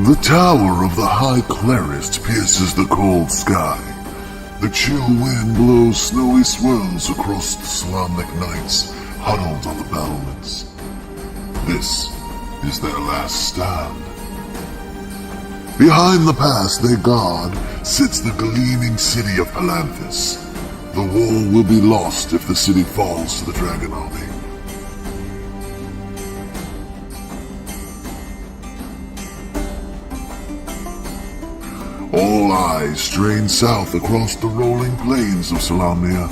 The tower of the High Clerist pierces the cold sky. The chill wind blows snowy swirls across the Solamnic knights huddled on the battlements. This is their last stand. Behind the pass they guard sits the gleaming city of Palanthus. The wall will be lost if the city falls to the dragon army. All eyes strain south across the rolling plains of Solamnia.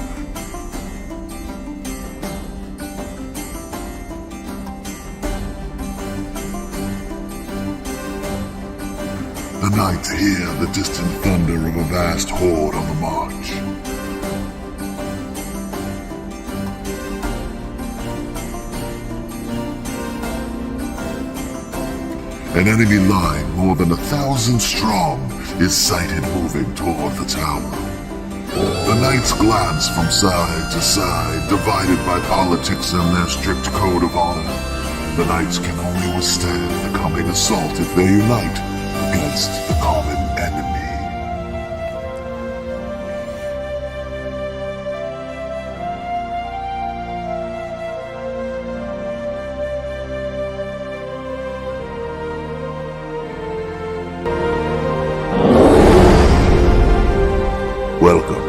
The knights hear the distant thunder of a vast horde on the march. An enemy line more than 1,000 strong is sighted moving toward the tower. The knights glance from side to side, divided by politics and their strict code of honor. The knights can only withstand the coming assault if they unite against the common enemy. Welcome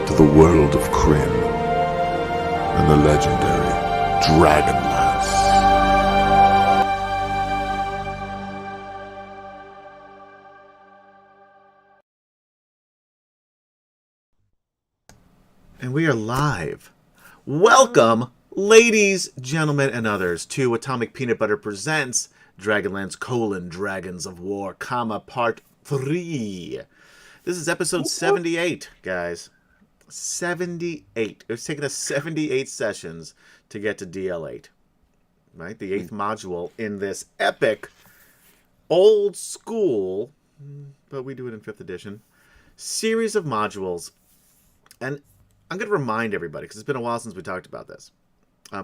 to the world of Kryn and the legendary DragonLance. And we are live. Welcome, ladies, gentlemen, and others, to Atomic Peanut Butter Presents DragonLance: Dragons of War, Part 3. This is episode 78, guys. 78. It's taken us 78 sessions to get to DL8. Right? The 8th module in this epic, old school, but we do it in 5th edition, series of modules. And I'm going to remind everybody, because it's been a while since we talked about this.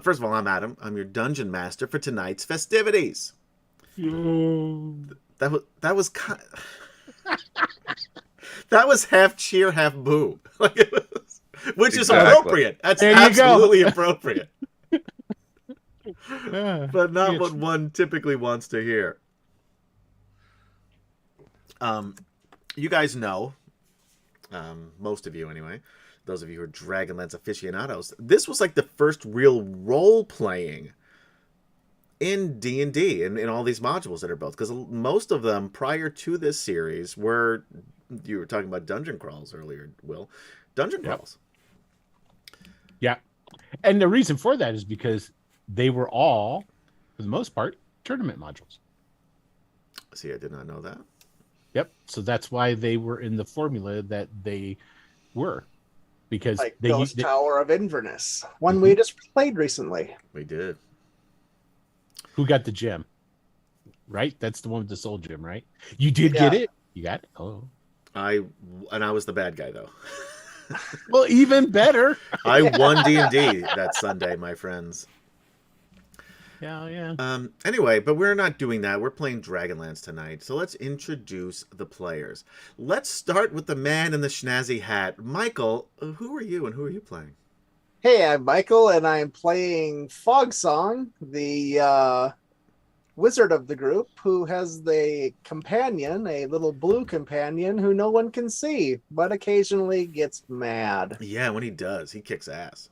First of all, I'm Adam. I'm your dungeon master for tonight's festivities. That was kind of... That was half cheer, half boo. Which is appropriate. That's absolutely appropriate. But not what one typically wants to hear. You guys know, most of you anyway, those of you who are Dragonlance aficionados, this was like the first real role-playing in D&D, in all these modules that are built. Because most of them, prior to this series, were... You were talking about dungeon crawls earlier, Will. Dungeon crawls. Yeah. And the reason for that is because they were all, for the most part, tournament modules. See, I did not know that. Yep. So that's why they were in the formula that they were. Because like they Ghost Tower of Inverness. One we just played recently. We did. Who got the gem? Right? That's the one with the soul gem, right? You did get it? You got it? Oh. I was the bad guy, though. Well, even better. I won D&D that Sunday, my friends. Yeah. Anyway, but we're not doing that. We're playing Dragonlance tonight. So let's introduce the players. Let's start with the man in the schnazzy hat. Michael, who are you and who are you playing? Hey, I'm Michael, and I'm playing Fogsong, the wizard of the group, who has the companion, a little blue companion who no one can see, but occasionally gets mad. Yeah, when he does, he kicks ass.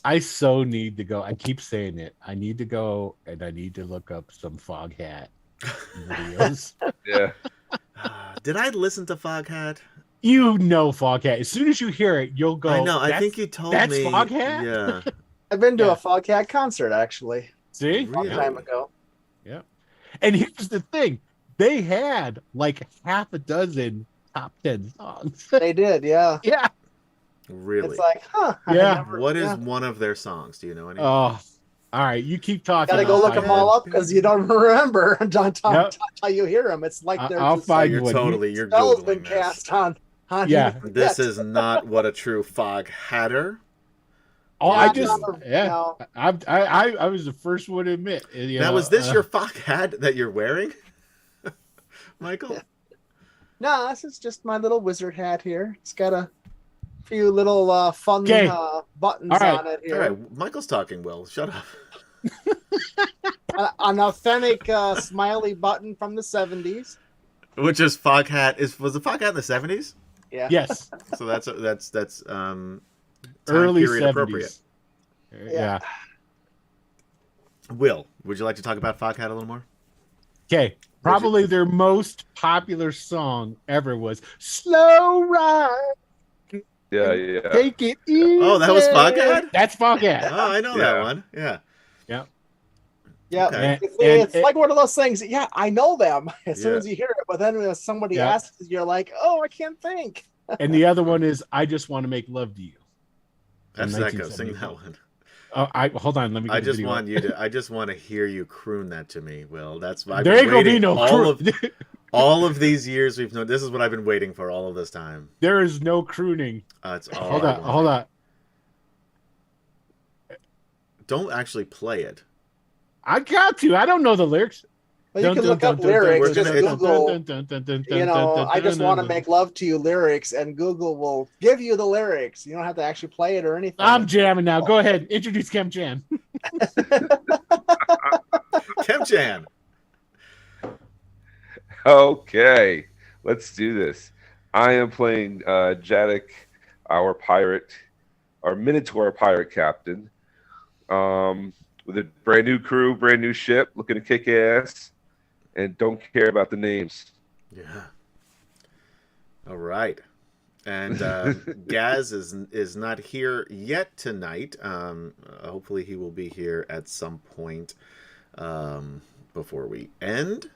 I so need to go. I keep saying it. I need to go and I need to look up some Foghat videos. Yeah. Did I listen to Foghat? You know Foghat. As soon as you hear it, you'll go. I know. I think you told me. That's Foghat? Yeah. I've been to a Foghat concert, actually. See? A long time ago. Yeah. And here's the thing. They had like half a dozen top 10 songs. They did, yeah. Yeah. Really? It's like, huh. Yeah. What is one of their songs? Do you know any? Oh, all right. You keep talking. Gotta go look them all up because you don't remember until you hear them. It's like they're I'll just find you're one. totally you're spells Googling been this. cast on Yeah. This is not what a true fog hatter. Oh, Yeah, I just yeah. No. I was the first one to admit. Now, was this your fuck hat that you're wearing, Michael? No, this is just my little wizard hat here. It's got a few little fun Okay. buttons All right. on it All here. right, Michael's talking. Will, shut up. An authentic smiley button from the 70s. Which is fog hat? Was the fog hat in the 70s? Yeah. Yes. So that's time Early period appropriate. 70s. Yeah. Will, would you like to talk about fog hat a little more? Okay. Probably their most popular song ever was "Slow Ride." Yeah. Take it easy. Oh, that was Foghat? That's Foghat. Oh, I know that one. Yeah. Yeah, Okay. it's like one of those things. Yeah, I know them as soon Yeah. as you hear it, but then when somebody Yeah. asks, you're like, "Oh, I can't think." And the other one is "I Just Want to Make Love to You." That's From Echo. Sing 1974. that one. Oh, hold on. Let me. Get I the just video want up. you to. I just want to hear you croon that to me, Will. That's I've There been ain't gonna be waiting no all crew. of all of these years we've known. This is what I've been waiting for all of this time. There is no crooning. It's all. Hold I on. want. Hold on. Don't actually play it. I got to. I don't know the lyrics. Well, you can look up lyrics. We're Just gonna- Google. I just want to make love to you lyrics, and Google will give you the lyrics. You don't have to actually play it or anything. I'm jamming now. Go ahead. Introduce Chem Chan. Kemchan. Okay, let's do this. I am playing Jadek, our Minotaur pirate captain, with a brand new crew, brand new ship, looking to kick ass, and don't care about the names. Yeah. All right. And Gaz is not here yet tonight. Hopefully he will be here at some point before we end.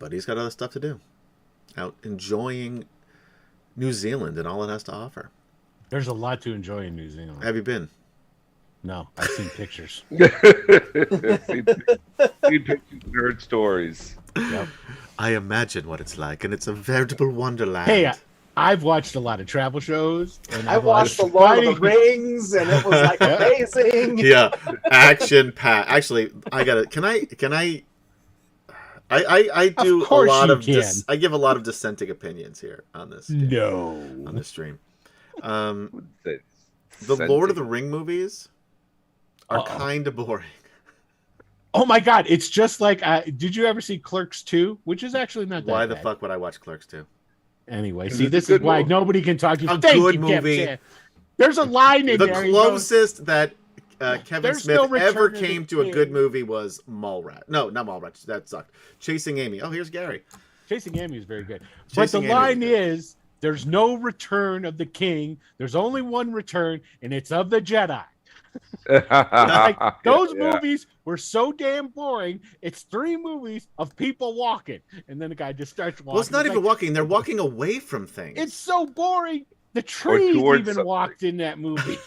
But he's got other stuff to do. Out enjoying New Zealand and all it has to offer. There's a lot to enjoy in New Zealand. Have you been? No, I've seen pictures. See pictures and heard stories. Yep. I imagine what it's like, and it's a veritable wonderland. Hey, I've watched a lot of travel shows, and I watched The Lord of the Rings, and it was like Yeah. amazing. Yeah, action pack. Actually, I gotta. Can I? I do Of course a lot you of. can. I give a lot of dissenting opinions here on this. On No. this stream. Would say The Lord of the scenting. Ring movies are Uh-oh. kind of boring. Oh my God! It's just like. Did you ever see Clerks 2? Which is actually not that Why the bad. fuck would I watch Clerks 2? Anyway, It's see, a this is good why movie. nobody can talk to you. A Thank good you, movie. Captain. There's a line in The there. he goes, closest that Kevin There's Smith no Return ever of the came to a King. good movie was Mallrats. No, not Mallrats. That sucked. Chasing Amy. Oh, here's Gary. Chasing Amy is very good. But Chasing the Amy line was good. is, there's no return of the king. There's only one return, and it's of the Jedi. Like, those Yeah. movies were so damn boring. It's 3 movies of people walking, and then the guy just starts walking. Well, it's not It's even like, walking. They're walking away from things. It's so boring. The trees towards even something. walked in that movie.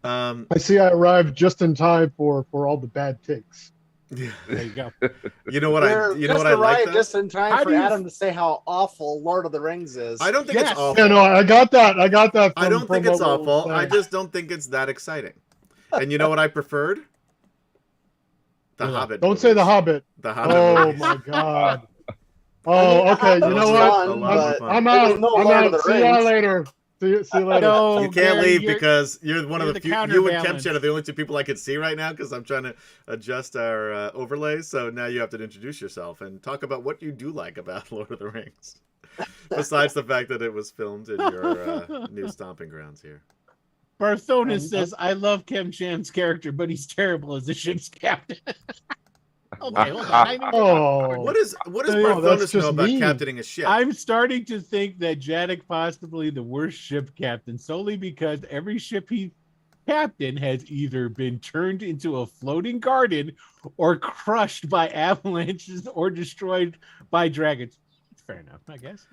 I see I arrived just in time for all the bad takes. yeah. There you go. You know what We're you know just what I like. arrived Though? just in time How for do you- Adam to say how awful Lord of the Rings is. I don't think Yes. it's awful. Yeah, no, I got that. I got that. I don't think it's what Will was awful. I saying. just don't think it's that exciting. And you know what I preferred? The What? Hobbit. Don't say the movies. Hobbit. The Hobbit. Oh movies. my god. I Oh, mean, okay. You Those know were what? a lot of fun. I'm There out. was no I'm Lord of out. the See y'all Rings. later. See you later. No, You can't Gary, leave you're- because you're one of you're the the few. You and counterbalance. Kemchan are the only two people I can see right now because I'm trying to adjust our overlays. So now you have to introduce yourself and talk about what you do like about Lord of the Rings, besides the fact that it was filmed in your new stomping grounds here. Barthonis says, I love Kem Chan's character, but he's terrible as a ship's captain. Okay, hold on. I need to- Oh. What does No, that's Barthonis know just about mean. captaining a ship? I'm starting to think that Jadek possibly the worst ship captain solely because every ship he captained has either been turned into a floating garden or crushed by avalanches or destroyed by dragons. Fair enough, I guess.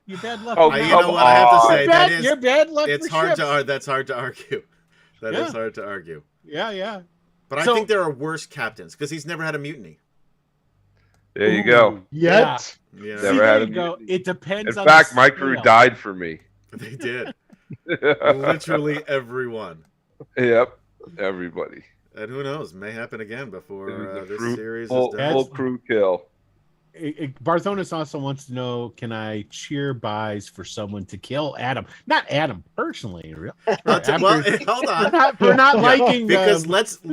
You're bad luck. Oh, for You now. come know what I have to on. say? You're That bad, is, you're bad luck. it's for hard ships. to. That's hard to argue. That is Yeah. hard to argue. Yeah. But I So- think there are worse captains because he's never had a mutiny. There you go. Ooh, Yet? You know? See, Never there had you a go. mutiny. It depends In on fact, the my crew scale. died for me. They did. Literally everyone. Yep, everybody. And who knows? May happen again It before was a this series is full done. crew kill. Barthonis also wants to know, can I cheer buys for someone to kill Adam? Not Adam personally. Well, hold on. For not liking because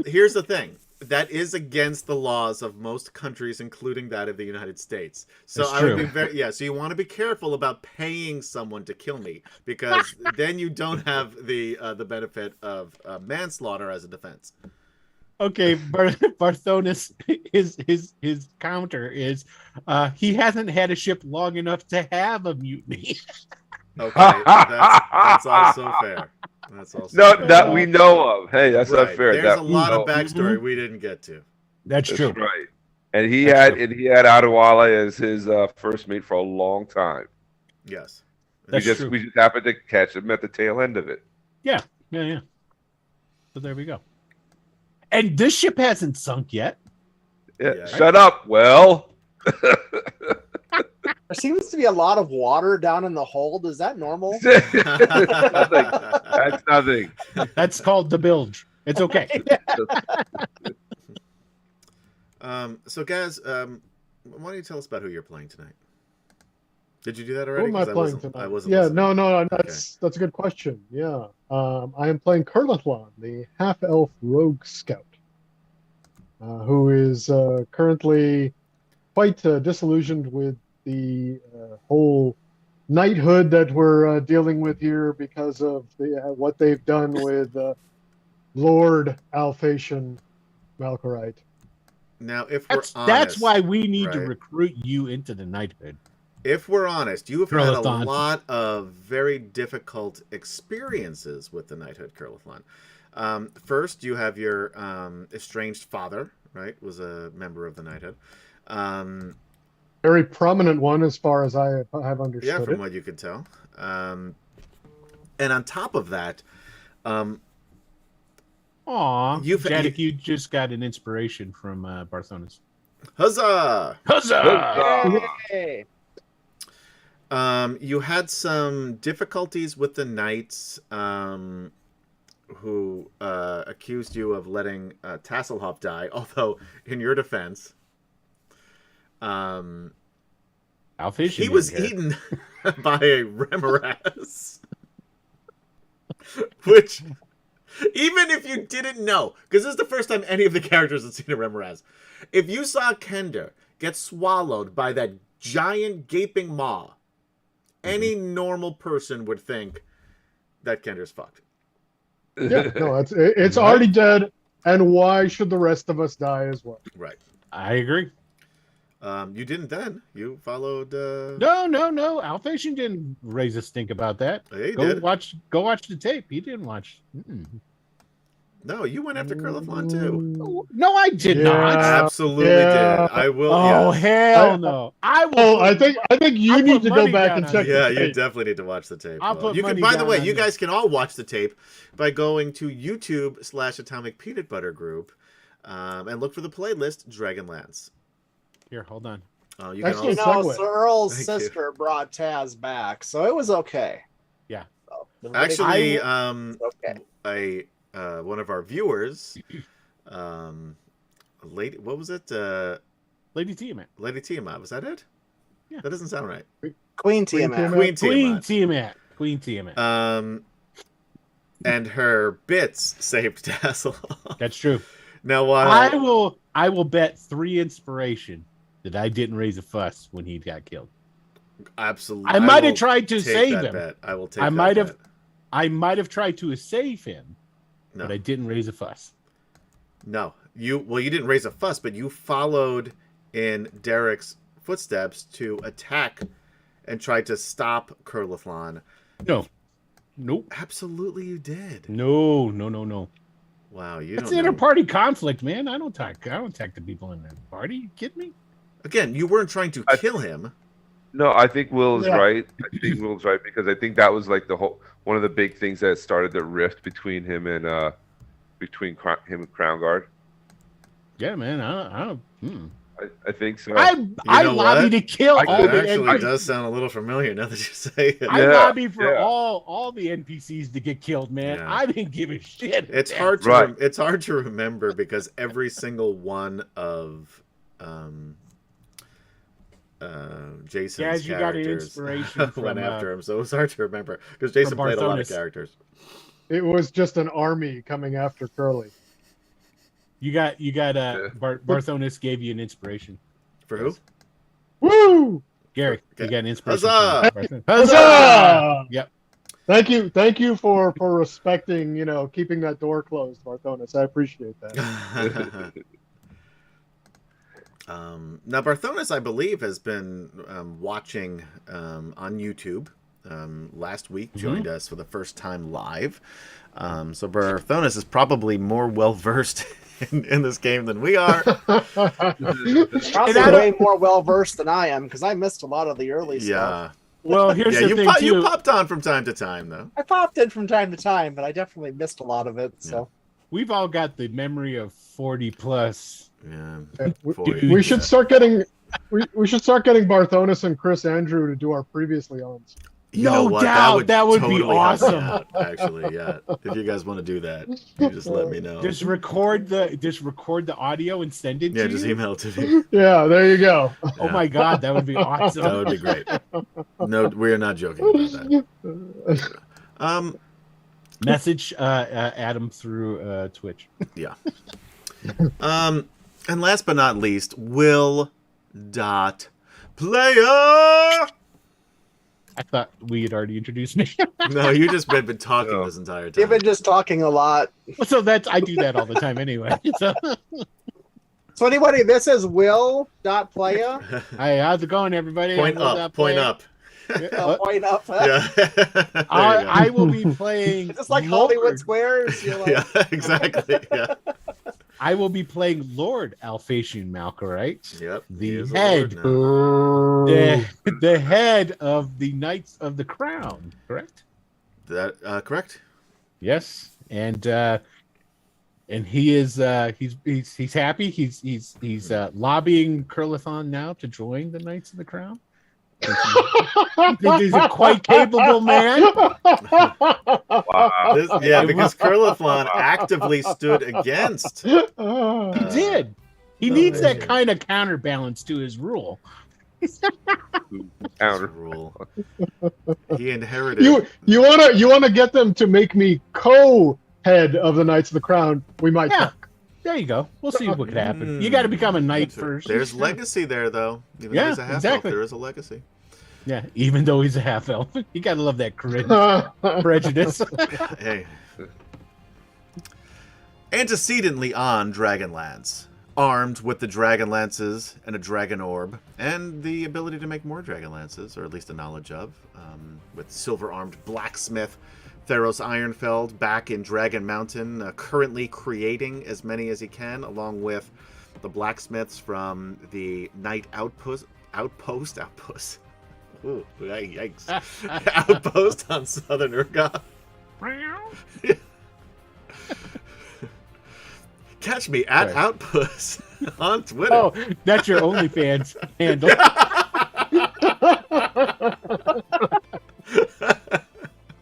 here's the thing. That is against the laws of most countries, including that of the United States. So That's I would true. be very So you want to be careful about paying someone to kill me, because then you don't have the benefit of manslaughter as a defense. Okay, Barthonis, his counter is he hasn't had a ship long enough to have a mutiny. Okay, that's also fair. That's also No, fair. that we know of. Hey, that's not fair. There's a That we lot of know. backstory we didn't get to. That's That's true. right. And he That's had Adewale as his first mate for a long time. Yes. That's true. We just happened to catch him at the tail end of it. Yeah. So there we go. And this ship hasn't sunk yet. Yeah. Yeah. Shut up. Well, There seems to be a lot of water down in the hold. Is that normal? That's nothing. That's called the bilge. It's okay. So, Gaz, why don't you tell us about who you're playing tonight? Did you do that Who already? am I 'Cause playing wasn't- tonight? I wasn't Yeah, listening. no, that's a good question. Yeah, I am playing Kurlathlon, the half-elf rogue scout, who is currently quite disillusioned with the whole knighthood that we're dealing with here because of what they've done with Lord Alphatian Malkorite. Now, if we're honest, That's why we need to right? recruit you into the knighthood. If we're honest, you have had a Kurlathon. lot of very difficult experiences with the knighthood, Kurlathon. First, you have your estranged father, right? Was a member of the knighthood. Very prominent one, as far as I have understood Yeah, from it. what you could tell. And on top of that, Aw, You've- Janik, you just got an inspiration from Barthonis. huzzah! Huzzah! Hey. You had some difficulties with the knights who accused you of letting Tasselhoff die, although in your defense, Alphatian he was didn't care. eaten by a remoras. Which, even if you didn't know, because this is the first time any of the characters have seen a remoras, if you saw Kender get swallowed by that giant gaping maw, any normal person would think that Kender's fucked. Yeah, no, it's already dead, and why should the rest of us die as well? Right. I agree. You didn't then. You followed. No. Alphatian didn't raise a stink about that. Yeah, he Go did. watch the tape. He didn't watch. Mm-mm. No, you went after Kurlathon too. No, I did Yeah. not. Absolutely Yeah. did. I will. Oh yes. hell no! I will. Oh, I think you I'll need put to go money back down and on check. it. Yeah, the you tape. definitely need to watch the tape. I'll put You can. money By the down way, on you it. guys can all watch the tape by going to YouTube/Atomic Peanut Butter Group, and look for the playlist DragonLance. Here, hold on. You can Excellent. also, No, so Earl's Thank you. sister brought Taz back, so it was okay. Yeah. So, actually, okay. one of our viewers, lady, what was it? Lady Tiamat. Lady Tiamat, was that it? Yeah. That doesn't sound right. Queen Queen Tiamat. Queen Queen Tiamat. Tiamat. Queen Tiamat. And her bits saved Tasselhoff. That's true. Now, while I will bet 3 inspiration that I didn't raise a fuss when he got killed. absolutely, I might have will tried to take save that him. bet. I will take. I that might have- bet. I might have tried to save him, No, but I didn't raise a fuss. no. You didn't raise a fuss, but you followed in Derek's footsteps to attack and tried to stop Kurlathon. No. Nope. Absolutely, you did. No. Wow, you That's don't know. inter-party conflict, man. I don't attack the people in the party. You kidding me? Again, you weren't trying to kill him. No, I think Will is Yeah. right. I think Will's right because I think that was like one of the big things that started the rift between him and him and Crown Guard. Yeah, man. I don't. I think so. I know lobby what? to kill I all That the actually NPCs. does sound a little familiar now that you say it. I Yeah, lobby for yeah. all the NPCs to get killed, man. Yeah. I didn't give a shit. It's hard to Right. it's hard to remember because every single one of Jason's Guys, you got an characters inspiration went from, after him, so it was hard to remember because Jason played a lot of Barthones. characters. It was just an army coming after Curly. You got Yeah. Barthones gave you an inspiration. For who? Woo! Gary, Okay. you got an inspiration. Huzzah! From Barthones. Huzzah! Yep. Thank you for respecting, keeping that door closed, Barthones. I appreciate that. Now Barthones, I believe, has been watching on YouTube. Last week joined us for the first time live. So Barthones is probably more well versed in this game than we are. Probably I way more well versed than I am because I missed a lot of the early stuff. Yeah, Well, here's yeah. the thing You too. popped on from time to time, though. I popped in from time to time, but I definitely missed a lot of it. So We've all got the memory of 40 plus. Yeah. We should start getting we should start getting Barthones and Chris Andrew to do our previously ons. You No know what? doubt, that would be totally help me awesome. out, actually, yeah. If you guys want to do that, you just let me know. Just record the audio and send it Yeah, to just you. email it to me. Yeah, there you go. Oh my god, that would be awesome. That would be great. No, we are not joking about that. Message Adam through Twitch. Yeah. And last but not least, Will dot player. I thought we had already introduced me. No, you just been talking No. this entire time. you've been just talking a lot. So I do that all the time anyway. So, So anybody, this is Will.playa. hey, how's it going, everybody? Point I'm Will up, point Player. up. Point up. Yeah. There you I go. will be playing. It's just like Lord. Hollywood Squares. You're like, Yeah, exactly. Yeah. I will be playing Lord Alphatian Malkorite, Yep. The he is a head. lord now. the head of the Knights of the Crown. Correct? That correct? Yes, and he is he's happy. He's lobbying Curlathon now to join the Knights of the Crown. He's a quite capable man. Wow. Yeah, because Curlithlon actively stood against. He did. He Oh, needs man. that kind of counterbalance to his rule. Counter. Rule. He inherited. you wanna get them to make me co-head of the Knights of the Crown? We might Yeah. talk. There you go. We'll see what could happen. You got to become a knight first. There's legacy there, though. Even Yeah, though he's a half exactly. elf, there is a legacy. Yeah, even though he's a half elf, you got to love that cringe prejudice. Hey. Antecedently on DragonLance, armed with the DragonLances and a Dragon Orb, and the ability to make more DragonLances, or at least a knowledge of, with silver-armed blacksmith Theros Ironfeld back in Dragon Mountain, currently creating as many as he can, along with the blacksmiths from the Night Outpost. Ooh, yikes. Outpost on Southern Urgot. Catch me at Sorry. Outpost on Twitter. Oh, that's your OnlyFans handle.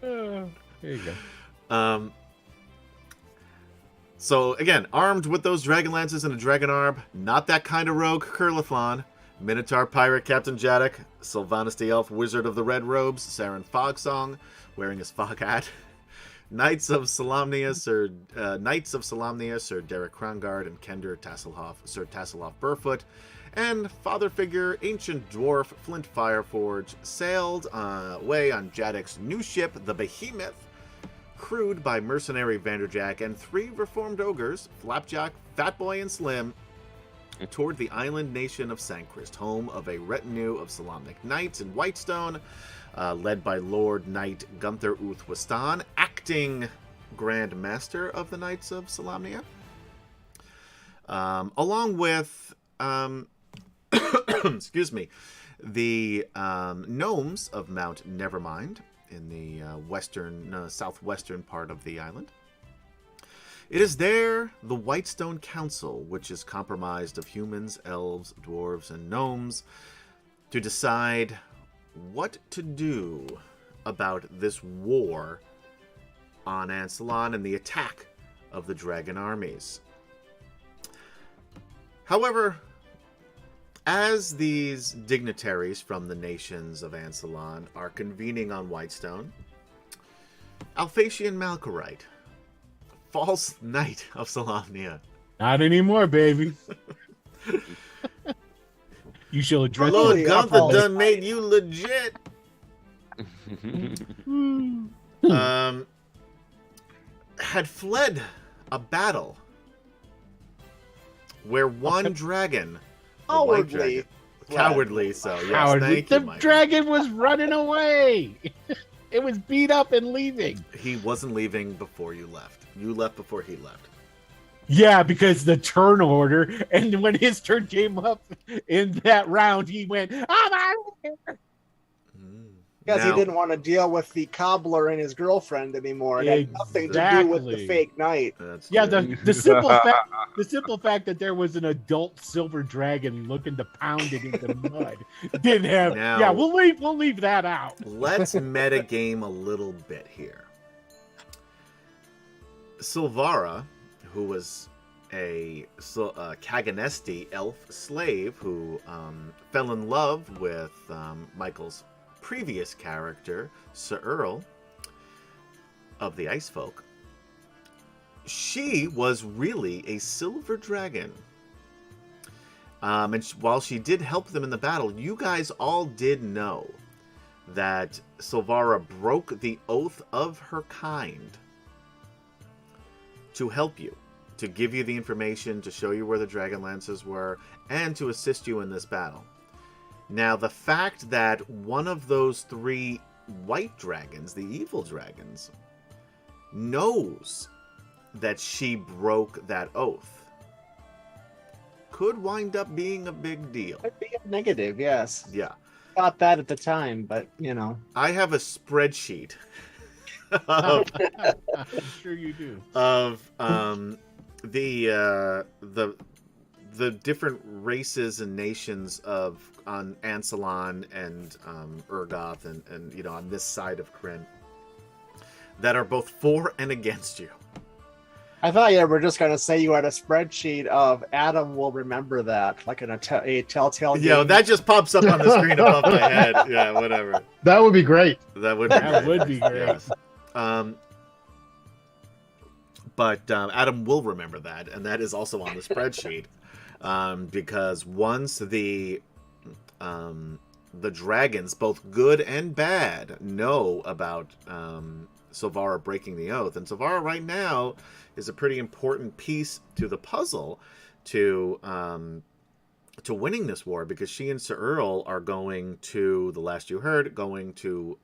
There you go. So again, armed with those dragon lances and a dragon arm, not that kind of rogue Curlithlon, Minotaur pirate Captain Jadok, Sylvanas the elf wizard of the red robes, Saren Fogsong, wearing his fog hat, Knights of Solamnia, Sir Derek Krongard and Kender Tasselhoff, Sir Tasselhoff Burfoot, and father figure ancient dwarf Flint Fireforge sailed away on Jadok's new ship, the Behemoth, crewed by mercenary Vanderjack and 3 reformed ogres, Flapjack, Fatboy, and Slim, toward the island nation of Sancrist, home of a retinue of Solamnic knights in Whitestone, led by Lord Knight Gunther Uthwistan, acting Grand Master of the Knights of Solamnia, along with, excuse me, the gnomes of Mount Nevermind, in the southwestern part of the island. It is there the Whitestone Council, which is comprised of humans, elves, dwarves, and gnomes, to decide what to do about this war on Ansalon and the attack of the dragon armies. However, as these dignitaries from the nations of Ansalon are convening on Whitestone, Alphatian Malkorite, false knight of Solamnia. Not anymore, baby. You shall address Lord Holy Gunther apples. done made you legit. Had fled a battle where one dragon, a white Cowardly. dragon, fled. cowardly, so yes, Howard. thank The you, Mike. dragon was running away. It was beat up and leaving. He wasn't leaving before you left. You left before he left. Yeah, because the turn order, and when his turn came up in that round, he went, "I'm out of here." Because he Now- didn't want to deal with the cobbler and his girlfriend anymore. It had nothing to do with the Exactly. fake knight. That's Yeah, good. the simple fact that there was an adult silver dragon looking to pound it into mud didn't have. Now- Yeah, we'll leave that out. Let's metagame a little bit here. Silvara, who was a Kaganesti elf slave who fell in love with Michael's previous character, Sir Earl of the Ice Folk. She was really a silver dragon. And while she did help them in the battle, you guys all did know that Silvara broke the oath of her kind to help you, to give you the information, to show you where the DragonLances were, and to assist you in this battle. Now, the fact that one of those three white dragons, the evil dragons, knows that she broke that oath could wind up being a big deal. Could be a negative, yes. Yeah. Thought that at the time, but you know. I have a spreadsheet of, I'm sure you do. of the different races and nations of on Ansalon and Urgoth and you know on this side of Kryn that are both for and against you. I thought you were just going to say you had a spreadsheet of Adam will remember that, like in a telltale game. Yeah, that just pops up on the screen above my head. Yeah, whatever. That would be great. That would be That great. would be great. Yes. But Adam will remember that, and that is also on the spreadsheet, because once the dragons, both good and bad, know about Silvara breaking the oath, and Silvara right now is a pretty important piece to the puzzle to winning this war, because she and Sir Earl are going to, the last you heard, going to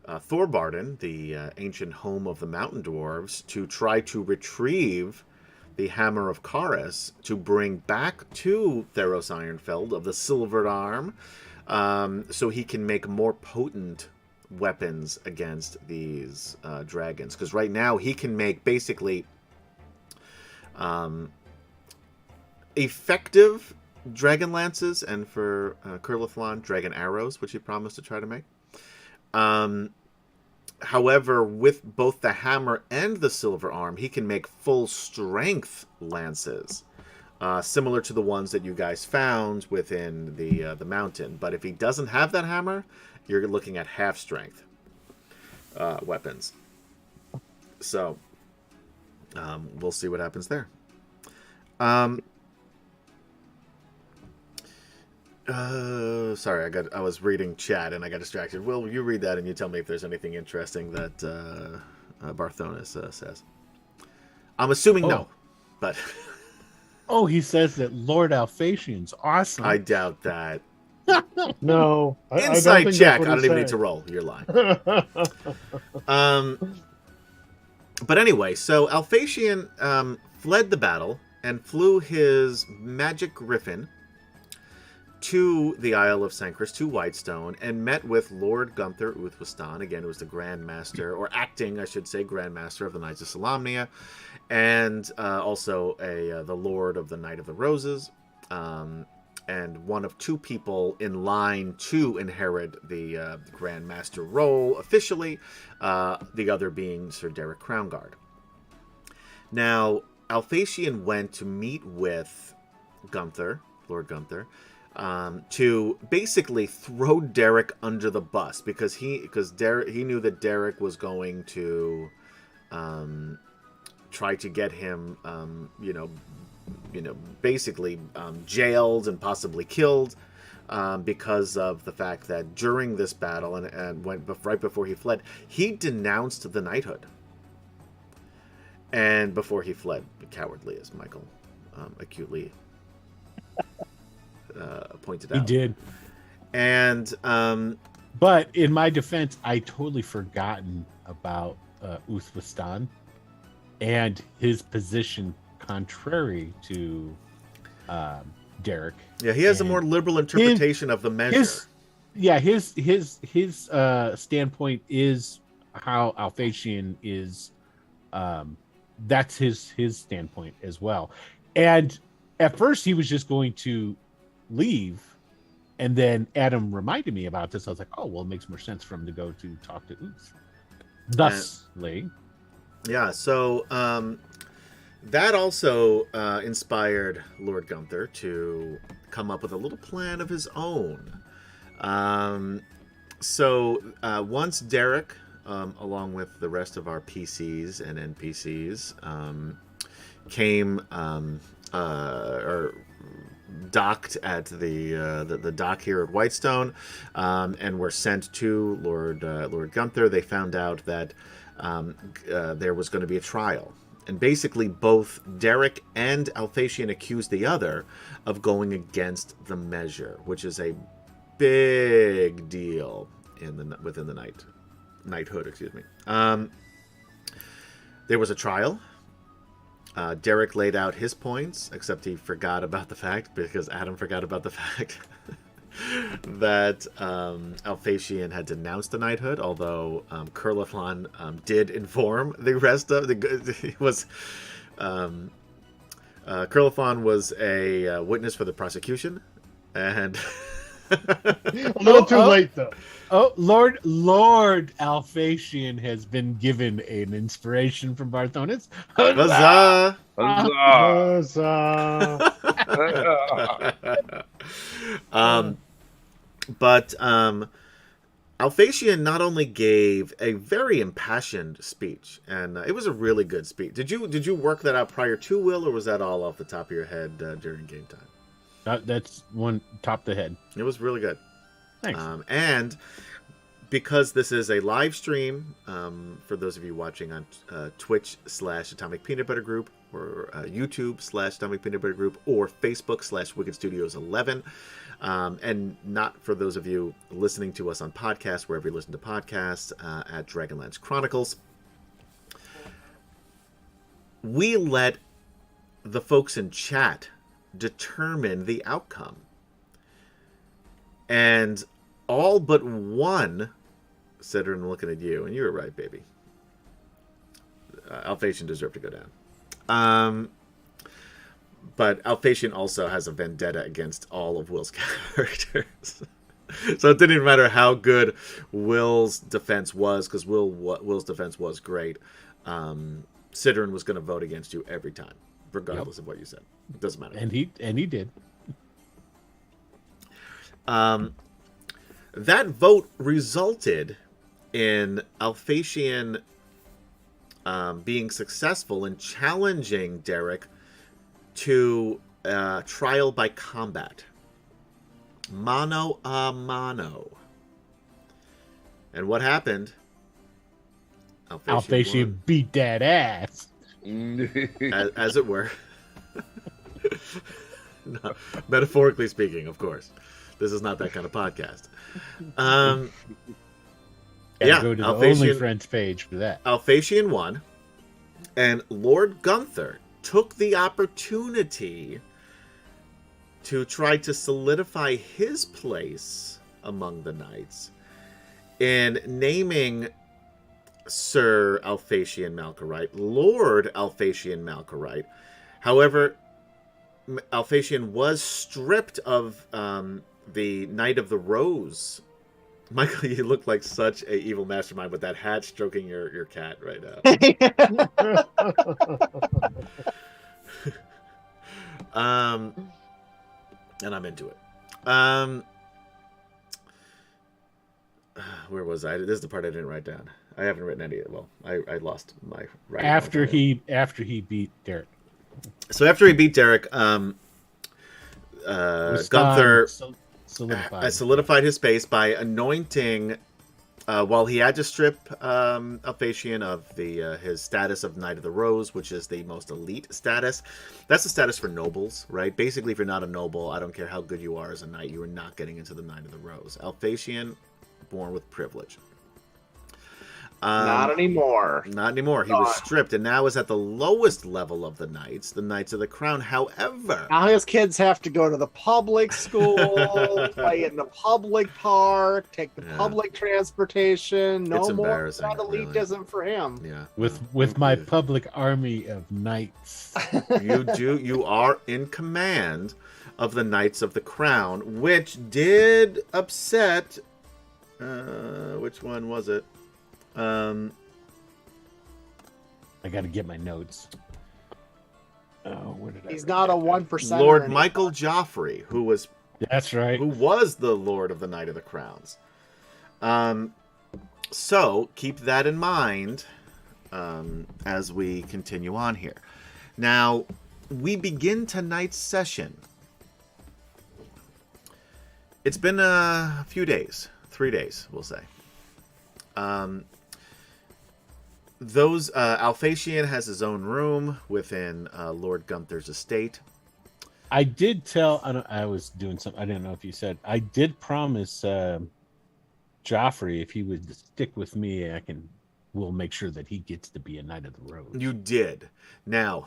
Thorbarden, the ancient home of the mountain dwarves, to try to retrieve the Hammer of Karis to bring back to Theros Ironfeld of the Silvered Arm, so he can make more potent weapons against these dragons. Because right now he can make basically effective dragon lances, and for Kurlithlon, dragon arrows, which he promised to try to make. However, with both the hammer and the silver arm, he can make full strength lances, similar to the ones that you guys found within the mountain. But if he doesn't have that hammer, you're looking at half strength weapons. So we'll see what happens there. Sorry, I was reading chat and I got distracted. Will, you read that and you tell me if there's anything interesting that Barthonis says. I'm assuming no, but Oh, he says that Lord Alphatian's awesome. I doubt that. No. I don't Inside think check. that's I what don't he even need to said. roll. You're lying. But anyway, so Alphatian fled the battle and flew his magic griffin to the Isle of Sancris, to Whitestone, and met with Lord Gunther Uthwistan. Again, it was the Grand Master, or acting, I should say, Grand Master of the Knights of Solamnia, and also the Lord of the Knight of the Roses, and one of two people in line to inherit the Grand Master role officially, the other being Sir Derek Crownguard. Now, Alphatian went to meet with Gunther, Lord Gunther, to basically throw Derek under the bus because he knew that Derek was going to try to get him, basically jailed and possibly killed because of the fact that during this battle and right before he fled, he denounced the knighthood. And before he fled, cowardly, as Michael acutely pointed out. He did. And but in my defense, I totally forgotten about Uthwistan and his position contrary to Derek. Yeah, he has a more liberal interpretation of the measure. His standpoint is how Alphatian is. That's his standpoint as well. And at first, he was just going to leave, and then Adam reminded me about this. I was like, "Oh, well, it makes more sense for him to go to talk to Uth." Thusly, yeah. So that also inspired Lord Gunther to come up with a little plan of his own. So once Derek, along with the rest of our PCs and NPCs, came or docked at the dock here at Whitestone, and were sent to Lord Gunther, they found out that there was going to be a trial. And basically, both Derek and Alphatian accused the other of going against the measure, which is a big deal within the knighthood. Excuse me. There was a trial. Derek laid out his points, except he forgot about the fact, because Adam forgot about the fact that Alphatian had denounced the knighthood, although Curlithlon did inform the rest of Curlithlon was a witness for the prosecution, and a little too late though. Oh, Lord Alphatian has been given an inspiration from Barthonis. Huzzah! But Alphatian not only gave a very impassioned speech, and it was a really good speech. Did you work that out prior to Will, or was that all off the top of your head during game time? That's one top of the head. It was really good. Thanks. And because this is a live stream, for those of you watching on Twitch/Atomic Peanut Butter Group, or YouTube/Atomic Peanut Butter Group, or Facebook/Wicked Studios 11, and not for those of you listening to us on podcasts, wherever you listen to podcasts, at DragonLance Chronicles, we let the folks in chat determine the outcome. And all but one, Cedric, I'm looking at you, and you were right, baby. Alphatian deserved to go down. But Alphatian also has a vendetta against all of Will's characters. So it didn't even matter how good Will's defense was, because Will's defense was great. Sidron was going to vote against you every time, regardless of what you said. It doesn't matter. And he did. That vote resulted in Alphatian being successful in challenging Derek to trial by combat. Mano a mano. And what happened? Alphatian beat that ass. as it were. No, metaphorically speaking, of course. This is not that kind of podcast. Go to the OnlyFriends page for that. Alphatian won, and Lord Gunther took the opportunity to try to solidify his place among the knights in naming Sir Alphatian Malkorite Lord Alphatian Malkorite. However, Alphatian was stripped of the Knight of the Rose. Michael, you look like such a evil mastermind with that hat stroking your cat right now. And I'm into it. Where was I? This is the part I didn't write down. I haven't written any. Well, I lost my writing. After he beat Derek. So after he beat Derek, Gunther solidified his space by anointing. While he had to strip Alphatian of his status of Knight of the Rose, which is the most elite status. That's the status for nobles, right? Basically, if you're not a noble, I don't care how good you are as a knight, you are not getting into the Knight of the Rose. Alphatian, born with privilege. Not anymore. Not anymore. He was stripped and now is at the lowest level of the Knights, the Knights of the Crown. However, now his kids have to go to the public school, play in the public park, take the public transportation. No It's more embarrassing, that elitism for him. yeah, With my public army of knights. you are in command of the Knights of the Crown, which did upset. Which one was it? I got to get my notes. Oh, where did He's not a 1%. Lord Michael Joffrey, who was That's right. the Lord of the Knight of the Crowns. So keep that in mind as we continue on here. Now, we begin tonight's session. It's been a few days, 3 days, we'll say. Alphatian has his own room within Lord Gunther's estate. I did tell. I was doing something. I didn't know if you said. I did promise Joffrey if he would stick with me, we'll make sure that he gets to be a Knight of the Rose. You did. Now,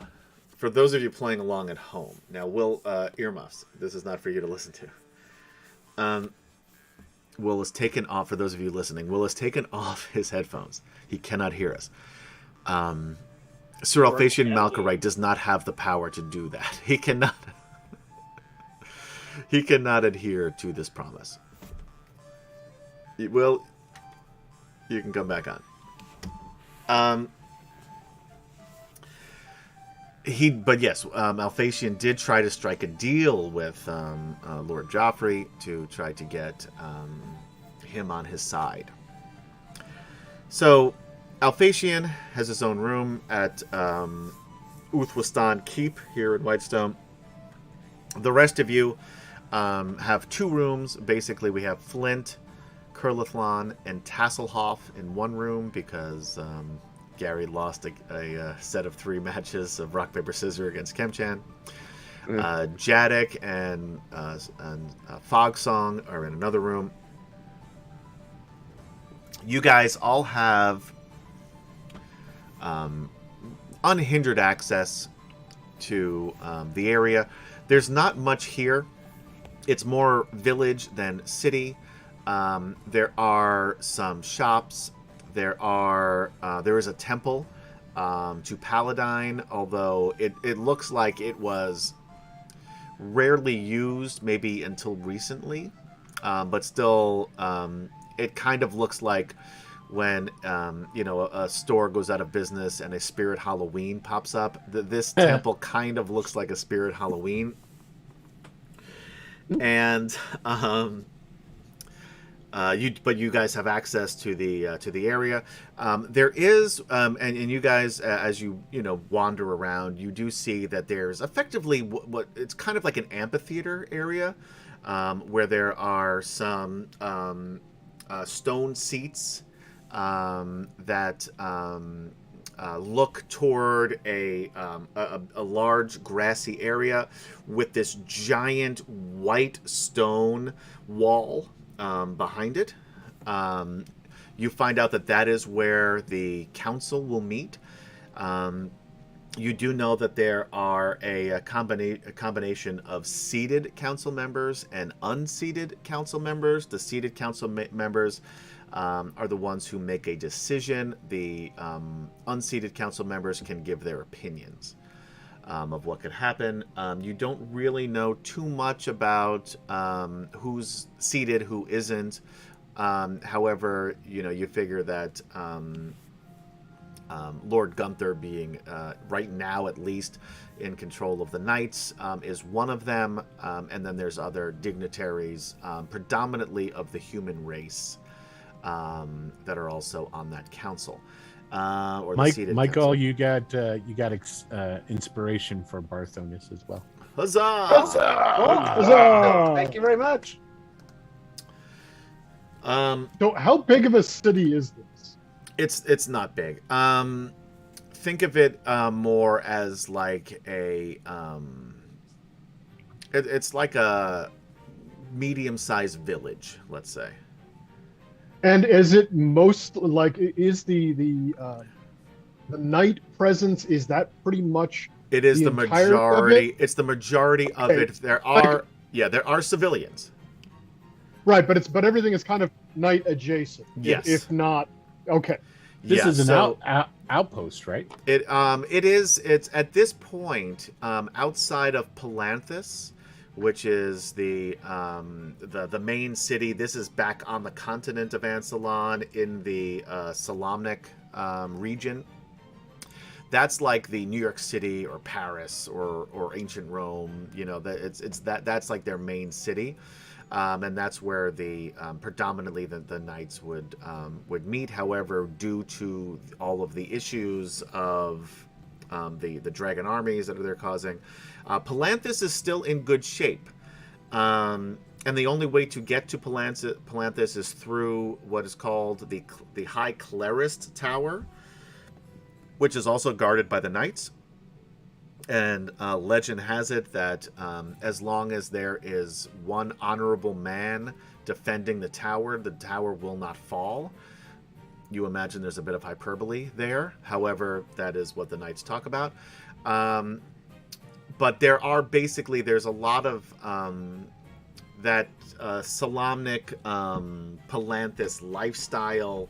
for those of you playing along at home, now Will earmuffs. This is not for you to listen to. Will has taken off, for those of you listening, Will has taken off his headphones. He cannot hear us. Sir Alphatian Malkorite does not have the power to do that. He cannot adhere to this promise. Will, you can come back on. But yes, Alphatian did try to strike a deal with Lord Joffrey to try to get him on his side. So, Alphatian has his own room at Uthwistan Keep here in Whitestone. The rest of you have two rooms. Basically, we have Flint, Kurlathlon, and Tasselhoff in one room because Gary lost a set of 3 matches of rock, paper, scissors against Kemchan. Jadek and Fogsong are in another room. You guys all have unhindered access to the area. There's not much here. It's more village than city. There are some shops. There is a temple to Paladine, although it looks like it was rarely used, maybe until recently. But still, it kind of looks like when a store goes out of business and a Spirit Halloween pops up. This temple kind of looks like a Spirit Halloween. And you guys have access to the area. There is, and you guys, as you wander around, you do see that there's effectively what it's kind of like an amphitheater area, where there are some stone seats that look toward a large grassy area with this giant white stone wall behind it. You find out that is where the council will meet. You do know that there are a combination of seated council members and unseated council members. The seated council members are the ones who make a decision. The unseated council members can give their opinions of what could happen. You don't really know too much about who's seated, who isn't. However, you figure that Lord Gunther being, right now at least, in control of the knights is one of them. And then there's other dignitaries, predominantly of the human race, that are also on that council. Or the seated Michael, council. you got inspiration for Barthonis as well. Huzzah! Huzzah! Thank you very much. So how big of a city is this? It's not big. Think of it more as like a it's like a medium-sized village, let's say. And is it most like is the knight presence, is that pretty much It is the entire of majority. it? It's the majority of Okay. it. There are civilians. right? But everything is kind of knight adjacent. Yes. If not, okay. This is an so outpost, right? it is. It's at this point outside of Palanthus, which is the main city. This is back on the continent of Ansalon in the Salamnic region. That's like the New York City or Paris or ancient Rome. That's like their main city. And that's where the predominantly the knights would meet. However, due to all of the issues of the dragon armies that they're causing, Palanthus is still in good shape. And the only way to get to Palanthus is through what is called the High Clerist Tower, which is also guarded by the knights. And legend has it that as long as there is one honorable man defending the tower will not fall. You imagine there's a bit of hyperbole there. However, that is what the knights talk about. But there's a lot of that Salamnic Palanthus lifestyle.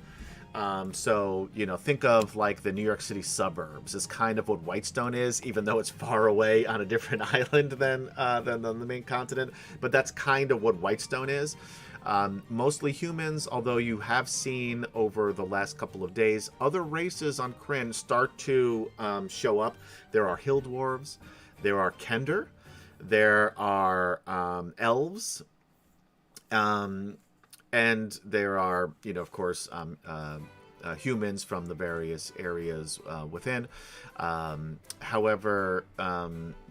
So think of like the New York City suburbs is kind of what Whitestone is, even though it's far away on a different island than the main continent. But that's kind of what Whitestone is. Mostly humans, although you have seen over the last couple of days other races on Krynn start to show up. There are hill dwarves, there are Kender, there are elves, and there are, of course, humans from the various areas within. However,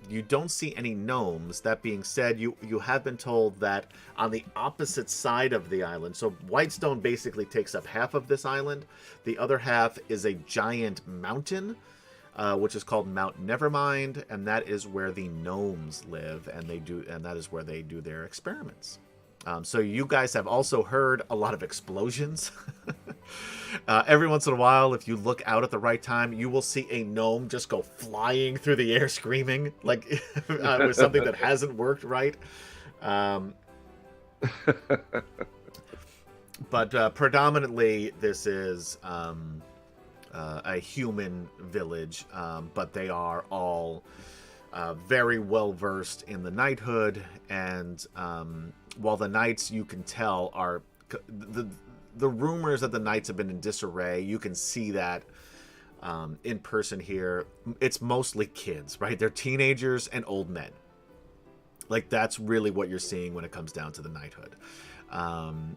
you don't see any gnomes. That being said, you have been told that on the opposite side of the island, so Whitestone basically takes up half of this island. The other half is a giant mountain, which is called Mount Nevermind, and that is where the gnomes live, and that is where they do their experiments. So you guys have also heard a lot of explosions. Every once in a while, if you look out at the right time, you will see a gnome just go flying through the air screaming, like with something that hasn't worked right. But predominantly, this is a human village, but they are all very well versed in the knighthood, and while the knights, you can tell, are the rumors that the knights have been in disarray. You can see that in person here. It's mostly kids, right? They're teenagers and old men. Like, that's really what you're seeing when it comes down to the knighthood. And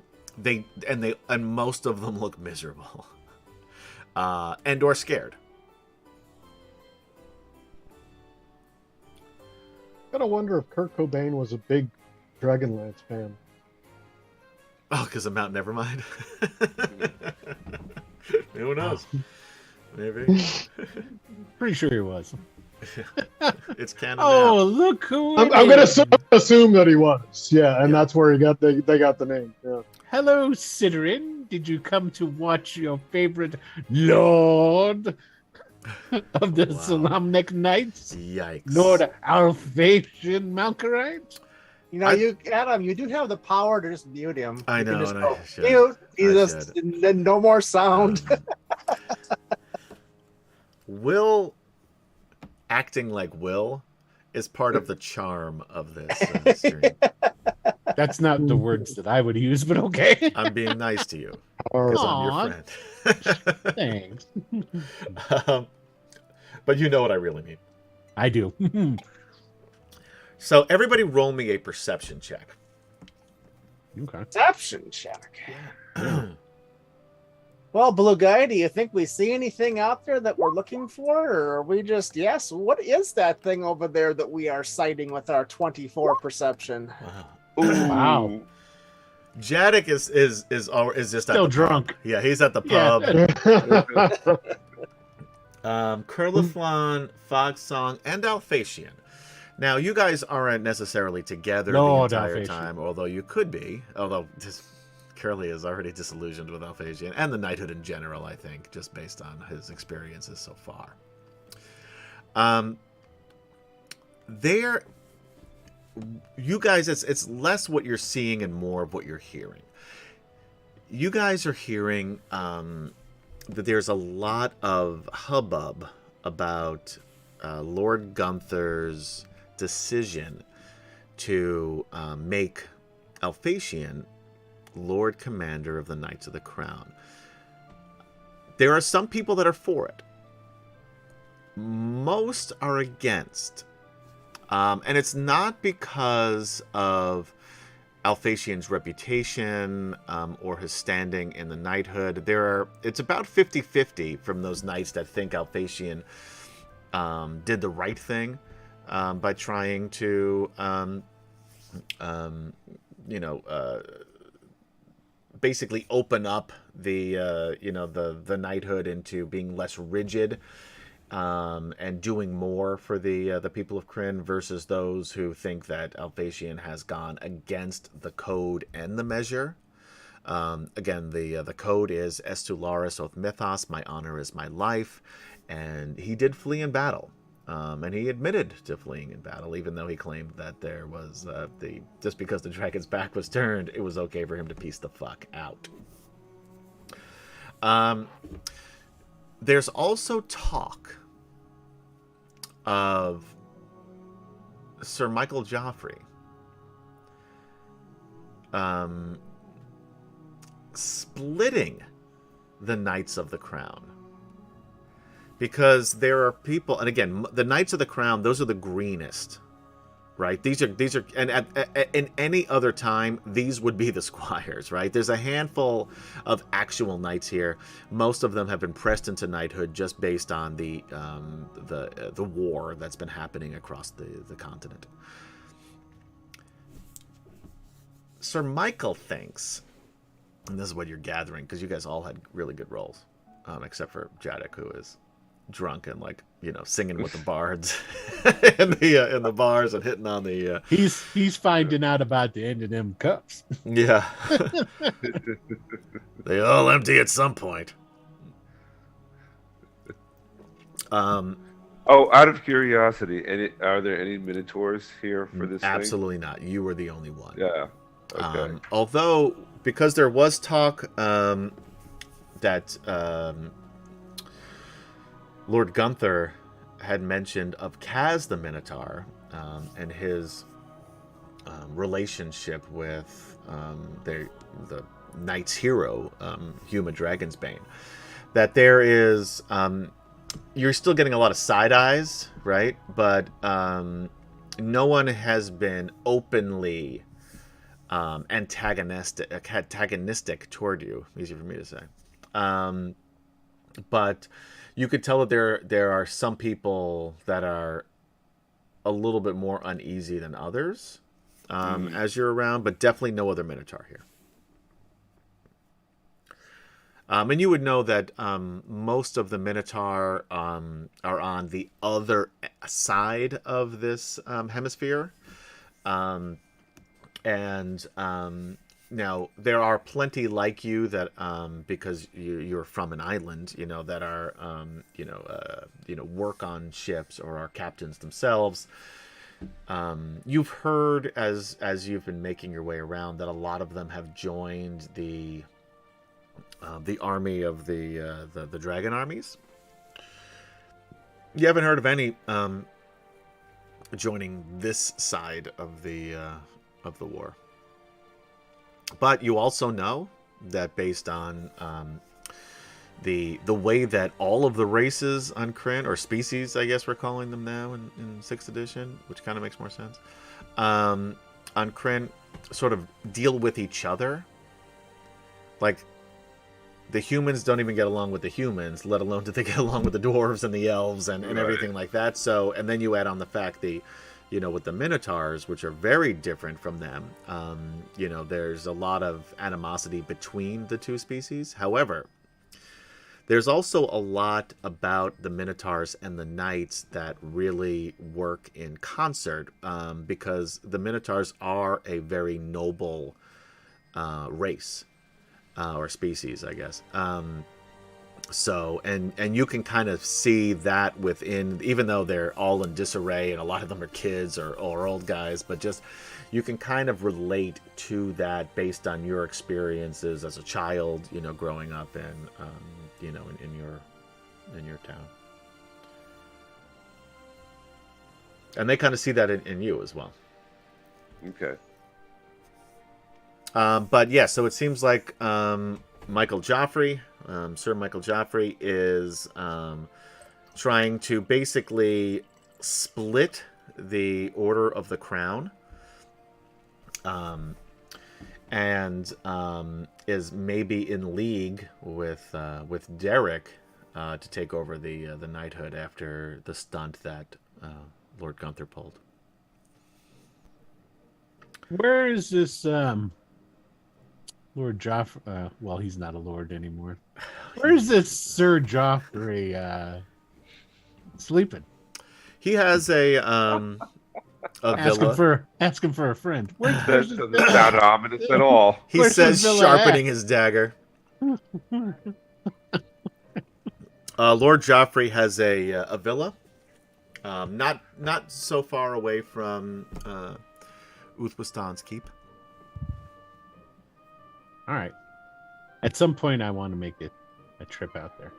most of them look miserable and or scared. Gotta wonder if Kurt Cobain was a big DragonLance fan. Oh, because of Mount Nevermind? Who knows? Maybe. Pretty sure he was. It's canon Oh, now. look who I'm it gonna is. assume that he was. Yeah, and Yeah. that's where they got the name. Yeah. Hello, Sidorin. Did you come to watch your favorite lord? of the Wow. Solamnic Knights, Yikes. nor the Alphatian Malkarites. You know, Adam, you do have the power to just mute him. I You can know, just and go, I should. mute. I You just no more sound. Will acting like Will is part of the charm of this stream. That's not the words that I would use, but okay. I'm being nice to you Or because I'm your Aw. friend. Thanks. But you know what I really mean. I do. So everybody roll me a perception check. Okay. Perception check. Well, Blue Guy, do you think we see anything out there that we're looking for? Or are we just, yes, what is that thing over there that we are sighting with our 24 perception? Wow. Ooh. Wow. Jadek is just at Still the drunk. pub. Yeah, he's at the Yeah. pub. Curliflon, Fogsong, and Alphatian. Now, you guys aren't necessarily together No, the entire Alphatian. time, although you could be. Although Curly is already disillusioned with Alphatian and the knighthood in general, I think, just based on his experiences so far. You guys, it's less what you're seeing and more of what you're hearing. You guys are hearing that there's a lot of hubbub about Lord Gunther's decision to make Alphatian Lord Commander of the Knights of the Crown. There are some people that are for it. Most are against. And it's not because of Alphatian's reputation or his standing in the knighthood. It's about 50-50 from those knights that think Alphatian did the right thing by trying to, basically open up the knighthood into being less rigid. And doing more for the people of Krynn versus those who think that Alphatian has gone against the code and the measure. Again, the code is Estularis oth mythos, my honor is my life, and he did flee in battle. And he admitted to fleeing in battle, even though he claimed that there was just because the dragon's back was turned, it was okay for him to peace the fuck out. There's also talk of Sir Michael Joffrey splitting the Knights of the Crown. Because there are people, and again, the Knights of the Crown, those are the greenest, right? These are, and in any other time, these would be the squires, right? There's a handful of actual knights here. Most of them have been pressed into knighthood just based on the war that's been happening across the continent. Sir Michael thinks, and this is what you're gathering, because you guys all had really good rolls, except for Jadek, who is drunk and singing with the bards in the bars and hitting on the He's finding out about the end of them cups. yeah. They all empty at some point. Oh, out of curiosity, are there any Minotaurs here for this absolutely not. You were the only one. Yeah. Okay. Although, because there was talk that Lord Gunther had mentioned of Kaz the Minotaur and his relationship with the knight's hero, Huma Dragonsbane, that there is you're still getting a lot of side eyes, right? But no one has been openly antagonistic toward you. Easy for me to say. But you could tell that there are some people that are a little bit more uneasy than others as you're around, but definitely no other Minotaur here. And you would know that most of the Minotaur are on the other side of this hemisphere. And now there are plenty like you that because you're from an island, that are work on ships or are captains themselves. You've heard as you've been making your way around that a lot of them have joined the army of the dragon armies. You haven't heard of any joining this side of the war. But you also know that based on the way that all of the races on Krynn, or species, I guess we're calling them now in 6th edition, which kind of makes more sense, on Krynn sort of deal with each other. Like, the humans don't even get along with the humans, let alone do they get along with the dwarves and the elves and everything like that. So, and then you add on the fact with the Minotaurs, which are very different from them, there's a lot of animosity between the two species. However, there's also a lot about the Minotaurs and the Knights that really work in concert, because the Minotaurs are a very noble race, or species, I guess. So, and you can kind of see that within, even though they're all in disarray and a lot of them are kids or old guys, but just you can kind of relate to that based on your experiences as a child, growing up in your town. And they kind of see that in you as well. Okay. But yeah, so it seems like Michael Joffrey, Sir Michael Joffrey, is trying to basically split the Order of the Crown, and is maybe in league with Derek to take over the knighthood after the stunt that Lord Gunther pulled. Where is this Lord Joffrey? Well, he's not a lord anymore. Where's this Sir Joffrey sleeping? He has a villa. Ask him for a friend. That doesn't sound ominous at all. He Where's says, his villa sharpening at? his dagger. Lord Joffrey has a villa, not so far away from Uthwastan's keep. All right. At some point, I want to make a trip out there.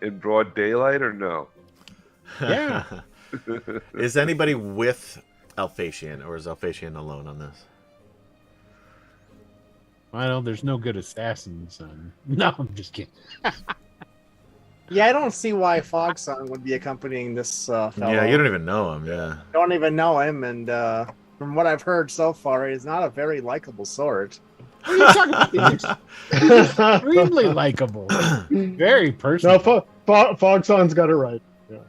In broad daylight or no? Yeah. Is anybody with Alphatian, or is Alphatian alone on this? Well, there's no good assassins. No, I'm just kidding. Yeah, I don't see why Fogsong would be accompanying this fellow. Yeah, you don't even know him. Yeah. Don't even know him, and from what I've heard so far, he's not a very likable sort. What are you talking about? He's extremely likable. Very personal. No, Fogson's got it right. Yeah.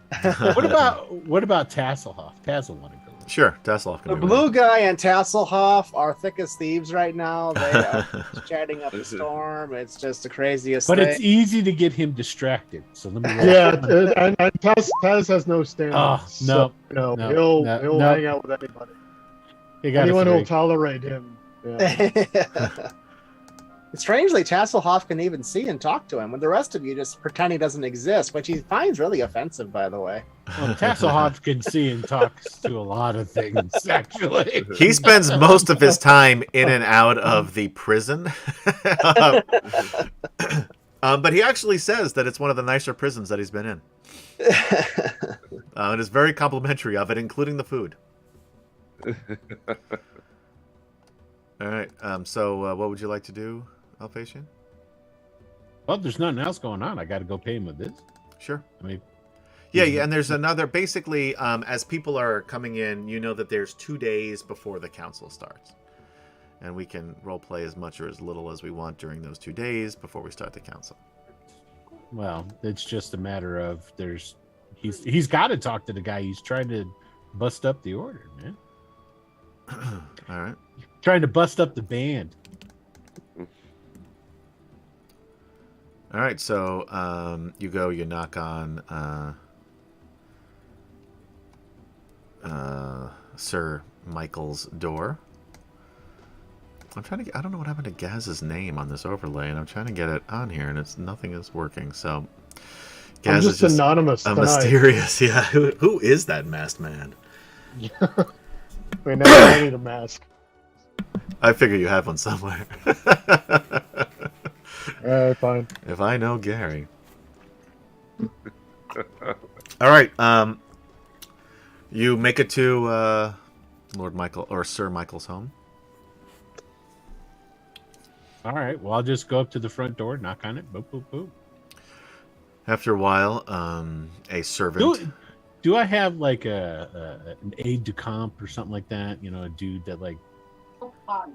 What about Tasselhoff? Tassel want to go. Sure, Tasselhoff can The do blue guy and Tasselhoff are thick as thivs right now. They are chatting up a storm. It's just the craziest But thing. it's easy to get him distracted. So let me. Yeah, and Taz has no standards. Oh, so, no, he'll no. hang out with anybody. You got Anyone who'll tolerate him. Yeah. Strangely, Tasselhoff can even see and talk to him, when the rest of you just pretend he doesn't exist, which he finds really offensive, by the way. Well, Tasselhoff can see and talks to a lot of things, actually. He spends most of his time in and out of the prison. But he actually says that it's one of the nicer prisons that he's been in. And is very complimentary of it, including the food. All right. So what would you like to do, Alphatian? Well, there's nothing else going on. I got to go pay him with this. Sure. I mean, Yeah, and there's another. Basically, as people are coming in, you know that there's 2 days before the council starts, and we can role play as much or as little as we want during those 2 days before we start the council. well, it's just a matter of he's got to talk to the guy. He's trying to bust up the order, man. All right. Trying to bust up the band. All right. So you knock on Sir Michael's door. I'm trying to. I don't know what happened to Gaz's name on this overlay, and I'm trying to get it on here, and nothing is working. So I'm Gaz just is just anonymous a tonight. mysterious. Yeah, who is that masked man? Wait, now I need a mask. I figure you have one somewhere. Fine. If I know Gary. All right. You make it to Lord Michael or Sir Michael's home. All right. Well, I'll just go up to the front door, knock on it. Boop, boop, boop. After a while, a servant. Do I have like an aide de camp or something like that? You know, a dude that like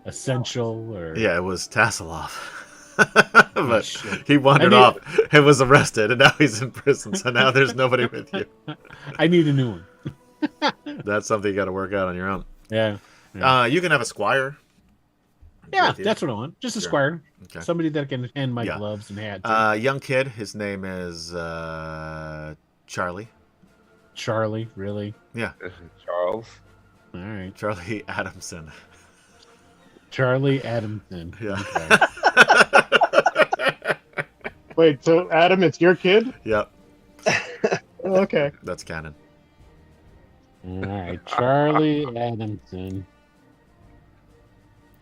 essential or Yeah, it was Tasselhoff. But shit. he wandered off and was arrested, and now he's in prison. So now there's nobody with you. I need a new one. That's something you got to work out on your own. Yeah. You can have a squire. Yeah, with you. that's what I want. Just a Sure. squire. Okay. Somebody that can hand my Yeah. gloves and hat. Young kid. His name is Charlie. Charlie, really? Yeah, Charles. All right. Charlie Adamson. Charlie Adamson. Yeah. Okay. Wait, so Adam, it's your kid? Yep, Oh, okay. that's canon. All right. Charlie Adamson.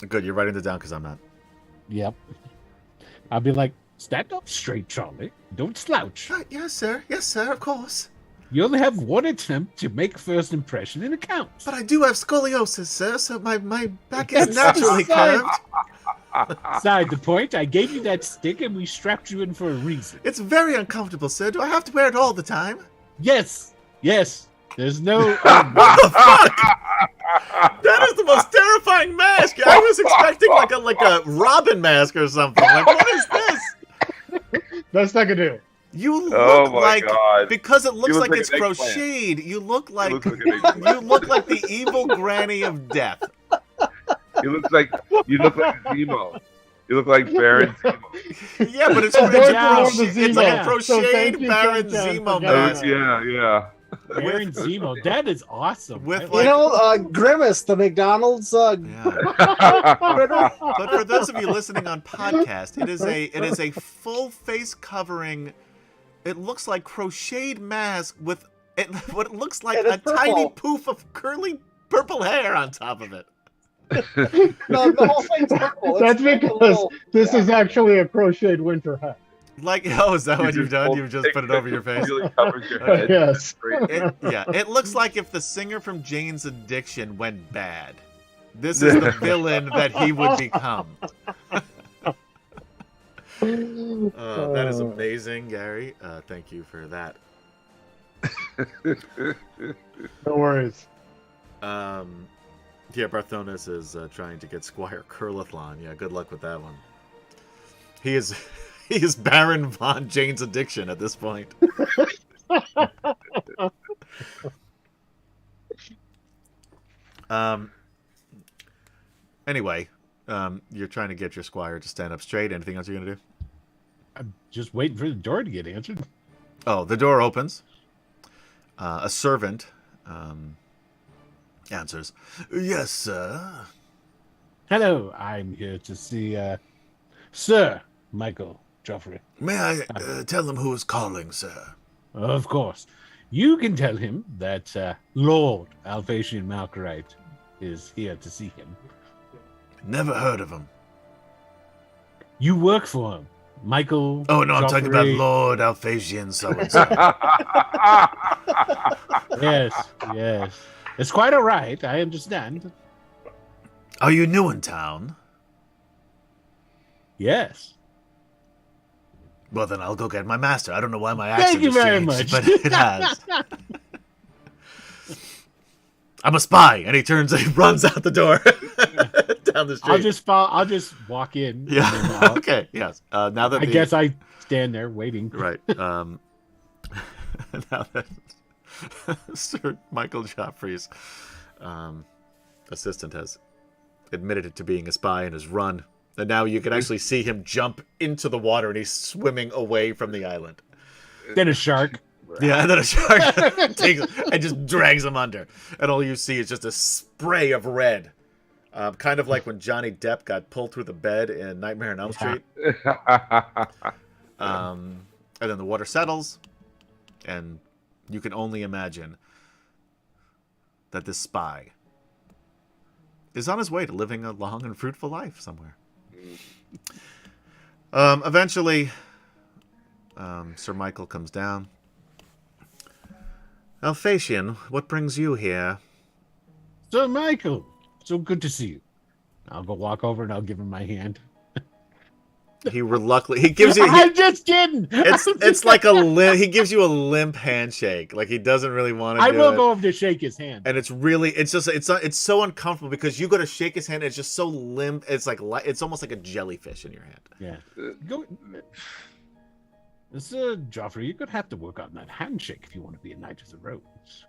Good, you're writing it down because I'm not. Yep. I'll be like, stand up straight, Charlie. Don't slouch. Yes, sir. Yes, sir. Of course. You only have one attempt to make a first impression and it counts. But I do have scoliosis, sir. So my back is That's naturally beside- curved. Side the point, I gave you that stick and we strapped you in for a reason. It's very uncomfortable, sir. Do I have to wear it all the time? Yes. Yes. There's no. What the fuck? That is the most terrifying mask. I was expecting like a Robin mask or something. Like, what is this? That's not gonna do. You look Oh my like God. because it looks You like look like it's an eggplant. crocheted. You look like look like an eggplant. you look like the evil granny of death. You look like Zemo. You look like Baron Zemo. Yeah, but it's, Oh, it's, yeah. it's like a Yeah. So crocheted thank you, Baron Jen, Zemo for mask. getting Yeah. Aaron Zemo. That is awesome. With, I like- You know, Grimace, the McDonald's Yeah. critter. But for those of you listening on podcast, it is a full face covering. It looks like crocheted mask with what it looks like And a it's purple. tiny poof of curly purple hair on top of it. No, the whole thing's purple. It's That's like a because little- this is actually a crocheted winter hat. Like, oh, is that what You you've just done? pulled You've just the put it thing over your face. Really covers your Okay. head. Yes. Great. It looks like if the singer from Jane's Addiction went bad. This is the villain that he would become. That is amazing, Gary. Thank you for that. No worries. Yeah, Barthonas is trying to get Squire Curlithlon. Yeah, good luck with that one. He is Baron von Jane's Addiction at this point. Anyway, you're trying to get your Squire to stand up straight. Anything else you're gonna do? I'm just waiting for the door to get answered. Oh, the door opens. A servant answers. Yes, sir. Hello, I'm here to see Sir Michael Joffrey. May I tell him who is calling, sir? Of course. You can tell him that Lord Alphasian Malkorite is here to see him. Never heard of him. You work for him, Michael. Oh, no, I'm talking about Joffrey. Lord Alphasian so-and-so. Yes. It's quite all right. I understand. Are you new in town? Yes. Well, then I'll go get my master. I don't know why my accent Thank you has very changed, much. but it has. I'm a spy, and he turns and he runs out the door down the street. I'll just walk in. and then Yeah. I'll- Okay. Yes. Now that I guess I stand there waiting. right. Now that Sir Michael Joffrey's assistant has admitted it to being a spy and has run, and now you can actually see him jump into the water, and he's swimming away from the island. Then a shark. Yeah, and then a shark takes and just drags him under, and all you see is just a spray of red Kind of like when Johnny Depp got pulled through the bed in Nightmare on Elm Street. And then the water settles, and you can only imagine that this spy is on his way to living a long and fruitful life somewhere. Eventually, Sir Michael comes down. Alphatian, what brings you here? So, Michael, so good to see you. I'll go walk over and I'll give him my hand. He reluctantly gives you. I'm just kidding. It's like a limp. He gives you a limp handshake. Like he doesn't really want to. I will go over to shake his hand. And it's really, it's so uncomfortable because you go to shake his hand. And it's just so limp. It's like it's almost like a jellyfish in your hand. Yeah. Go, Sir Joffrey, you're gonna have to work on that handshake if you want to be a Knight of the Rose.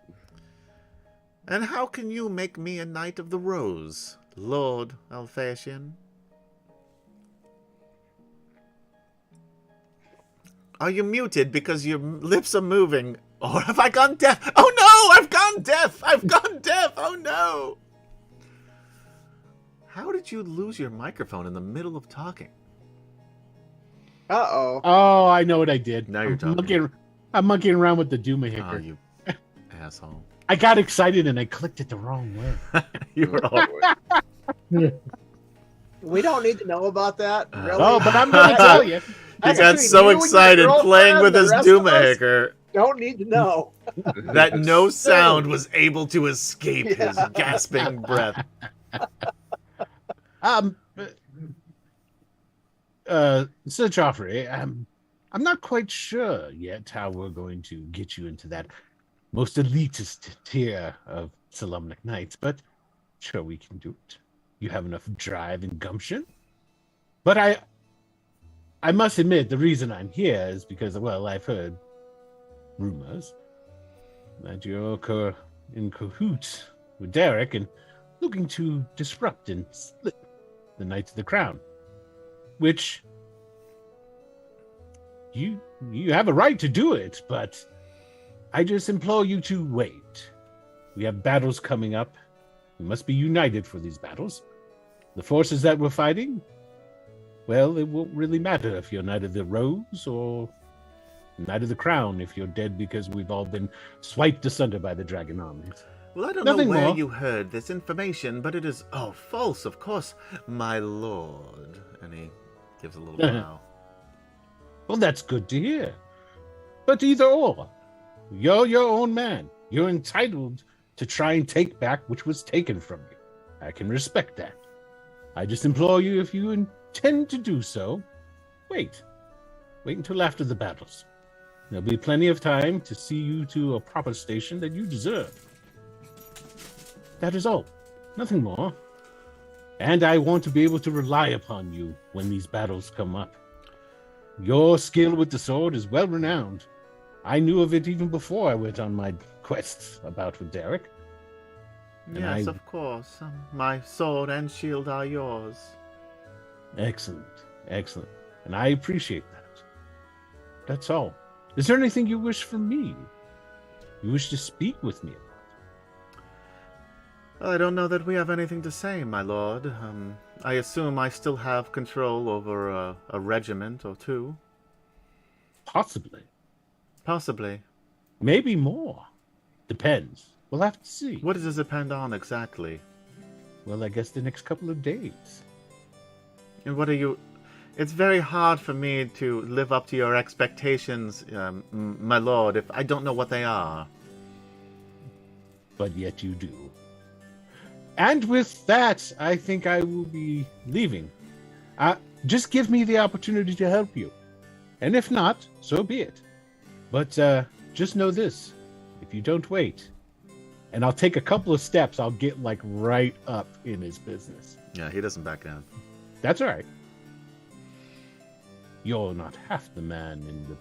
And how can you make me a Knight of the Rose, Lord Alphatian? Are you muted because your lips are moving? Or have I gone deaf? Oh no! I've gone deaf! I've gone deaf! Oh no! How did you lose your microphone in the middle of talking? Uh-oh. Oh, I know what I did. Now you're talking. I'm monkeying around with the Duma Oh, Hicker. you asshole. I got excited and I clicked it the wrong way. You were all... We don't need to know about that. Really. Oh, but I'm going to tell you. He That's got between so you and your excited playing girlfriend, with the his rest Duma of us Hicker Don't need to know. that no sound was able to escape his Yeah. gasping breath. Sir Joffrey, I'm not quite sure yet how we're going to get you into that most elitist tier of Solemnic Knights, but sure we can do it. You have enough drive and gumption. But I must admit, the reason I'm here is because, well, I've heard rumors that you're in cahoots with Derek and looking to disrupt and split the Knights of the Crown, which you have a right to do it, but I just implore you to wait. We have battles coming up. We must be united for these battles. The forces that we're fighting, well, it won't really matter if you're Knight of the Rose or Knight of the Crown if you're dead because we've all been swiped asunder by the dragon armies. Well, I don't Nothing know where more. you heard this information, but it is, false, of course, my lord. And he gives a little bow. Well, that's good to hear. But either or, you're your own man. You're entitled to try and take back which was taken from you. I can respect that. I just implore you, if you intend to do so, wait. Wait until after the battles. There'll be plenty of time to see you to a proper station that you deserve. That is all. Nothing more. And I want to be able to rely upon you when these battles come up. Your skill with the sword is well renowned. I knew of it even before I went on my quests about with Derek. Yes, of course. My sword and shield are yours. Excellent. Excellent. And I appreciate that. That's all. Is there anything you wish from me? You wish to speak with me about? I don't know that we have anything to say, my lord. I assume I still have control over a regiment or two. Possibly. Possibly. Maybe more. Depends. We'll have to see. What does it depend on exactly? Well, I guess the next couple of days. And what are you... It's very hard for me to live up to your expectations, my lord, if I don't know what they are. But yet you do. And with that, I think I will be leaving. Just give me the opportunity to help you. And if not, so be it. But just know this. If you don't wait, and I'll take a couple of steps, I'll get like right up in his business. Yeah, he doesn't back down. That's all right. You're not half the man in the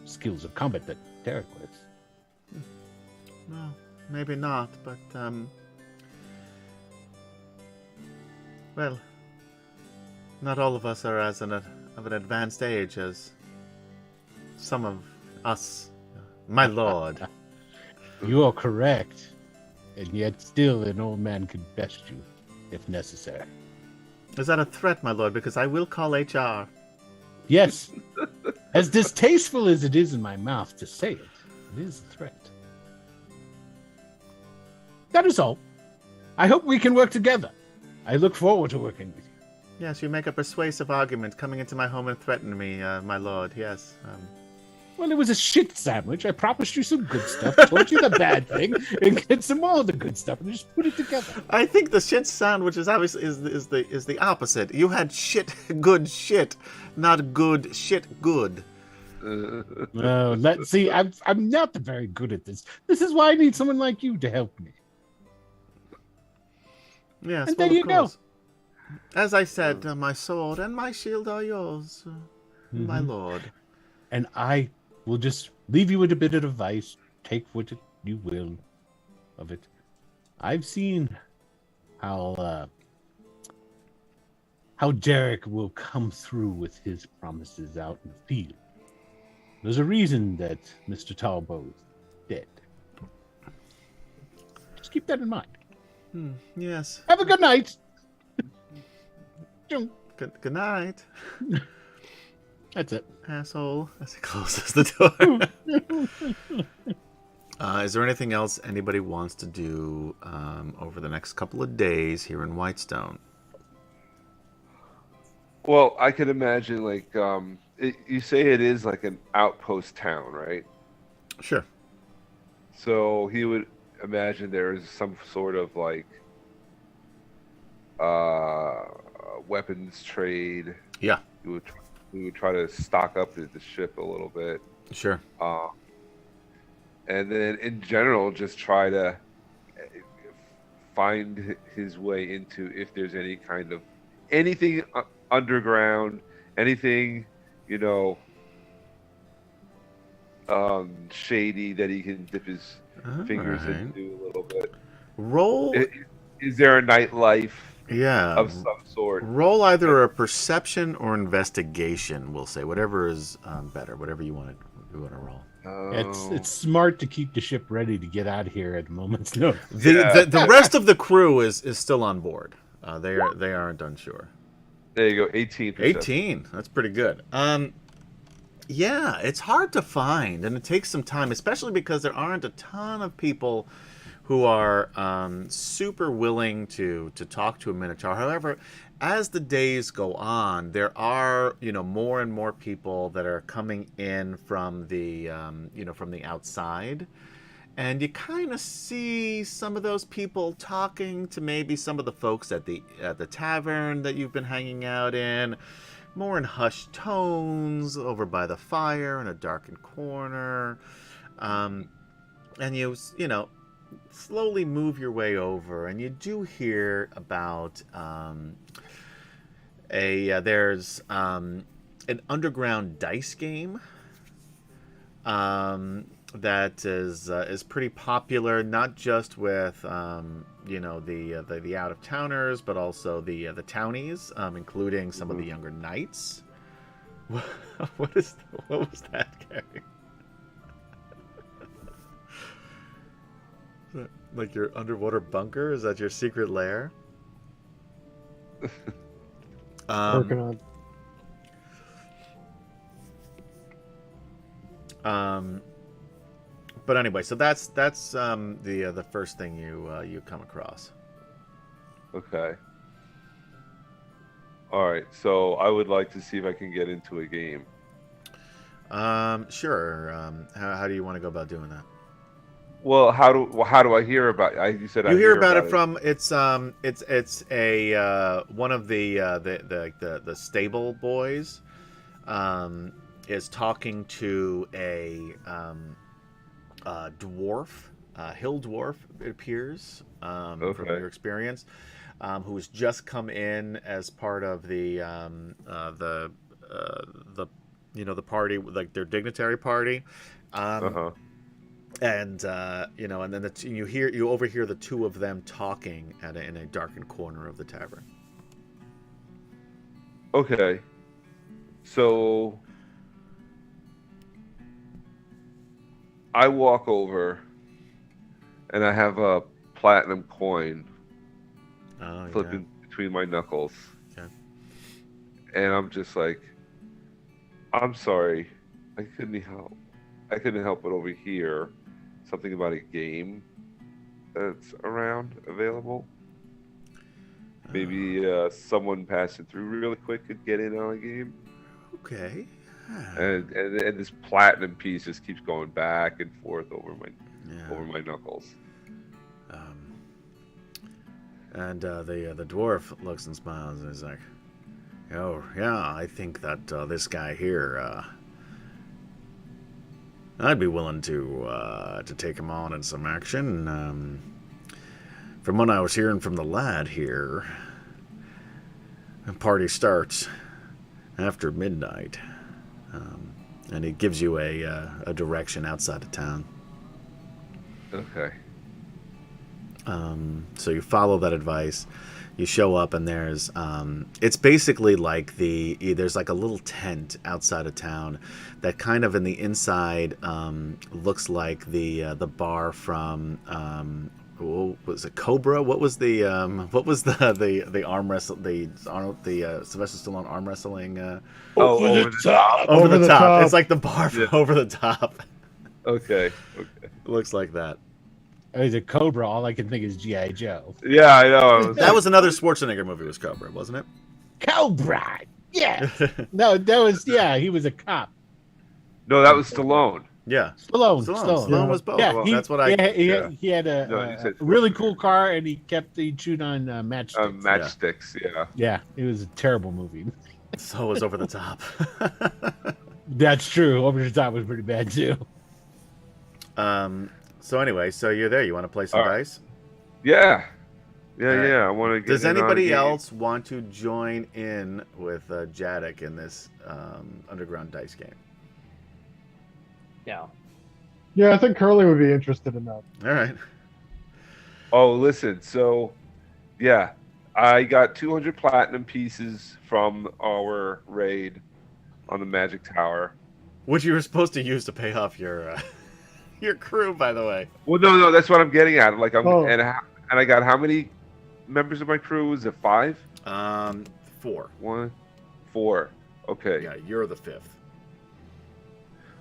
skills of combat that Derek was. Well, maybe not, but, well, not all of us are as of an advanced age as some of us, my lord. You are correct. and yet still an old man could best you, if necessary. Is that a threat, my lord? Because I will call HR. Yes, as distasteful as it is in my mouth to say it, it is a threat. That is all. I hope we can work together. I look forward to working with you. Yes, you make a persuasive argument coming into my home and threatening me, my lord. Yes. Well, it was a shit sandwich. I promised you some good stuff, told you the bad thing, and get some more of the good stuff, and just put it together. I think the shit sandwich is obviously is the opposite. You had shit, good shit, not good shit, good. Let's see. I'm not very good at this. This is why I need someone like you to help me. Yes, And well, there you of go. course. As I said, my sword and my shield are yours, my lord. And I will just leave you with a bit of advice. Take what you will of it. I've seen how Derek will come through with his promises out in the field. There's a reason that Mr. Talbot is dead. Just keep that in mind. Yes. Have a good night. Good night, That's it. asshole. As he closes the door. Is there anything else anybody wants to do over the next couple of days here in Whitestone? Well, I could imagine like you say it is like an outpost town, right? Sure. So he would imagine there is some sort of like weapons trade. Yeah. We would try to stock up the ship a little bit. Sure. And then in general, just try to find his way into if there's any kind of anything underground, anything, shady that he can dip his fingers right. into a little bit. Roll. Is there a nightlife Yeah. of some sort? Roll either a perception or investigation. We'll say whatever is better. Whatever you want to roll. It's smart to keep the ship ready to get out of here at a moment's notice. The rest of the crew is still on board. They aren't unsure. There you go, 18. 18. That's pretty good. Yeah, it's hard to find, and it takes some time, especially because there aren't a ton of people who are super willing to talk to a Minotaur. However, as the days go on, there are more and more people that are coming in from the from the outside, and you kind of see some of those people talking to maybe some of the folks at the tavern that you've been hanging out in, more in hushed tones over by the fire in a darkened corner, and you slowly move your way over, and you do hear about there's an underground dice game that is pretty popular, not just with the out of towners, but also the townies, including some of the younger knights. What was that, Gary? Like your underwater bunker? Is that your secret lair? Working on. But anyway, so that's the first thing you come across. Okay. All right. So I would like to see if I can get into a game. Sure. How do you want to go about doing that? Well, how do I hear about it? You said you hear about it from it's a one of the stable boys is talking to a dwarf, hill dwarf, it appears, from your experience, who has just come in as part of the party, like their dignitary party. And and then you overhear the two of them talking in a darkened corner of the tavern. Okay, so I walk over, and I have a platinum coin Oh, flipping between my knuckles. Okay. And I'm just like, I'm sorry, I couldn't help but over here something about a game that's around available. Maybe someone passing through really quick could get in on a game. Okay. And this platinum piece just keeps going back and forth over my knuckles. And the dwarf looks and smiles and is like, "Oh yeah, I think that this guy here, I'd be willing to take him on in some action. From what I was hearing from the lad here, the party starts after midnight, and he gives you a direction outside of town. Okay. So you follow that advice. You show up, and there's it's basically like there's like a little tent outside of town that kind of in the inside looks like the bar from was it Cobra? What was the arm wrestle the Sylvester Stallone arm wrestling? Over the top. Over the top. It's like the bar from Over the Top. Okay. It looks like that. As a Cobra, all I can think is G.I. Joe. Yeah, I know. That was another Schwarzenegger movie. Was Cobra, wasn't it? Cobra! Yeah. No, he was a cop. No, that was Stallone. Yeah. Stallone was both. Yeah, Well, he, that's what I. he had a really cool car, and he chewed on matchsticks. Matchsticks, yeah. Yeah, it was a terrible movie. So was Over the Top. That's true. Over the Top was pretty bad too. So anyway, so you're there. You want to play some dice? Yeah. Right. Yeah. I want to get. Does anybody else want to join in with Jadek in this underground dice game? Yeah. Yeah, I think Curly would be interested in that. All right. Oh, listen. So, yeah, I got 200 platinum pieces from our raid on the Magic Tower, Which you were supposed to use to pay off your your crew, by the way. Well, no, that's what I'm getting at. Like, and I got how many members of my crew? Is it 5? 4. 1, 4. Okay. Yeah, you're the 5th.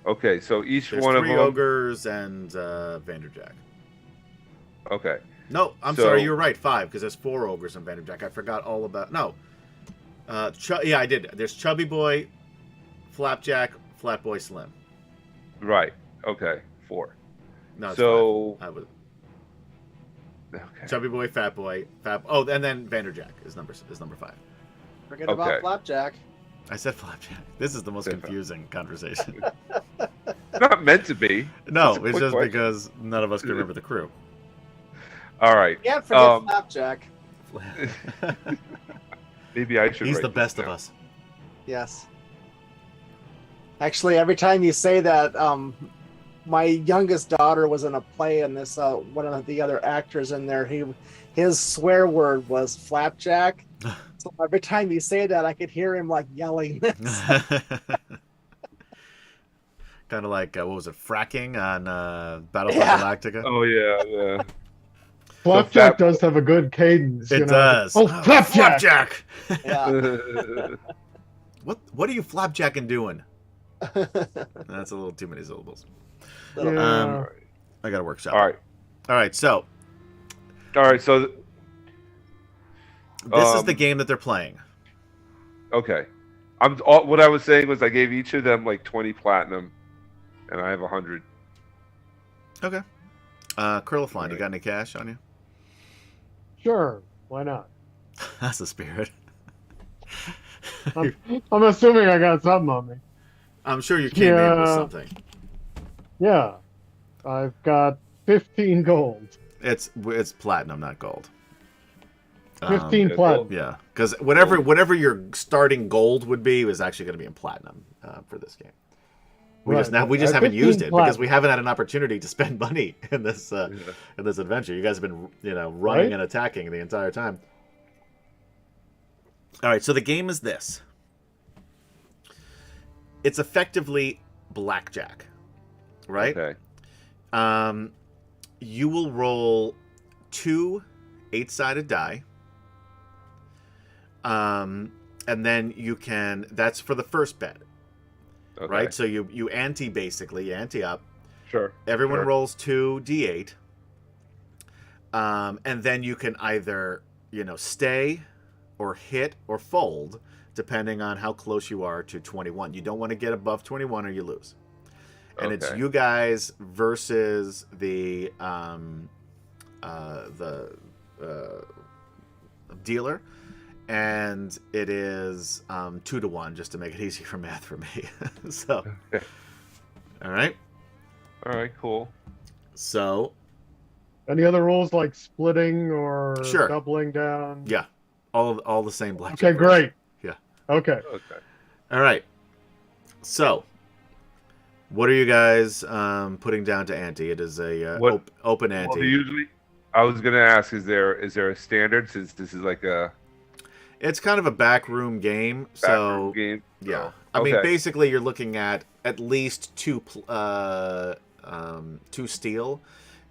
Okay, so each There's one of 3 them. ogres and Vanderjack. Okay. No, I'm sorry, you're right. 5 because there's 4 ogres and Vanderjack. I forgot all about. No. Yeah, I did. There's Chubby Boy, Flapjack, Flatboy, Slim. Right. Okay. 4. No, it's so 5. I was. Okay. Chubby Boy, Fat Boy, Oh, and then Vanderjack is number 5. Forget about Flapjack. I said Flapjack. This is the most confusing conversation. Not meant to be. No, it's just because none of us can remember the crew. All right. Can't forget Flapjack. Maybe I should. He's write the this best down. of us. Yes. Actually, every time you say that, my youngest daughter was in a play, and this one of the other actors in there, his swear word was Flapjack. So every time you say that, I could hear him like yelling this. Kind of like what was it, fracking on Battlestar Galactica? Oh yeah. Flapjack does have a good cadence. It does. Oh, Flapjack! Yeah. What are you flapjacking doing? That's a little too many syllables. Yeah. I got a workshop. All right. So this is the game that they're playing. Okay. What I was saying was I gave each of them like 20 platinum, and I have 100. Okay. Curlifon, you got any cash on you? Sure, why not? That's the spirit. I'm assuming I got something on me. I'm sure you came in with something. Yeah, I've got 15 gold. It's platinum, not gold. 15 platinum. Yeah, because whatever your starting gold would be was actually going to be in platinum for this game. We just haven't used it because we haven't had an opportunity to spend money in this adventure. You guys have been running and attacking the entire time. All right, so the game is this. It's effectively blackjack, right? Okay. You will roll 2 8-sided die. And then you can. That's for the first bet, Okay. right? So you ante basically, you ante up. Sure. Everyone sure. rolls 2 d8. And then you can either, stay or hit or fold, depending on how close you are to 21. You don't want to get above 21 or you lose. And it's Okay. you guys versus the dealer, and it is 2-1, just to make it easy for math for me. So, Okay. all right. All right. Cool. So, Any other rules like splitting or Sure. doubling down? yeah, all the same blackjack. Okay, rules. great. Yeah. Okay. Okay. All right. So, what are you guys putting down to ante? It is a What- open Well, ante. usually, I was gonna ask, is there a standard, since this is like a It's kind of a backroom game, so backroom game? yeah. Oh, I mean, okay. basically, you're looking at least two steel.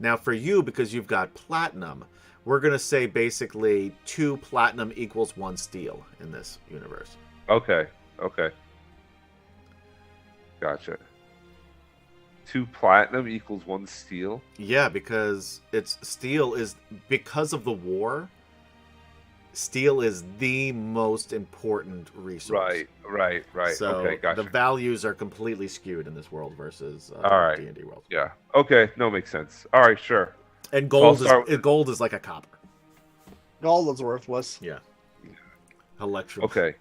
Now, for you, because you've got platinum, we're gonna say basically 2 platinum equals 1 steel in this universe. Okay. Okay. Gotcha. 2 platinum equals 1 steel. Yeah, because steel is, because of the war. Steel is the most important resource. Right. So Okay. Gotcha. the values are completely skewed in this world versus All right. D&D world. Yeah. Okay. No, makes sense. All right. Sure. And I'll start with- gold is like a copper. Gold is worthless. Yeah. Electrum. Okay.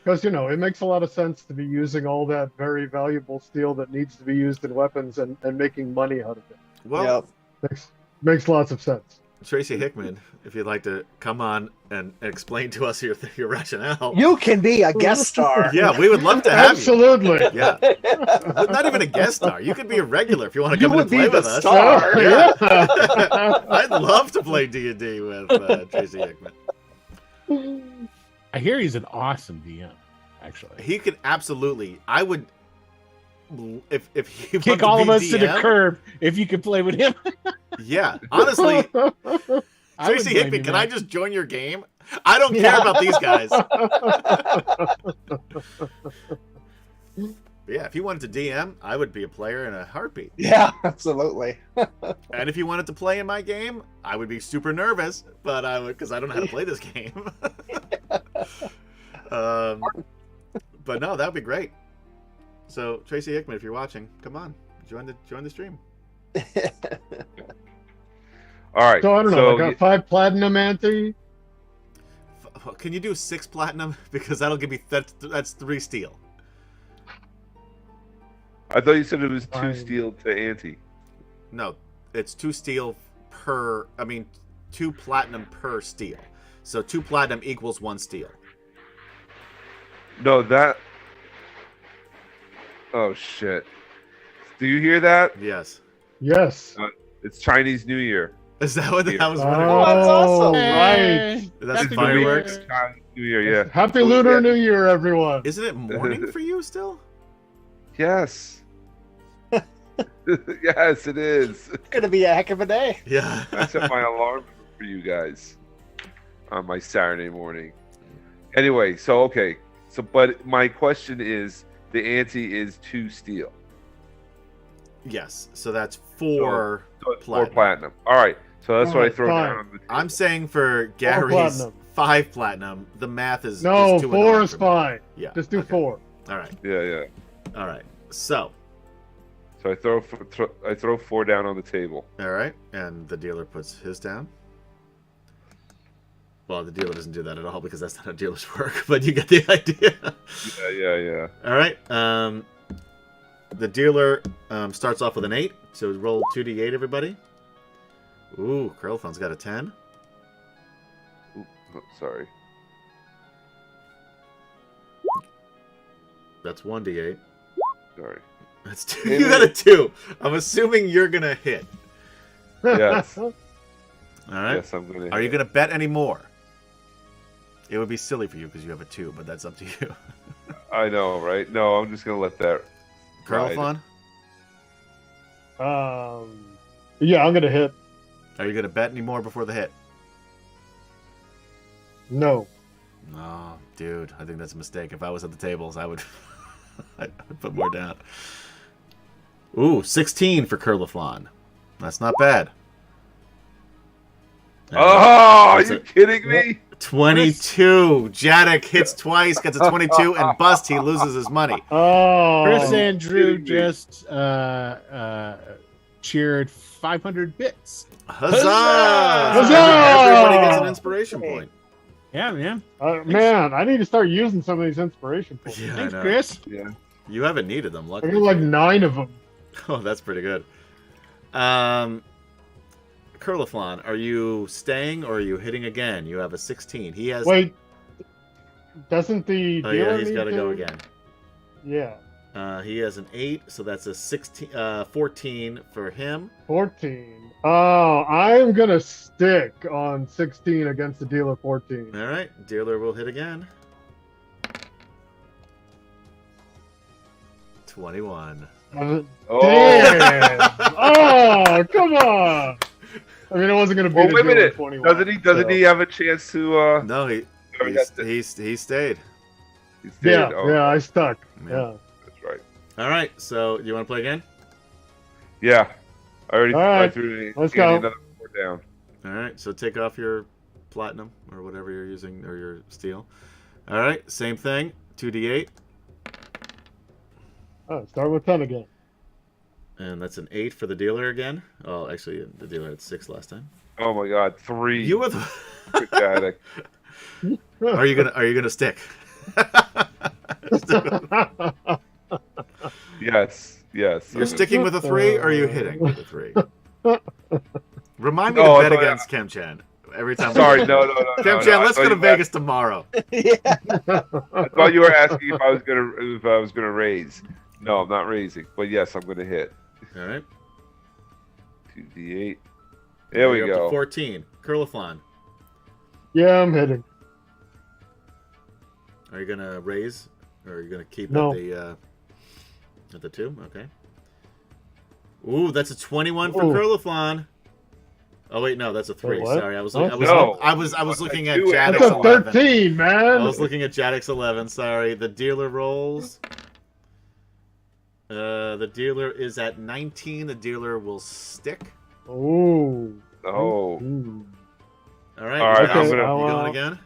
Because, it makes a lot of sense to be using all that very valuable steel that needs to be used in weapons and making money out of it. Well, Yep. Makes lots of sense. Tracy Hickman, if you'd like to come on and explain to us your rationale. You can be a guest star. Yeah, we would love to have Absolutely. you. Yeah. Not even a guest star. You could be a regular if you want to You come in and would be play the with us. star. Yeah. Yeah. I'd love to play D&D with Tracy Hickman. I hear he's an awesome DM, actually. He could absolutely. I would. If he Kick wanted all to of be us to the DM, curb if you could play with him. Yeah, honestly, I wouldn't Tracy blame Hickman, you, can man. I just join your game? I don't care Yeah. about these guys. Yeah, if you wanted to DM, I would be a player in a heartbeat. Yeah, absolutely. And if you wanted to play in my game, I would be super nervous, but I would, because I don't know how to play this game. But no, that would be great. So Tracy Hickman, if you're watching, come on, join the stream. All right. So I don't know. I got 5 platinum ante. Can you do 6 platinum? Because that'll give me that's 3 steel. I thought you said it was 2 Fine. steel to ante. No, it's 2 steel per. I mean, 2 platinum per steel. So 2 platinum equals 1 steel. No, that. Oh shit! Do you hear that? Yes. Yes. It's Chinese New Year. Is that what that was? Oh, that's awesome. right. That's Happy New fireworks. Year. Chinese New Year, yeah. Happy Oh, Lunar yeah. New Year, everyone. Isn't it morning for you still? Yes. Yes, it is. It's gonna be a heck of a day. Yeah. I set my alarm for you guys on my Saturday morning. Anyway, so okay. So, but my question is, the ante is 2 steel. Yes. So that's 4. So it's 4 Platinum. platinum. All right. So that's what I Alright, throw fine. down on the table. I'm saying for Gary's platinum. 5 platinum, the math is No, is too 4 annoying is for me. fine. Yeah. Just do okay. 4. All right. Yeah. All right. So, So I throw 4 down on the table. all right, and the dealer puts his down. Well, the dealer doesn't do that at all because that's not how dealers work. But you get the idea. Yeah. All right. The dealer starts off with an 8, so roll 2d8, everybody. Ooh, Curlthon's got a 10. Oh, sorry. That's 1d8. Sorry. That's 2. You got a 2. I'm assuming you're gonna hit. Yes. All right. Yes, I'm gonna. Are you hit. gonna bet any more? It would be silly for you because you have a 2, but that's up to you. I know, right? No, I'm just gonna let that. Right. Curlthon? Yeah, I'm gonna hit. Are you going to bet any more before the hit? No. No, dude. I think that's a mistake. If I was at the tables, I would I'd put more down. Ooh, 16 for Curliflon. That's not bad. Oh, are That's you a- kidding me? 22. Jadek hits twice, gets a 22, and bust. He loses his money. Oh. Chris and Drew kidding me? just cheered 500 bits. Huzzah! Huzzah! Everybody gets an inspiration point. Yeah, man. Man, I need to start using some of these inspiration points. Yeah, I Thanks, know. Chris. Yeah. You haven't needed them, I luckily. got like 9 of them. Oh, that's pretty good. Curliflon, are you staying or are you hitting again? You have a 16. He has. Wait, doesn't the Oh dealer yeah, he's need got to go to- again. Yeah, He has an 8, so that's a 16, 14 for him. 14. Oh, I am gonna stick on 16 against the dealer 14. All right, dealer will hit again. 21. Oh, Damn! Oh, come on! I mean, it wasn't gonna be well, the wait a dealer minute. 21. Doesn't he have a chance to? No, he stayed. He stayed. Yeah, Oh, yeah, I stuck. Yeah. Yeah. that's right. All right, so you want to play again? Yeah, I already All right, threw let's Andy go. another 4 down. All right, so take off your platinum or whatever you're using, or your steel. All right, same thing. 2d8, Oh, start with 10 again. and that's an 8 for the dealer again. Oh, actually, the dealer had 6 last time. Oh my God, 3. You were the. Jadek. Are you gonna stick? Yes, yes. You're sticking with a 3, or are you hitting with a 3? Remind me Oh, to I bet thought- against Kemchan every time. Sorry, no. Kemchan, no, I let's thought go to you Vegas tomorrow. Yeah. I thought you were asking if I was gonna raise. No, I'm not raising, but yes, I'm gonna hit. All right. 2d8. There we You're up to go. 14. Curliflon, Yeah, I'm hitting. are you gonna raise, or are you gonna keep No. at the 2? Okay. Ooh, that's a 21 for Ooh. Curliflon. Oh wait, no, that's a 3. Wait, what? Sorry, I was What? No. looking at That's Jadek's That's a 11. 13, man. I was looking at Jadek's 11. Sorry, the dealer rolls. The dealer is at 19. The dealer will stick. Ooh. Oh, Ooh. All right, All right, you guys- I'm you gonna- going again?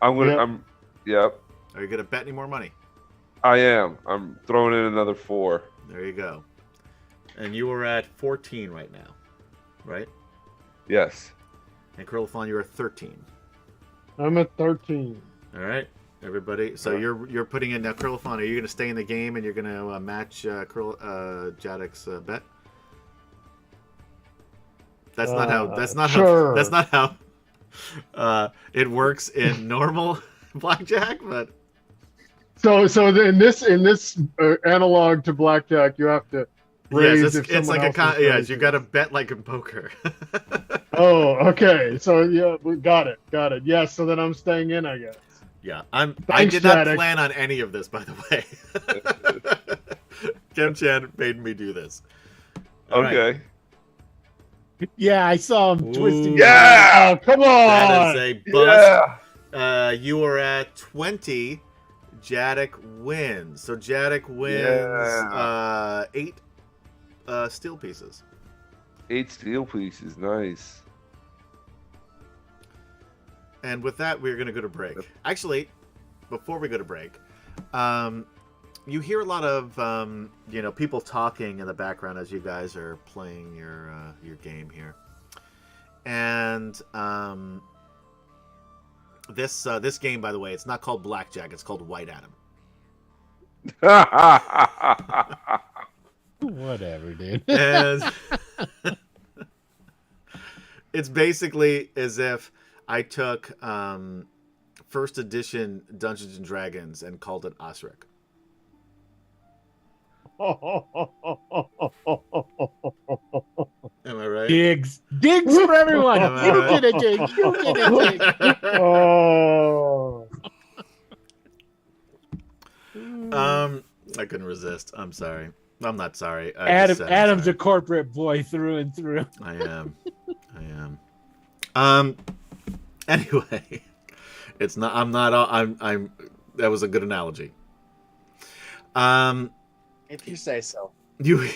Yep. Yep, Are you gonna bet any more money? I am. I'm throwing in another 4. There you go. And you are at 14 right now, right? Yes. And Curlifon, you're at 13. I'm at 13. All right, everybody. So you're putting in now. Curlifon, are you gonna stay in the game and you're gonna match Jadek's bet? That's not how. That's not sure. how. That's not how. It works in normal blackjack, but So in this analog to blackjack, you have to raise yes, if it's someone like a else is yes. raising. You got to bet like in poker. Oh, okay. So yeah, we got it. Yes. So then I'm staying in, I guess. Yeah, I Thanks, did not Jadek. plan on any of this, by the way. Kemchan made me do this. All right. Okay. Yeah, I saw him twisting. Ooh. Yeah. Oh, come That on. is a bust. Yeah. You are at 20. Jadek wins. So Jadek wins Yeah. 8 steel pieces. 8 steel pieces. Nice. And with that, we're going to go to break. Actually, before we go to break, you hear a lot of people talking in the background as you guys are playing your game here. And this game, by the way, it's not called Blackjack. It's called White Adam. Whatever, dude. And it's basically as if I took first edition Dungeons and Dragons and called it Osric. Am I right? Digs for everyone. Am I You right? did it, Dig. You did it, Dig. Oh. I couldn't resist. I'm sorry. I'm not sorry. I just said I'm Adam's sorry. a corporate boy through and through. I am. I am. Anyway, it's not. I'm not. I'm. That was a good analogy. If you say so. You.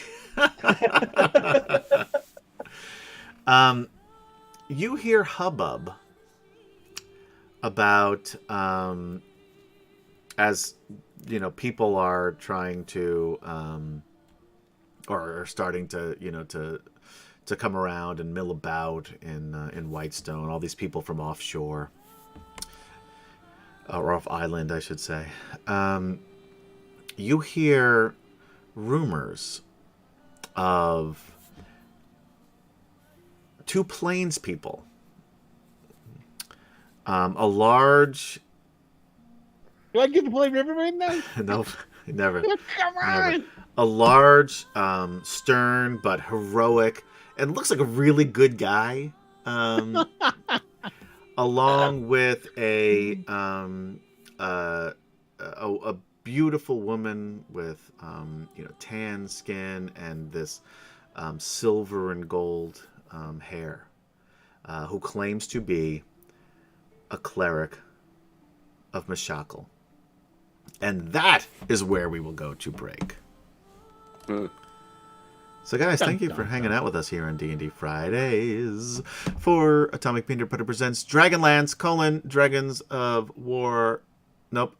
You hear hubbub about as you know, people are trying to or are starting to to come around and mill about in Whitestone. All these people from offshore or off island, I should say. You hear rumors of two plains people. A large. Do I get to play Riverman now? No, never. Come Never. on. A large, stern but heroic, and looks like a really good guy. Along with a beautiful woman with tan skin and this silver and gold hair, who claims to be a cleric of Mashakal. And that is where we will go to break. So guys, thank you for hanging out with us here on D&D Fridays for Atomic Peanut Butter Presents DragonLance, Dragons of War. Nope.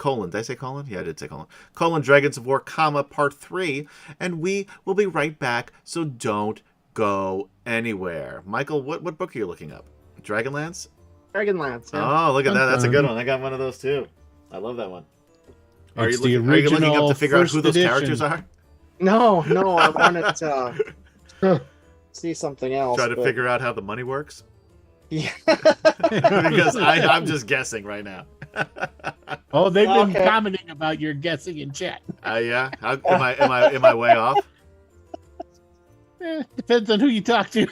Did I say colon? Yeah, I did say colon. Dragons of War, Part 3. And we will be right back, so don't go anywhere. Michael, what book are you looking up? DragonLance? DragonLance. Yeah. Oh, look at that. That's a good one. I got one of those too. I love that one. Are you It's the looking up to figure out original who those first characters edition. are? No, I wanted to see something else. Try to but- figure out how the money works? Yeah. Because I'm just guessing right now. Oh, they've been Okay. commenting about your guessing in chat. Yeah. Am I way off? Depends on who you talk to.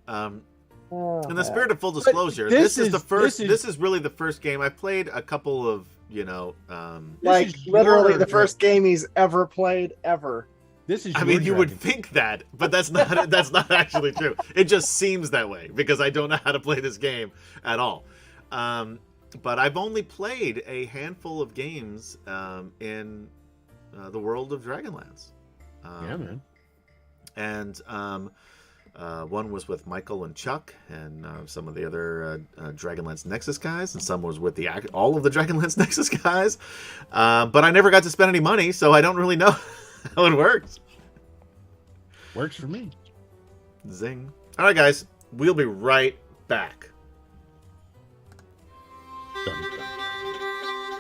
In the spirit of full disclosure, this this is the is- first. this is- This is really the first game. I've played a couple of like is literally your- the first game he's ever played ever. This is. I your mean, you would dragon. think that, but that's not actually true. It just seems that way because I don't know how to play this game at all. But I've only played a handful of games in the world of Dragonlance. Yeah, man. And one was with Michael and Chuck and some of the other Dragonlance Nexus guys, and some was with all of the Dragonlance Nexus guys. But I never got to spend any money, so I don't really know how it works. Works for me. Zing. All right, guys. We'll be right back. Dun, dun.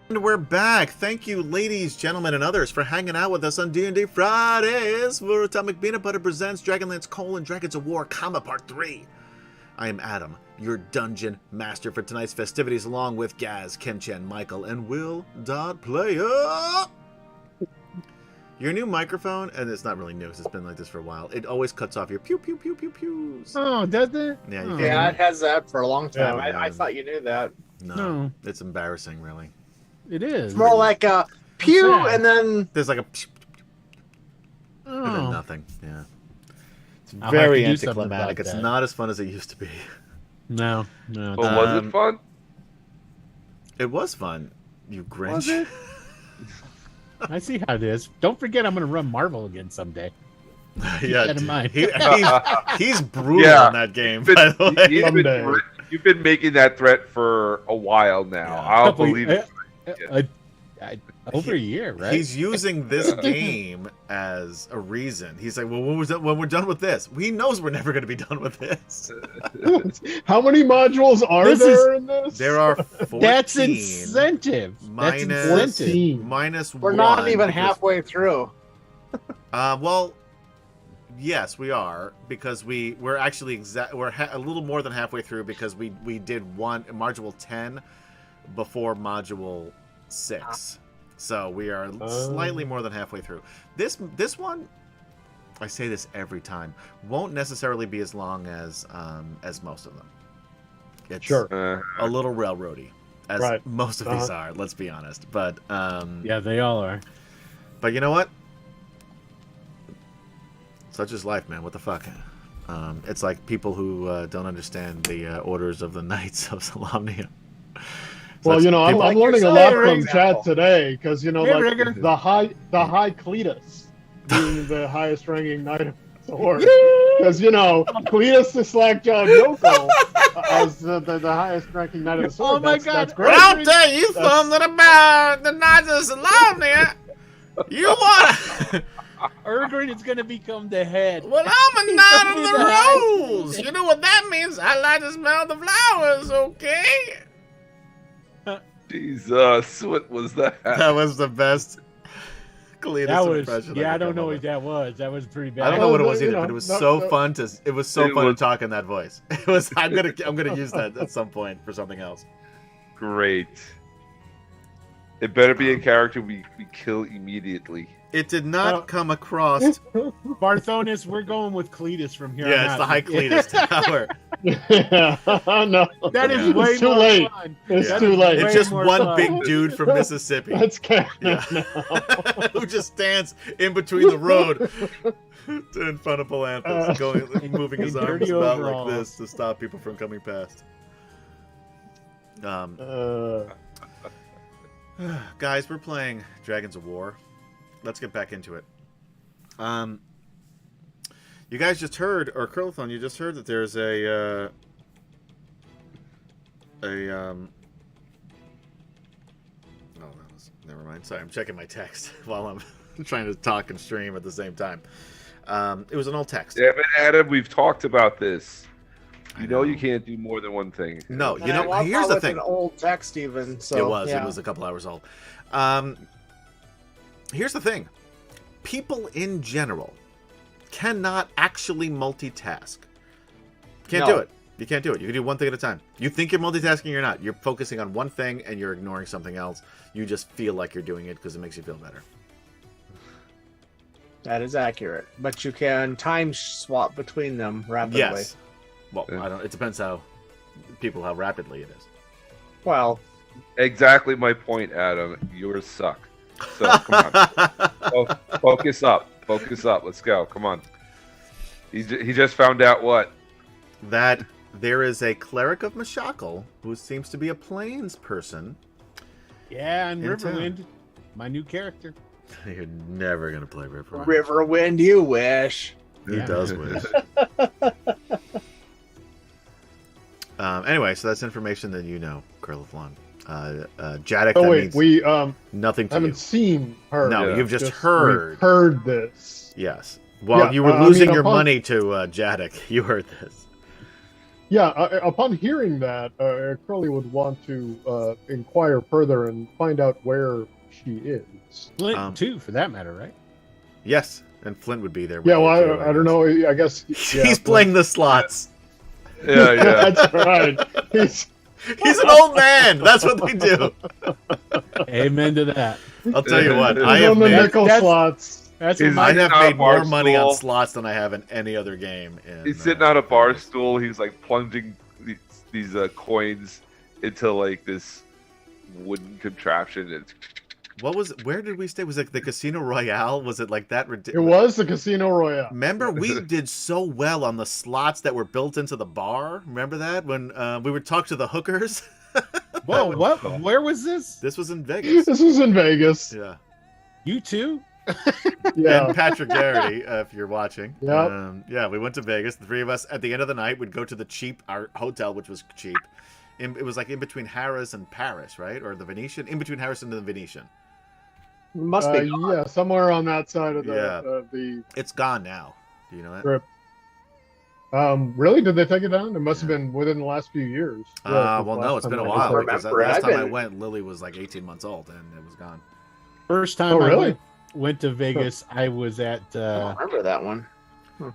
And we're back. Thank you, ladies, gentlemen, and others for hanging out with us on D&D Fridays for Atomic Peanut Butter presents DragonLance: Dragons of War, Part 3. I am Adam, your dungeon master for tonight's festivities, along with Gaz, Ken-Chen, Michael, and Will Player. Your new microphone, and it's not really new, it's been like this for a while, it always cuts off your pew pew pew pew pews. Oh, does it? Yeah, you Oh. can't Yeah, hear it has that for a long time. Yeah. I thought you knew that. No, it's embarrassing, really. It is. It's more like a pew, Yeah. and then There's like a and then Oh. nothing. Yeah. It's I'll very have to do something anticlimactic. about It's that. not as fun as it used to be. No. Oh, was it fun? It was fun, you Grinch. Was it? I see how it is. Don't forget, I'm going to run Marvel again someday. Yeah, that in mind. he's brutal Yeah. in that game, by the way. Someday. You've been making that threat for a while now. Yeah. I'll believe it. Over a year, right? He's using this game as a reason. He's like, well, when we're done with this, he knows we're never going to be done with this. How many modules are This there in this? There are 14. That's incentive. Minus- That's incentive. 14. Minus we're one. not even because- halfway through. Well, yes, we are, because we're actually a little more than halfway through, because we did module 10 before module 6. So we are slightly more than halfway through. This one, I say this every time, won't necessarily be as long as most of them. It's Sure. a little railroady, as Right. most of these are. Let's be honest. But Yeah, they all are. but you know what? Such is life, man. What the fuck? It's like people who don't understand the orders of the Knights of Solamnia. Well, you know, I'm like learning a yourself, lot for from example. chat today because you know, Hey, like Rigger. the high Cletus being the highest ranking knight of the sword. Because you know, Cletus is Slackjawed Yoko as the highest ranking knight of the sword. Oh my That's God. great. I'll tell you That's- something about the Knights of Solamnia. You want? Ergrin is going to become the head. Well, I'm a Knight of Be the the high- Rose. You know what that means? I like to smell the flowers. Okay. Jesus, what was that? That was the best Cletus That was, impression. yeah, I could don't come know up what with. that was. That was pretty bad. I don't know what it Well, was you either, know, but it was no- so no- fun to. It was so It fun was- to talk in that voice. It was. I'm gonna use that at some point for something else. Great. It better be a character we kill immediately. It did not Well- come across. Barthonis, we're going with Cletus from here Yeah, on it's out. the High Cletus Tower. no, That is Yeah. way It's too more late. fun. It's Yeah. too late. It's Way just more one fun. big dude from Mississippi. That's canon Yeah. now. Who just stands in between the road in front of Palanthus, moving his in arms dirty about like overalls. this to stop people from coming past. Guys, we're playing Dragons of War. Let's get back into it. You guys just heard, or Curlathon, you just heard that there's never mind. Sorry, I'm checking my text while I'm trying to talk and stream at the same time. It was an old text. Damn it, Adam, we've talked about this. I You know know. you can't do more than one thing. No, And you know, I here's the with thing. An old text, even. So It was a couple hours old. Here's the thing. People in general cannot actually multitask. Can't No. do it. You can't do it. You can do one thing at a time. You think you're multitasking, you're not. You're focusing on one thing and you're ignoring something else. You just feel like you're doing it because it makes you feel better. That is accurate, but you can time swap between them rapidly. Yes. Well, Yeah. I don't. It depends how rapidly it is. Well, Exactly my point, Adam. Yours suck. So come on, focus up. Focus up. Let's go. Come on. He just found out what? That there is a cleric of Mashakal who seems to be a plains person. Yeah, and In town. Riverwind, my new character. You're never gonna play Riverwind. Riverwind, you wish. Who Yeah. does wish? Anyway, so that's information that you know, Curliflon. Jadek, Oh that wait, means we nothing to haven't you. seen her. No, Yeah. you've just we've heard. heard this. Yes. While Yeah, you were I losing mean, your upon- money to Jadek, you heard this. Yeah, upon hearing that, Curly would want to inquire further and find out where she is. Flint too, for that matter, right? Yes, and Flint would be there. Yeah, with well, you too, I don't know. I guess yeah, He's playing the slots. Yeah, yeah. That's right. He's an old man. That's what they do. Amen to that. I'll tell you what. He's I have on the made, nickel that's- slots. That's He's what I my have on a made more bar money on stool. slots than I have in any other game. He's sitting on a bar stool. He's like plunging these coins into like this wooden contraption. And What was? Where did we stay? Was it the Casino Royale? Was it like that It ridiculous? was the Casino Royale. Remember, we did so well on the slots that were built into the bar. Remember that when we would talk to the hookers? Whoa, what? Where was this? This was in Vegas. This was in Vegas. Yeah. You too? Yeah. And Patrick Garrity, if you're watching. Yep. Yeah, we went to Vegas. The three of us, at the end of the night, would go to our hotel, which was cheap. It was like in between Harrah's and Paris, right? Or the Venetian? In between Harrah's and the Venetian. Must be. Yeah, somewhere on that side of the Yeah. the It's gone now. Do you know that? strip. Really? Did they take it down? It must have been within the last few years. Yeah, Well, last no, it's been a time I while. was Because remember. last I've time I been- went, Lily was like 18 months old, and it was gone. First time Oh, I really? went to Vegas, I was at I don't remember that one.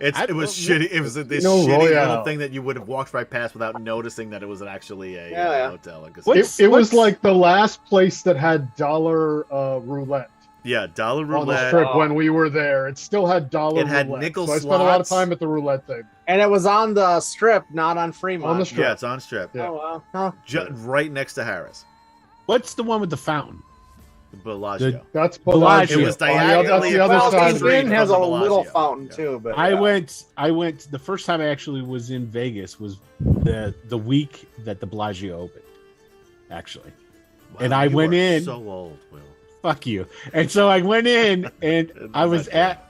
It was shitty. It was this No, shitty Royale. little thing that you would have walked right past without noticing that it was actually a Yeah. hotel. Like What's- It was what's- like the last place that had dollar roulette yeah, dollar on the roulette. strip when we were there. It still had dollar It had roulette. nickel so I spent a lot of slots. time at the roulette table. And it was on the strip, not on Fremont. On the strip. Yeah, it's on strip. Yeah. Oh wow. Huh. Right next to Harris. What's the one with the fountain? Bellagio. That's Bellagio. Bellagio. It was That's diagonally the other across the side. street. Inn has a from the little Bellagio. fountain Yeah. too, but I yeah. went the first time I actually was in Vegas was the week that the Bellagio opened. Actually. Wow, And I you went are in- So old, Will. Fuck you. And so I went in and And I was that's at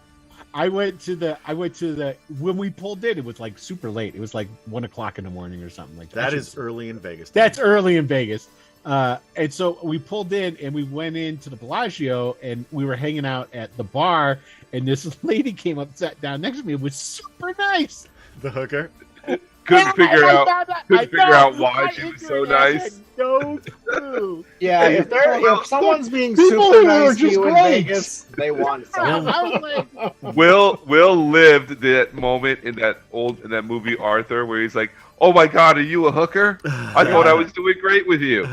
I went to the when we pulled in, it was like super late. It was like 1:00 in the morning or something like that. That That is early in Vegas. That's early in Vegas. And so we pulled in and we went into the Bellagio and we were hanging out at the bar and this lady came up and sat down next to me. It was super nice. the hooker. couldn't figure I out thought that- couldn't I figure know, out why my she was so ignorant ass nice. had No clue. Yeah, if someone's being People super here are nice to just you in great. Vegas, they want I something. was like, Will lived that moment in that movie Arthur where he's like, "Oh my God, are you a hooker? I thought I was doing great with you."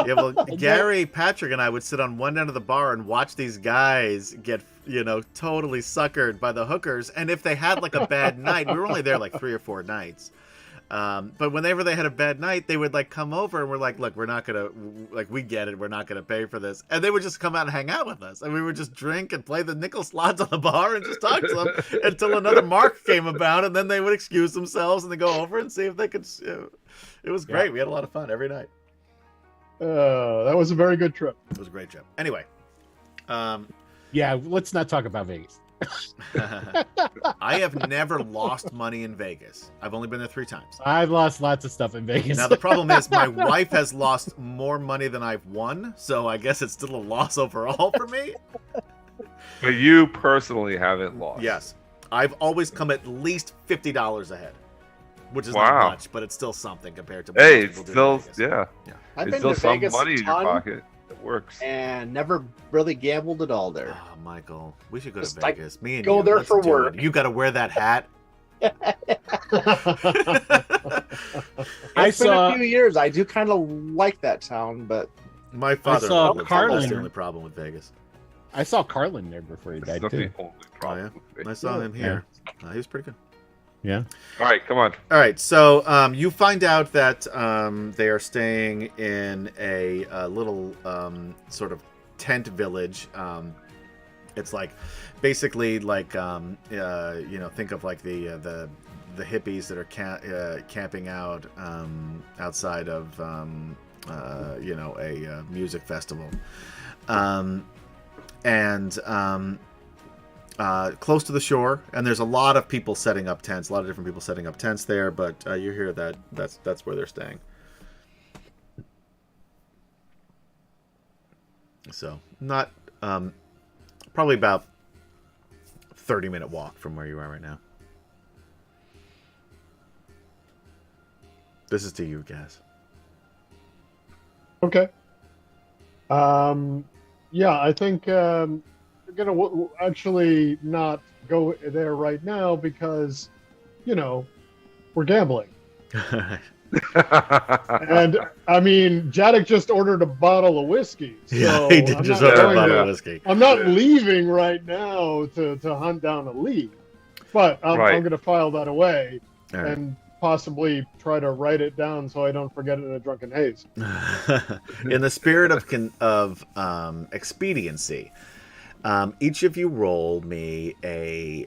Yeah, well, Gary, Patrick, and I would sit on one end of the bar and watch these guys get, totally suckered by the hookers. And if they had like a bad night, we were only there like 3 or 4 nights. But whenever they had a bad night, they would like come over and we're like, "Look, we're not gonna, like, we get it, we're not gonna pay for this." And they would just come out and hang out with us, and we would just drink and play the nickel slots on the bar and just talk to them until another mark came about, and then they would excuse themselves and they go over and see if they could. It was great. Yeah. We had a lot of fun every night. That was a very good trip. It was a great trip. Anyway, yeah, let's not talk about Vegas. I have never lost money in Vegas. I've only been there 3 times. I've lost lots of stuff in Vegas. Now the problem is my wife has lost more money than I've won, so I guess it's still a loss overall for me. But you personally haven't lost. Yes, I've always come at least $50 ahead, which is Wow. not much, but it's still something compared to what Hey, people it's do in still Vegas. yeah. I've It's been still to some Vegas money a in your ton pocket. It works. and never really gambled at all there. Oh, Michael, we should go Just, to like, Vegas. Me and go you, there let's for do work. it. You got to wear that hat. I It's been saw- a few years. I do kind of like that town, but My father saw lives there. That's Carlin. the only problem with Vegas. I saw Carlin there before he That's died not too. the only problem. with I it. saw him here. He was pretty good. Yeah. All right, come on. All right, so you find out that they are staying in a little sort of tent village. It's like basically like think of like the hippies that are camping out outside of a music festival, and close to the shore, and there's a lot of people setting up tents, a lot of different people setting up tents there, but you hear that that's where they're staying. So not probably about 30-minute walk from where you are right now. This is to you, Gaz. Okay. Yeah, I think we're gonna actually not go there right now because, we're gambling. And I mean, Jadek just ordered a bottle of whiskey, so Yeah, he did I'm just not order a going bottle to. of whiskey. I'm not leaving right now to hunt down a lead, but I'm Right. going to file that away All right. and possibly try to write it down so I don't forget it in a drunken haze. In the spirit of expediency, each of you roll me a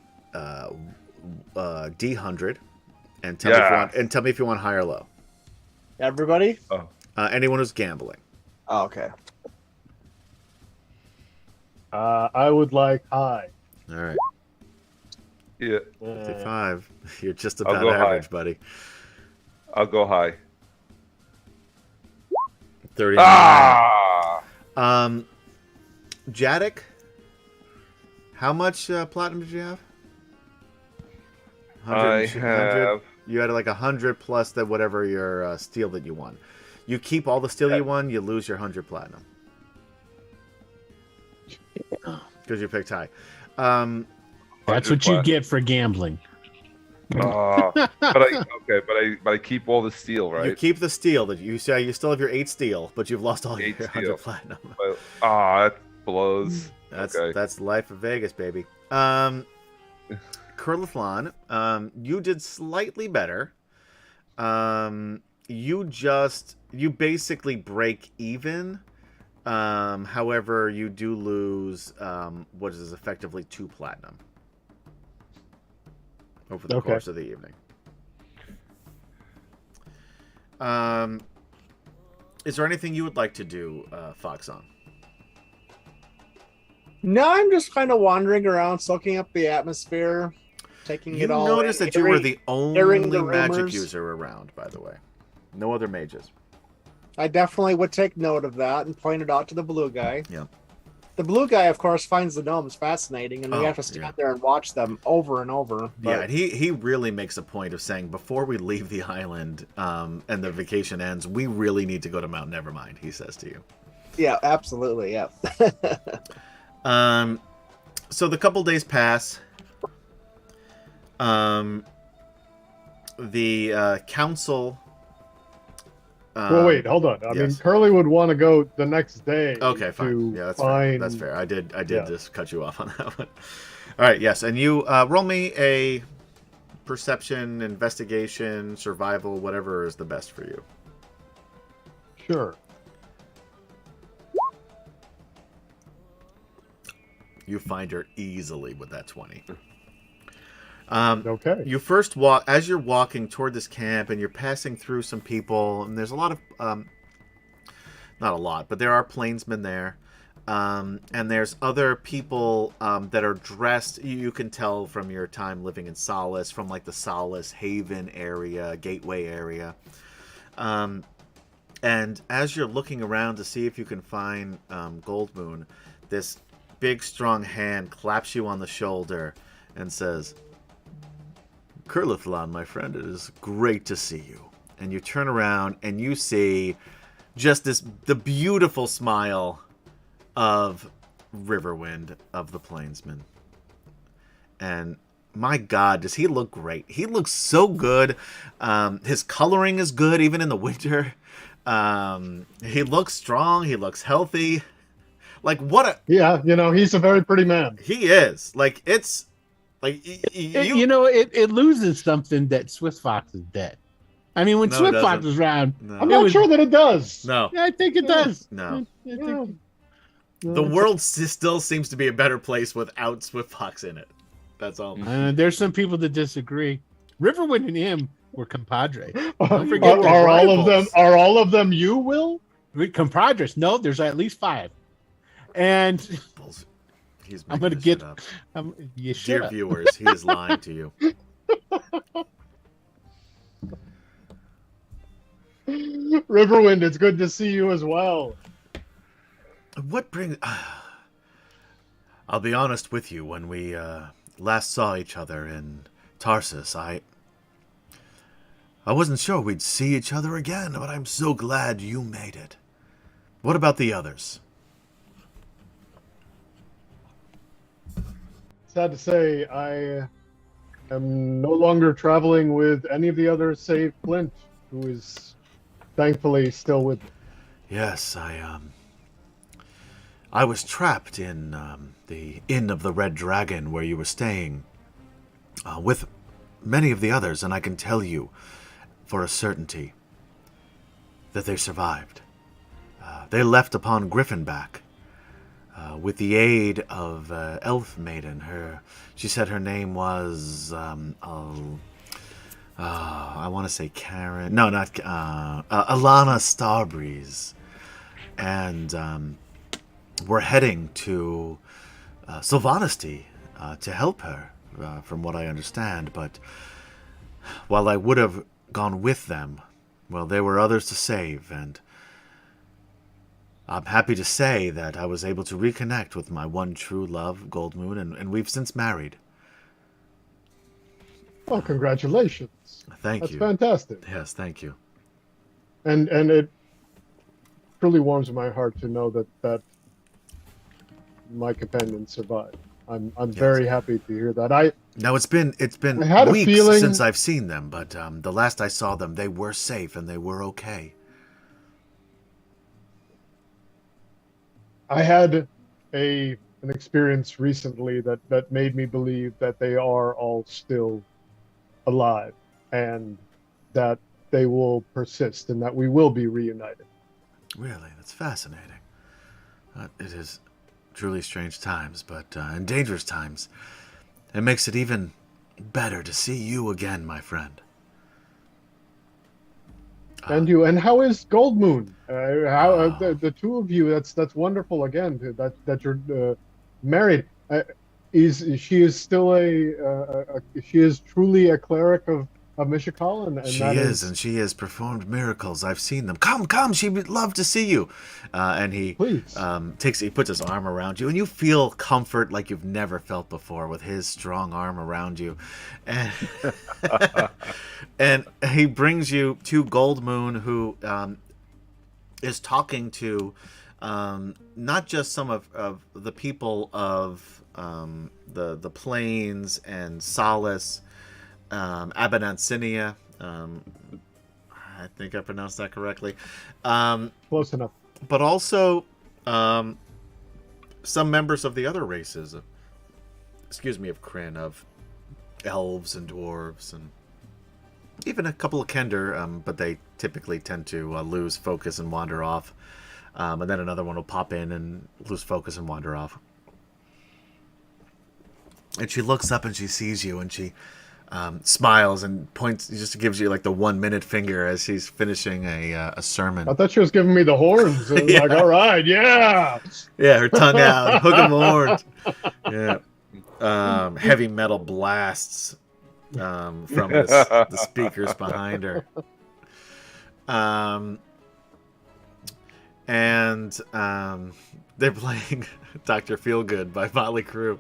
D100 and tell me if you want, and tell me if you want high or low. Everybody? Anyone who's gambling. Oh, okay. I would like high. All right. Yeah, 55. You're just I'll about go average, high. buddy. I'll go high. 39. Ah! Jadek, how much platinum did you have? I have. You had like 100 plus that whatever your steel that you won. You keep all the steel you won, you lose your 100 platinum. Because you picked high. That's what you get for gambling. But I keep all the steel, right? You keep the steel that you say you still have your 8 steel, but you've lost all your 8 100 steel. platinum. That blows. That's life of Vegas, baby. Kurlathlan, you did slightly better. You basically break even. However, you do lose what is effectively 2 platinum over the course of the evening. Is there anything you would like to do, Foxon? No, I'm just kind of wandering around, soaking up the atmosphere, taking You it all. noticed in, that you were the hearing only the magic rumors. user around, by the way. No other mages. I definitely would take note of that and point it out to the blue guy. Yeah. The blue guy, of course, finds the gnomes fascinating, and we Oh, have to stand there and watch them over and over. Yeah, But and he really makes a point of saying before we leave the island and the vacation ends, we really need to go to Mount Nevermind, he says to you. yeah, absolutely, yeah. So the couple days pass. The council. Well, wait, hold on. I mean, yes. Curly would want to go the next day. Okay, fine. to Yeah, that's find... fair. That's fair. I did Yeah. just cut you off on that one. All right, yes, and you roll me a perception, investigation, survival, whatever is the best for you. Sure. You find her easily with that 20. Okay. You first walk as you're walking toward this camp, and you're passing through some people, and there's a lot of, not a lot, but there are plainsmen there, and there's other people that are dressed. You can tell from your time living in Solace, from like the Solace Haven area, Gateway area, and as you're looking around to see if you can find Goldmoon, this big strong hand claps you on the shoulder and says, Kurlathlan, my friend, it is great to see you. And you turn around and you see just the beautiful smile of Riverwind of the Plainsman. And my God, does he look great? He looks so good. His coloring is good, even in the winter. He looks strong. He looks healthy. Like, what a... Yeah, he's a very pretty man. He is. Like, it's... Like, It loses something that Swift Fox is dead. I mean, when No, it Swift Fox doesn't. was around, No. I'm not sure that it does. No. yeah, I think it does. No. I think- The world still seems to be a better place without Swift Fox in it. That's all. There's some people that disagree. Riverwind and him were compadres. Are, forget we're are all of them? rivals. Are all of them you, Will? Compadres. No, there's at least 5. And Bullshit. He's I'm making gonna this get- shit up. you should Dear have. viewers, he is lying to you. Riverwind, it's good to see you as well. What brings... I'll be honest with you. When we last saw each other in Tarsus, I wasn't sure we'd see each other again, but I'm so glad you made it. What about the others? Sad to say, I am no longer traveling with any of the others save Flint, who is thankfully still with me. Yes, I was trapped in the Inn of the Red Dragon where you were staying with many of the others, and I can tell you for a certainty that they survived. They left upon Griffinback with the aid of Elf Maiden. She said her name was I want to say Karen. No, not Alana Starbreeze, and we're heading to Sylvanesty to help her, from what I understand. But while I would have gone with them, well, there were others to save, and I'm happy to say that I was able to reconnect with my one true love, Goldmoon, and we've since married. Well, congratulations. Thank That's you. fantastic. Yes, thank you. And it truly warms my heart to know that my companion survived. I'm very happy to hear that. Now it's been I had a weeks feeling- since I've seen them, but the last I saw them, they were safe and they were okay. I had an experience recently that made me believe that they are all still alive and that they will persist and that we will be reunited. Really, that's fascinating. It is truly strange times, but in dangerous times, it makes it even better to see you again, my friend. And you, and how is Goldmoon? The two of you? That's wonderful. Again, that you're married. She is still she is truly a cleric of Mishakal, and She that is, and she has performed miracles. I've seen them. Come, she would love to see you. And he Please. he puts his arm around you, and you feel comfort like you've never felt before with his strong arm around you. And, and he brings you to Goldmoon, who is talking to not just some of the people of the plains and Solace, Abanansinia. I think I pronounced that correctly. Close enough. But also some members of the other races. Of Kryn, of elves and dwarves, and even a couple of Kender, but they typically tend to lose focus and wander off. And then another one will pop in and lose focus and wander off. And she looks up and she sees you, and she smiles and points, just gives you like the 1 minute finger as she's finishing a sermon. I thought she was giving me the horns. I was Yeah. like, all right, yeah. Yeah, her tongue out, hook 'em horns. Yeah. Heavy metal blasts from the speakers behind her. And they're playing Dr. Feelgood by Motley Crue.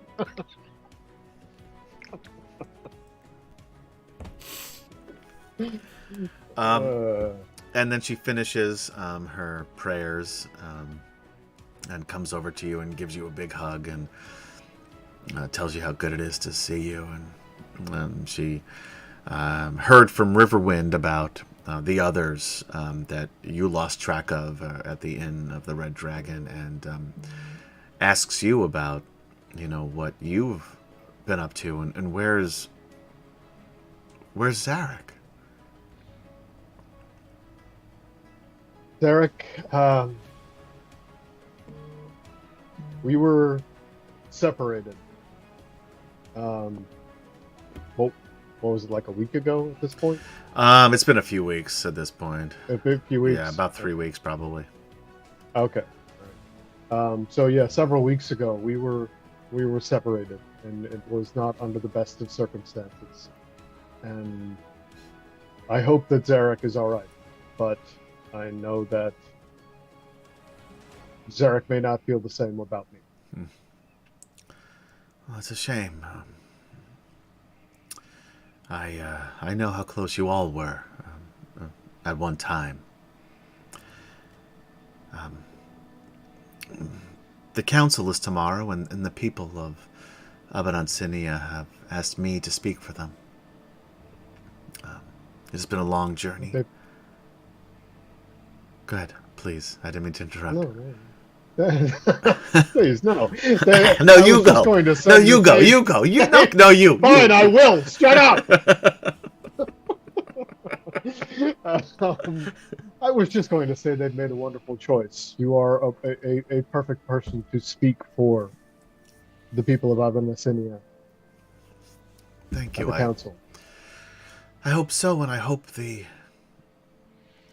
And then she finishes her prayers and comes over to you and gives you a big hug and tells you how good it is to see you. And she heard from Riverwind about the others that you lost track of at the Inn of the Red Dragon, and asks you about, what you've been up to, and where's Zarek? Derek, we were separated. What was it, like a week ago at this point? It's been a few weeks at this point. A few weeks. Yeah, about 3 weeks probably. Okay. So yeah, several weeks ago we were separated, and it was not under the best of circumstances. And I hope that Zarek is all right, but I know that Zarek may not feel the same about me. Well, it's a shame. I know how close you all were. at one time. The council is tomorrow, and the people of Aberonsinia have asked me to speak for them. It's been a long journey. They- Go ahead, please. I didn't mean to interrupt. No. Please, no. No, I you was just go. going to No, send you the go. tape- You go. You no, you. Fine, I will. Shut up. I was just going to say they've made a wonderful choice. You are a perfect person to speak for the people of Aberonsinia Thank at you. the council. I hope so, and I hope the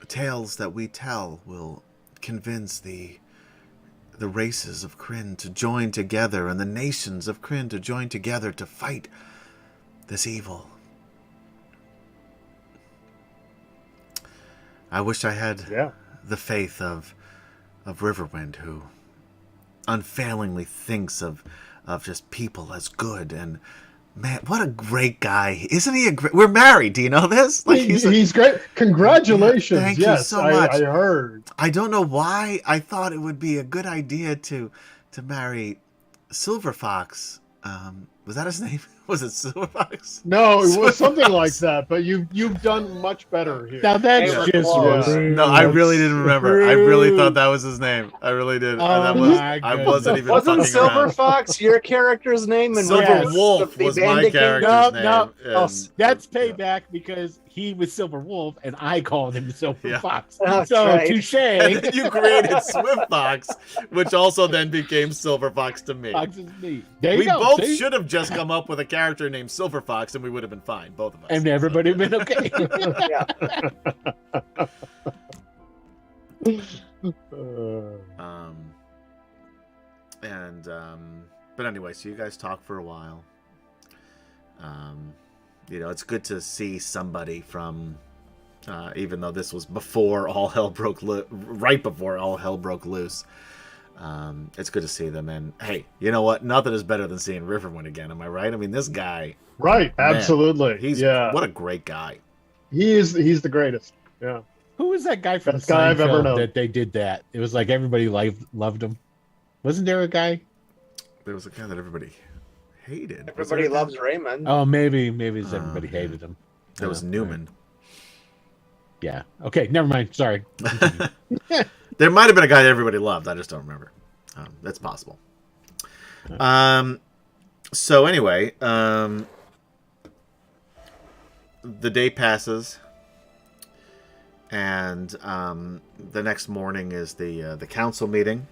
tales that we tell will convince the races of Kryn to join together and the nations of Kryn to join together to fight this evil. I wish I had Yeah. the faith of Riverwind, who unfailingly thinks of just people as good. And man, what a great guy! Isn't he a great? We're married. Do you know this? Like He's great. Congratulations. Yeah, thank you yes, so much. I heard. I don't know why I thought it would be a good idea to marry Silver Fox. Was that his name? Was it Silver Fox? No, it Silver was something Fox. like that, but you've done much better here. Now that's Hey, just Claus. rude. No, I really didn't remember. I really rude. thought that was his name. I really did. Oh That was, my I goodness. wasn't even Wasn't fucking Silver around. Fox your character's name? And Silver Yes. Wolf the was my Bandit King? character's No, name. no. and- That's yeah. payback because he was Silver Wolf and I called him Silver Yeah. Fox. That's So right. touche. And then you created Swift Fox, which also then became Silver Fox to me. Fox is me. There you We go. both see? should have just come up with a character named Silver Fox, and we would have been fine, both of us. And everybody been okay. Yeah. But anyway, so you guys talk for a while. It's good to see somebody from, even though this was before all hell broke right before all hell broke loose. It's good to see them, and hey, you know what? Nothing is better than seeing Riverwind again. Am I right? I mean, this guy, Right, Man, absolutely. what a great guy. He's the greatest. Yeah. Who was that guy from Best guy I've ever Seinfeld known. that they did that? It was like everybody loved him. Wasn't there a guy? There was a guy that everybody hated. Was Everybody there a guy? loves Raymond. Oh, maybe it's everybody yeah. hated him. There was Oh, Newman. Yeah. Okay, never mind. Sorry. There might have been a guy that everybody loved. I just don't remember. That's possible. So anyway, the day passes, and the next morning is the council meeting.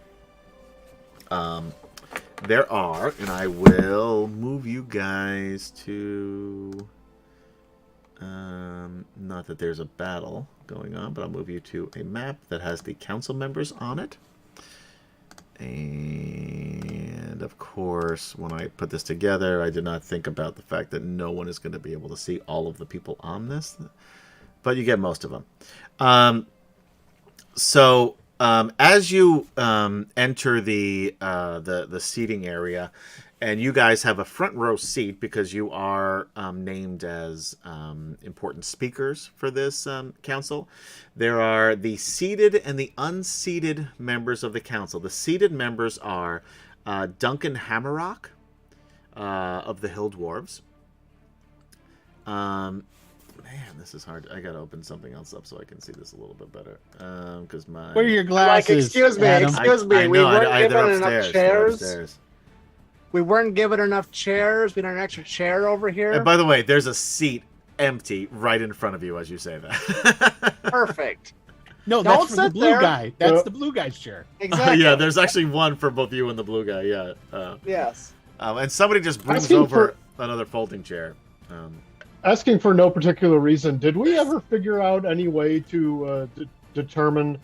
There are, and I will move you guys to. Not that there's a battle going on, but I'll move you to a map that has the council members on it. And of course, when I put this together, I did not think about the fact that no one is going to be able to see all of the people on this, but you get most of them. As you enter the seating area, and you guys have a front row seat because you are named as important speakers for this council. There are the seated and the unseated members of the council. The seated members are Duncan Hammerrock of the Hill Dwarves. Man, this is hard. I gotta open something else up so I can see this a little bit better. Because my Where are your Like, glasses? excuse me, Adam? excuse me. I We know, weren't they're given enough upstairs. They're chairs. upstairs. We weren't given enough chairs. We need an extra chair over here. And by the way, there's a seat empty right in front of you as you say that. Perfect. No, Don't that's for the sit blue there. guy. That's the blue guy's chair. Exactly. Yeah, there's actually one for both you and the blue guy. Yeah. Yes. And somebody just brings Asking over another folding chair. Asking for no particular reason, did we ever figure out any way to determine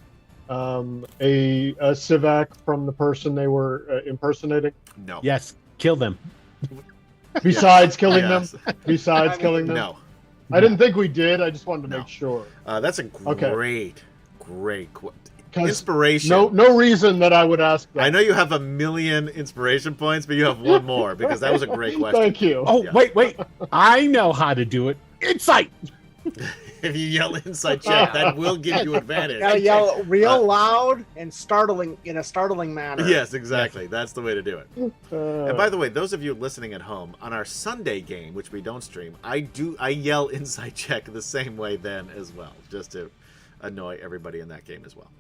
a civac from the person they were impersonating? No. Yes, kill them. Besides killing Yes. them? Besides killing them? No. I didn't think we did. I just wanted to No. make sure. That's a Okay. great Because inspiration. no reason that I would ask that. I know you have 1,000,000 inspiration points, but you have one more because that was a great question. Thank you. Oh, Yeah. wait. I know how to do it. Insight. if you yell inside check, that will give you advantage. Gotta yell real loud and startling in a startling manner. Yes, exactly. That's the way to do it. And by the way, those of you listening at home, on our Sunday game, which we don't stream, I yell inside check the same way then as well, just to annoy everybody in that game as well.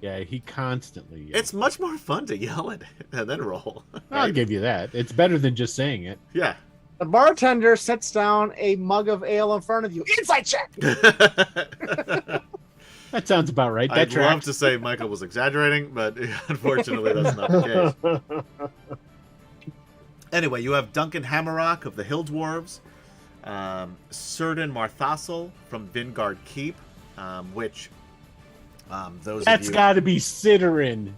Yeah, he constantly yells. It's much more fun to yell it and then roll. I'll give you that. It's better than just saying it. Yeah. The bartender sets down a mug of ale in front of you. Inside check. That sounds about right. That I'd love tracks. to say Michael was exaggerating, but unfortunately that's not the case. Anyway, you have Duncan Hammerrock of the Hill Dwarves, Certain Marthasel from Vingard Keep, which those That's of you... got to be Sidorin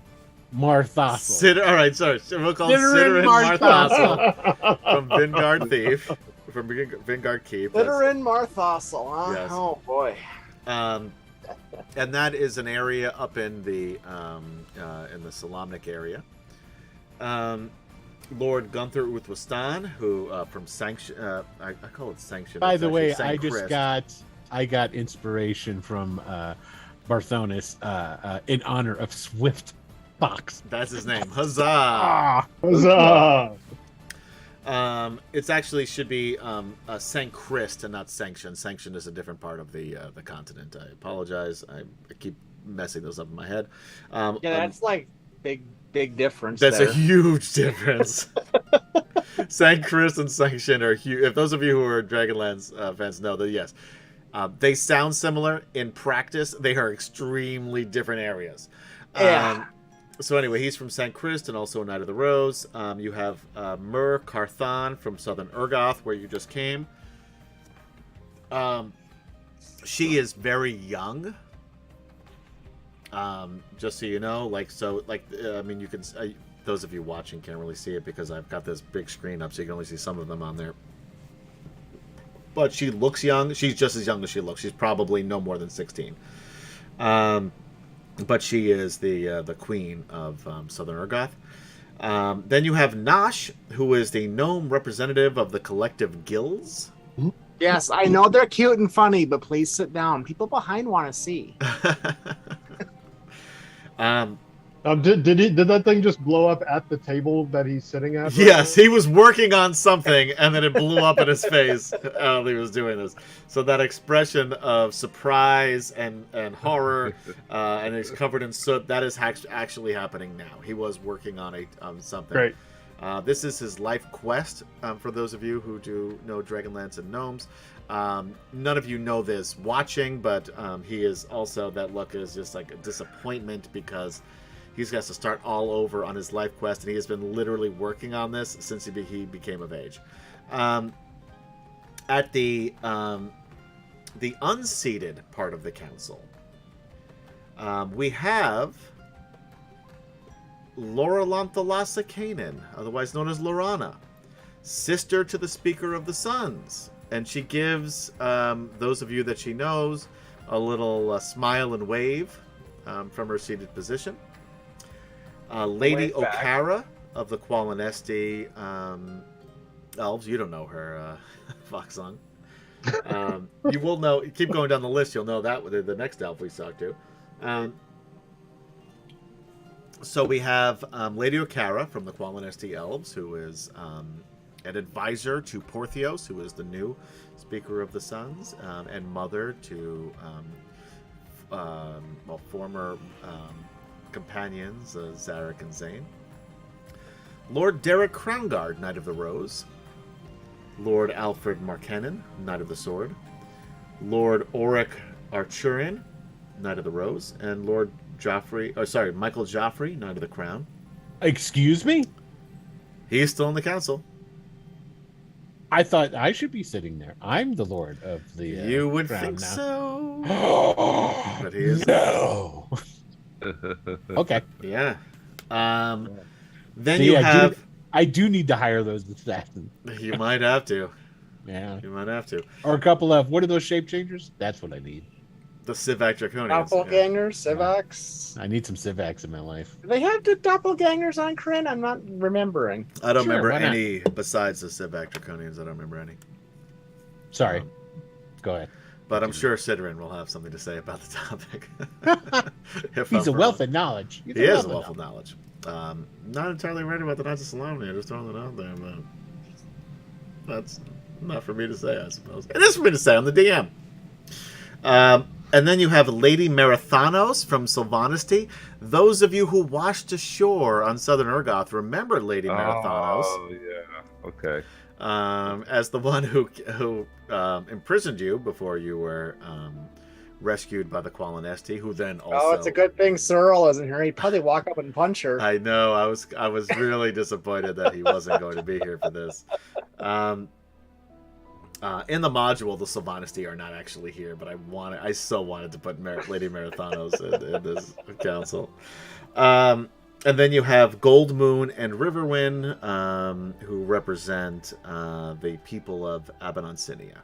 Marthasel. All right, sorry. We'll call Sidorin Sidorin Marthasel from Vingard Thief, from Vingard Keep. Littering Marthasel, huh? Yes. Oh boy. And that is an area up in the Solamnic area. Lord Gunther Uthwistan, who from Sanction, I call it Sanction. By It's the actually way, Saint Christ. I got inspiration from Barthonis in honor of Swift Fox. That's his name. Huzzah! Huzzah! It's actually should be Saint Christ and not Sanction. Sanction is a different part of the continent. I apologize. I keep messing those up in my head. Yeah, that's like big difference. That's there. a huge difference. Saint Chris and Sanction are huge. If those of you who are Dragonlance fans know that, yes, they sound similar. In practice, they are extremely different areas. Yeah. So anyway, he's from St. Christ and also a Knight of the Rose. You have Mur Carthan from Southern Urgoth, where you just came. She is very young. Just so you know, I mean, you can. Those of you watching can't really see it because I've got this big screen up, so you can only see some of them on there. But she looks young. She's just as young as she looks. She's probably no more than 16. But she is the queen of Southern Urgoth. Then you have Nosh, who is the gnome representative of the collective guilds. Yes, I know they're cute and funny, but please sit down. People behind want to see. Did that thing just blow up at the table that he's sitting at? Right Yes, now? he was working on something, and then it blew up in his face while he was doing this. So that expression of surprise and horror, and he's covered in soot, that is actually happening now. He was working on something. Great. This is his life quest, for those of you who do know Dragonlance and Gnomes. None of you know this watching, but he is also, that look is just like a disappointment because he's got to start all over on his life quest, and he has been literally working on this since he became of age. At the unseated part of the council, we have Lorelanthalasa Kanan, otherwise known as Lorana, sister to the Speaker of the Suns. And she gives those of you that she knows a little smile and wave from her seated position. Lady Wave back. Okara of the Qualinesti elves. You don't know her, Foxong. You will know. Keep going down the list. You'll know that with the next elf we talk to. So we have Lady Okara from the Qualinesti elves, who is an advisor to Porthios, who is the new Speaker of the Suns, and mother to former companions, Zarek and Zane. Lord Derek Crownguard, Knight of the Rose. Lord Alfred Markennan, Knight of the Sword. Lord Auric Archurin, Knight of the Rose. And Lord Michael Joffrey, Knight of the Crown. Excuse me? He's still in the council. I thought I should be sitting there. I'm the lord of the You would crown think now. so. But But he is. no. Okay. Yeah. Then See, you have. I do need to hire those assassins. You might have to. Yeah. You might have to. Or a couple of, what are those shape changers? That's what I need. The Civac Draconians. Doppelgangers, Civacs. I need some Civacs in my life. Do they have the doppelgangers on Kryn? I'm not remembering. I don't Sure, remember why not? any besides the Civac Draconians. I don't remember any. Sorry. Um, Go ahead. But I'm sure Sidrin will have something to say about the topic. If He's I'm a wealth wrong. of knowledge. He is a wealth of knowledge. Not entirely right about the Knights of Salome. Just throwing it out there, but that's not for me to say, I suppose. It is for me to say. I'm the DM. And then you have Lady Marathanos from Sylvanesty. Those of you who washed ashore on Southern Urgoth remember Lady Marathanos. Oh, yeah. Okay. As the one who imprisoned you before you were rescued by the Qualinesti, who then also... Oh, it's a good thing Sir Earl isn't here. He'd probably walk up and punch her. I know. I was really disappointed that he wasn't going to be here for this. In the module, the Sylvanesty are not actually here, but I so wanted to put Lady Marathanos in this council. And then you have Gold Moon and Riverwind, who represent the people of Abanonsinia.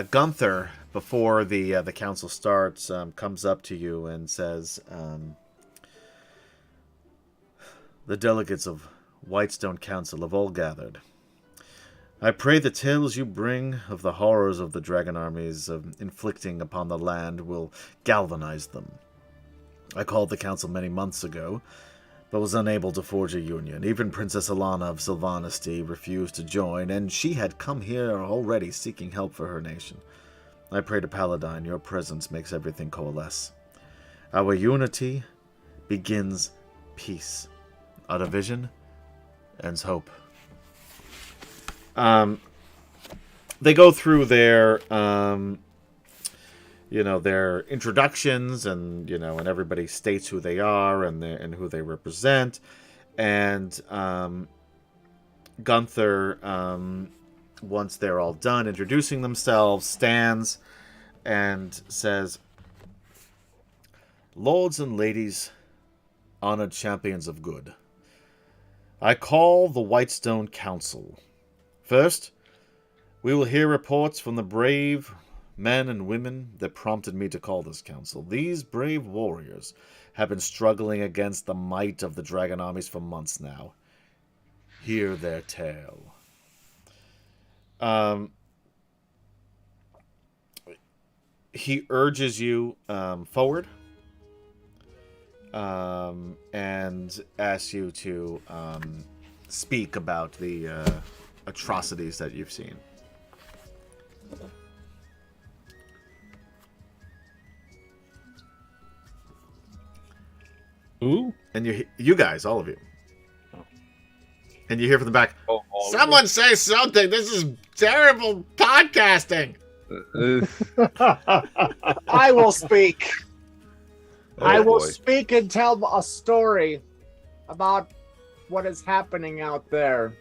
Gunther, before the council starts, comes up to you and says, "The delegates of Whitestone Council have all gathered. I pray the tales you bring of the horrors of the dragon armies inflicting upon the land will galvanize them. I called the council many months ago, but was unable to forge a union. Even Princess Alana of Sylvanesty refused to join, and she had come here already seeking help for her nation. I pray to Paladine, your presence makes everything coalesce. Our unity begins peace. Our division ends hope." They go through their their introductions, and and everybody states who they are and who they represent. And Gunther, once they're all done introducing themselves, stands and says, "Lords and ladies, honored champions of good, I call the Whitestone Council. First, we will hear reports from the brave men and women that prompted me to call this council. These brave warriors have been struggling against the might of the dragon armies for months now. Hear their tale." He urges you forward and asks you to speak about the atrocities that you've seen. Who? And you guys, all of you. And you hear from the back, "Someone say something! This is terrible podcasting!" I will speak. Oh, I will boy. speak and tell a story about what is happening out there.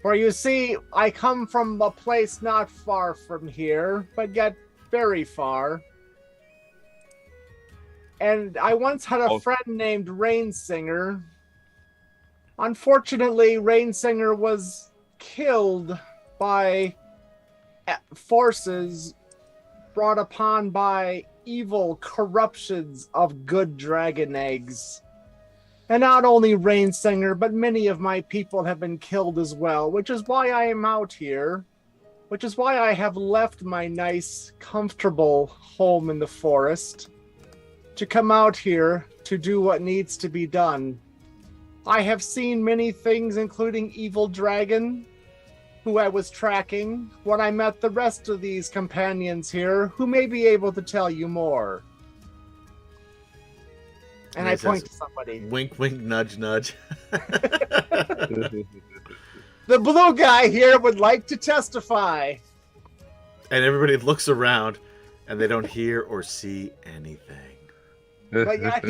For you see, I come from a place not far from here, but yet very far. And I once had a friend named Rainsinger. Unfortunately, Rainsinger was killed by forces brought upon by evil corruptions of good dragon eggs. And not only Rainsinger, but many of my people have been killed as well, which is why I am out here. Which is why I have left my nice, comfortable home in the forest to come out here to do what needs to be done. I have seen many things, including Evil Dragon, who I was tracking when I met the rest of these companions here, who may be able to tell you more. And I point to somebody. Wink, wink, nudge, nudge. The blue guy here would like to testify. And everybody looks around, and they don't hear or see anything. But yeah,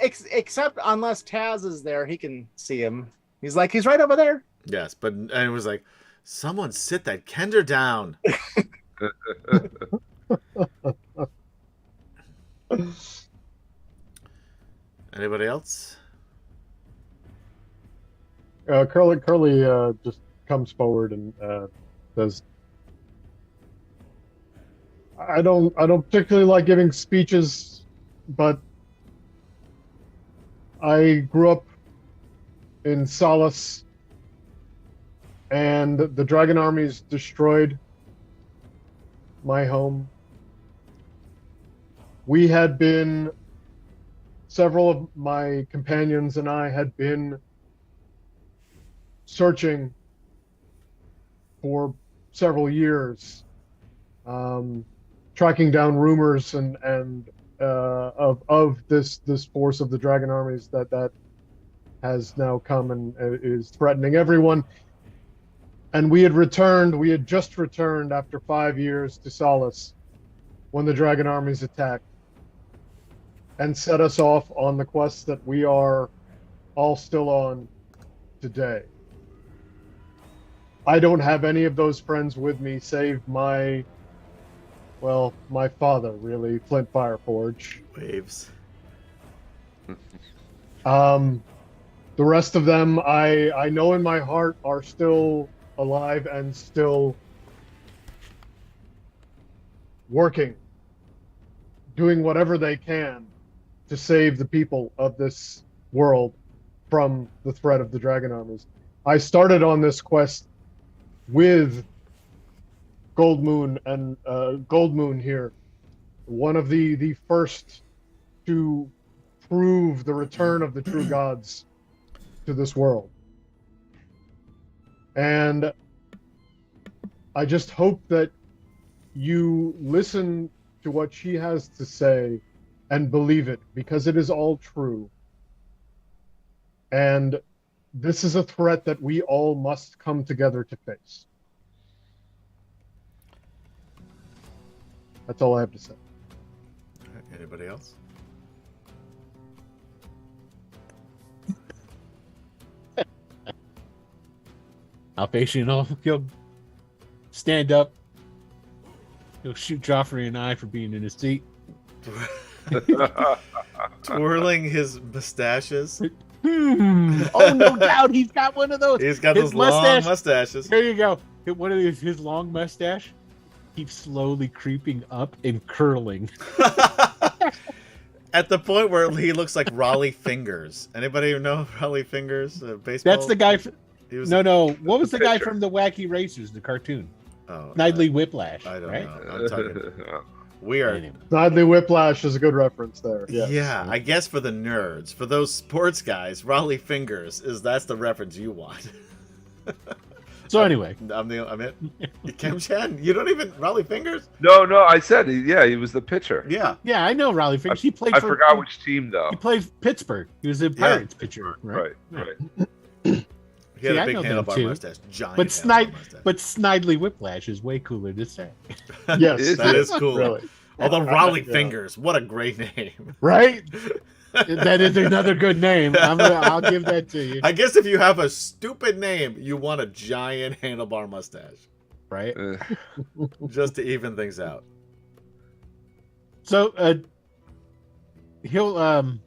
except unless Taz is there, he can see him. He's right over there. Yes, and it was like, "Someone sit that Kender down." Anybody else? Curly just comes forward and says, I don't particularly like giving speeches, but I grew up in Solace, and the dragon armies destroyed my home. We had been, several of my companions and I had been searching for several years, tracking down rumors and of this force of the dragon armies that has now come and is threatening everyone. And we had just returned after 5 years to Solace when the dragon armies attacked and set us off on the quest that we are all still on today. I don't have any of those friends with me save my father, really, Flint Fireforge. Waves. The rest of them, I know in my heart, are still alive and still working, doing whatever they can to save the people of this world from the threat of the dragon armies. I started on this quest with Gold Moon here, one of the first to prove the return of the true gods to this world. And I just hope that you listen to what she has to say and believe it, because it is all true. And this is a threat that we all must come together to face. That's all I have to say. Anybody else? Alpatient, he'll stand up. He'll shoot Joffrey and I for being in his seat. Twirling his mustaches. Oh, no doubt he's got one of those. He's got His those long mustaches. There you go. One of his long mustache keeps slowly creeping up and curling. At the point where he looks like Raleigh Fingers. Anybody know Raleigh Fingers? Baseball? That's the guy. No. What was the guy pitcher. from the Wacky Racers, the cartoon? Oh, Snidely Whiplash. I don't right? know. I'm talking. We are. Anyway. Snidely Whiplash is a good reference there. Yes. Yeah, I guess for the nerds, for those sports guys, Raleigh Fingers that's the reference you want. So anyway, I'm it. Kim Chan, you don't even Raleigh Fingers? No, I said he was the pitcher. Yeah. yeah, I know Raleigh Fingers. He played. I forgot which team though. He played Pittsburgh. He was a Pirates pitcher, right? Right. He had See, a I big know them handlebar too. mustache. Giant But handlebar mustache. Snidely Whiplash is way cooler to say, Yes. That is cool. Really. Although Raleigh Yeah. Fingers, what a great name. right? That is another good name. I'll give that to you. I guess if you have a stupid name, you want a giant handlebar mustache. Right. Just to even things out. So he'll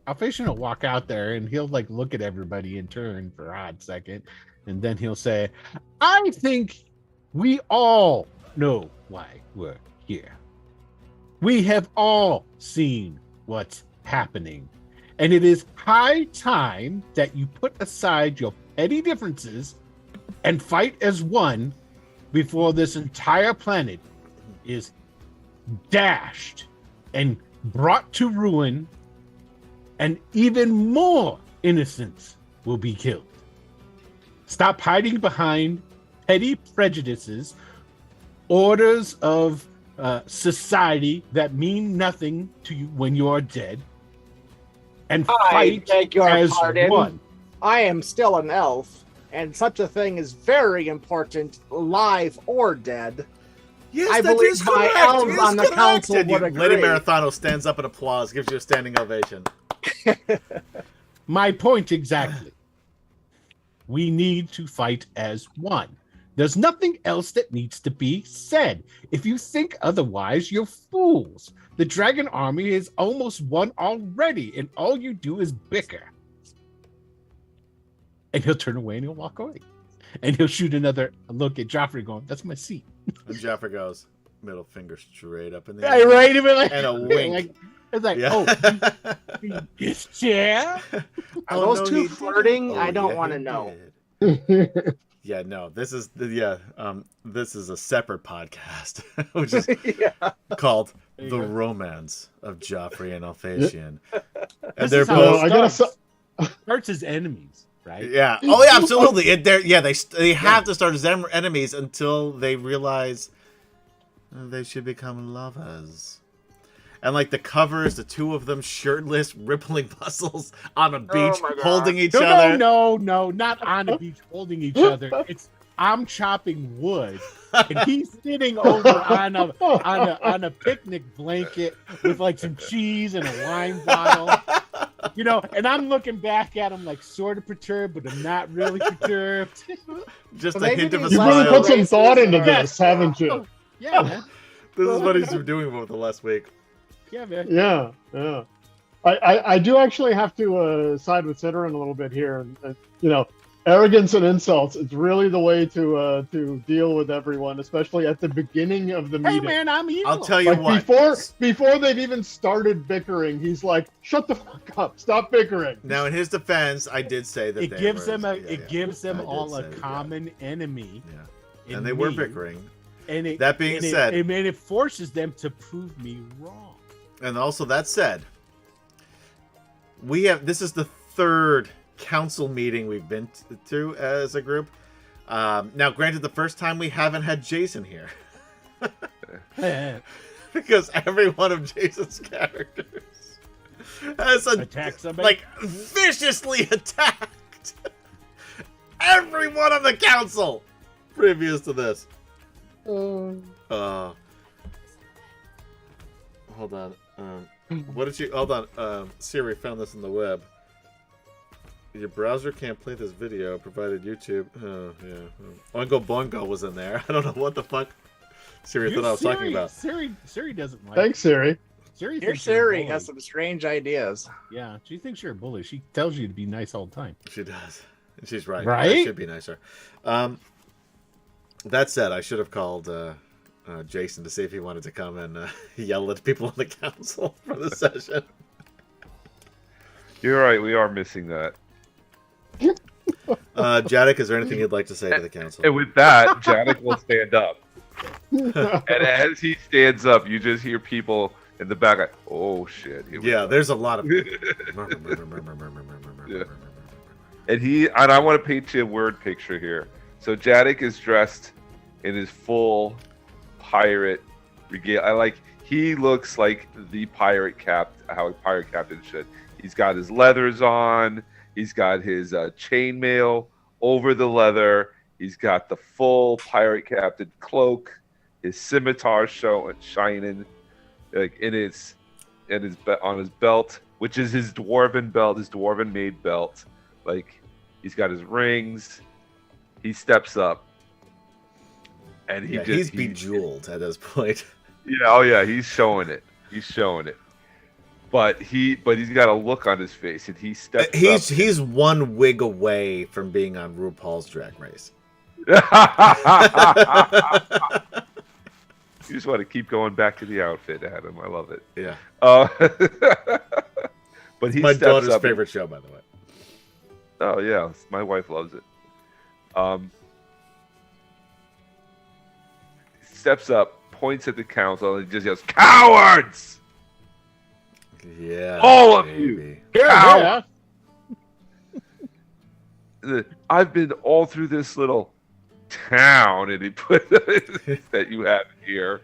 Alphation will walk out there and he'll like look at everybody in turn for a hot second, and then he'll say, I think we all know why we're here. We have all seen what's happening, and it is high time that you put aside your petty differences and fight as one before this entire planet is dashed and brought to ruin, and even more innocents will be killed. Stop hiding behind petty prejudices, orders of society that mean nothing to you when you are dead, and I fight beg your as pardon. one. I am still an elf, and such a thing is very important, live or dead. Yes, I that believe is my correct. elves It is on the correct. council And would Lady agree. Marathano stands up in applause, gives you a standing ovation. My point exactly. We need to fight as one. There's nothing else that needs to be said. If you think otherwise, you're fools. The dragon army is almost won already, and all you do is bicker. And he'll turn away and he'll walk away. And he'll shoot another look at Joffrey going, that's my seat. And Jaffa goes, Middle finger straight up in the Yeah, air. right. Even like, And a wink. like, it's like, Yeah. this chair. Are Oh, those no, two he didn't. flirting? Oh, I don't yeah, want to he know. did. Yeah, no. This is this is a separate podcast, which is Yeah. called There you The go. Romance of Joffrey and Alphasian. And This they're is how both I gotta starts as enemies, right? yeah. Oh yeah, absolutely. They have to start as enemies until they realize they should become lovers. And like the covers, the two of them shirtless, rippling muscles on a beach, my God. holding each No, other. no, not on the beach holding each other. It's I'm chopping wood, and he's sitting over on a picnic blanket with like some cheese and a wine bottle. You know, and I'm looking back at him like sort of perturbed, but I'm not really perturbed. Just Well, a maybe hint of a these You smile. really put some races thought into are- this, haven't you? Yeah, man. This is what he's been doing over the last week. Yeah, man. Yeah, yeah. I do actually have to side with Citterin a little bit here. You know, arrogance and insults is really the way to deal with everyone, especially at the beginning of the Hey, meeting. man, I'm evil. I'll tell you Like what. before they've even started bickering, he's like, "Shut the fuck up! Stop bickering." Now, in his defense, I did say that It they gives were, them a yeah, it yeah. gives them I did all say, a yeah. common enemy. Yeah. in And they were me, bickering. And it, That being and said- it forces them to prove me wrong. And also, that said, this is the third council meeting we've been to as a group. Now, granted, the first time we haven't had Jason here. Because every one of Jason's characters has Attack somebody. like viciously attacked everyone on the council previous to this. Hold on. What did you? Hold on. Siri found this on the web. Your browser can't play this video provided YouTube. Oh yeah. Oingo Boingo was in there. I don't know what the fuck Siri thought I was talking about. Siri doesn't like. Thanks, Siri. Siri Your thinks you're a Siri bully. has some strange ideas. Yeah, she thinks you're a bully. She tells you to be nice all the time. She does. And she's right. Right? I should be nicer. That said, I should have called Jason to see if he wanted to come and yell at people on the council for the session. You're right. We are missing that. Jadek, is there anything you'd like to say to the council? And with that, Janik will stand up. And as he stands up, you just hear people in the back like, "Oh shit!" here we Yeah, go." there's a lot of. Yeah. And I want to paint you a word picture here. So Jadik is dressed in his full pirate regalia. He looks like the pirate how a pirate captain should. He's got his leathers on. He's got his chainmail over the leather. He's got the full pirate captain cloak. His scimitar shining, like on his belt, which is his dwarven belt, his dwarven made belt. Like he's got his rings. He steps up, and he's bejeweled at this point. Yeah, oh yeah, he's showing it. He's showing it. But he's got a look on his face, and he steps up. He's one wig away from being on RuPaul's Drag Race. You just want to keep going back to the outfit, Adam. I love it. Yeah, But he my steps daughter's up favorite show, by the way. Oh yeah, my wife loves it. He steps up, points at the council, and just yells, "Cowards! Yeah, All of baby. you! Yeah. I've been all through this little town," and he put that you have here.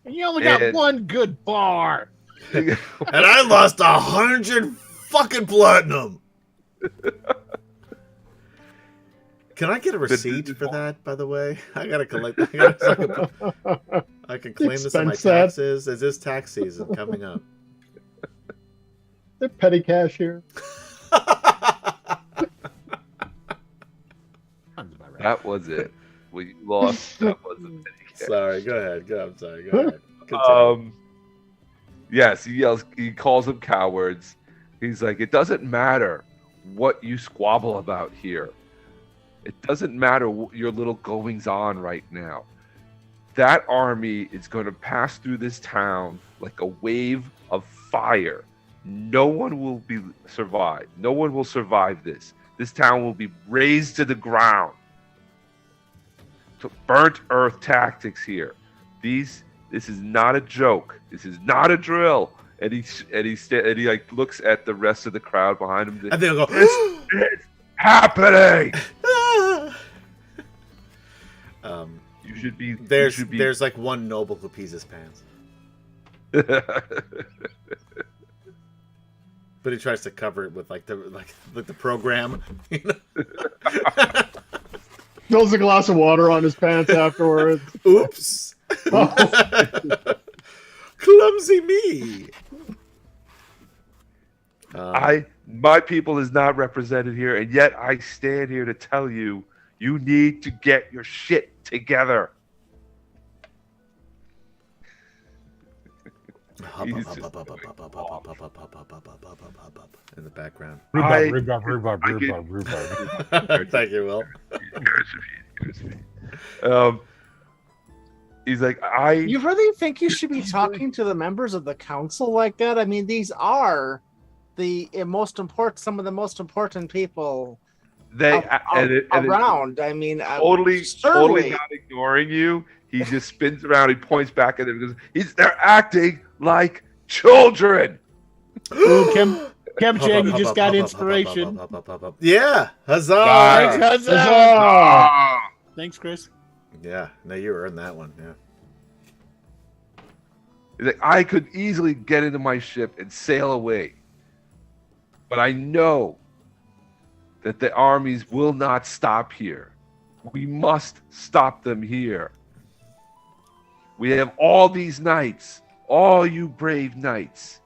And you only got And- one good bar. And I lost 100 fucking platinum. Can I get a receipt for that, by the way? I gotta collect. I can claim this on my Expense that. taxes. Is this tax season coming up? The petty cash here. Sounds about right. That was it. We lost. That was it. Sorry, go ahead. I'm sorry. Go ahead. Continue. Yes, he yells. He calls them cowards. He's like, "It doesn't matter what you squabble about here. It doesn't matter your little goings on right now. that army is going to pass through this town like a wave of fire. No one will survive. No one will survive this. This town will be razed to the ground. So burnt earth tactics here. This is not a joke. This is not a drill. And he like looks at the rest of the crowd behind him. And they'll go, It's happening. You should be. There's like one noble who pees his pants, but he tries to cover it with like the program. You know? Spills a glass of water on his pants afterwards. Oops. Oh. Clumsy me. My people is not represented here, and yet I stand here to tell you, you need to get your shit together. In the background. Rhubarb. Thank you, Will. He's like, You really think you should be talking to the members of the council like that? I mean, these are some of the most important people around. I mean, totally not ignoring you. He just spins around. He points back at them because they're acting like children. Ooh, Kim Chang, you just got inspiration. Yeah, huzzah! Nice, huzzah! Thanks, Chris. Yeah, no, you earned that one. Yeah. He's like, I could easily get into my ship and sail away, but I know that the armies will not stop here. We must stop them here. We have all these knights, all you brave knights,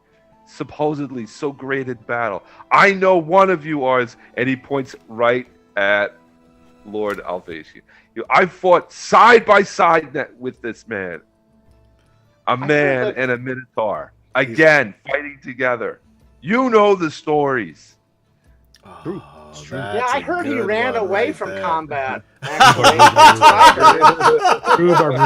supposedly so great at battle. I know one of you are, and he points right at Lord Alvacia. I fought side by side with this man. A man and a minotaur. Again, fighting together. You know the stories. True. Yeah, I heard he ran away from combat. Rhubarb.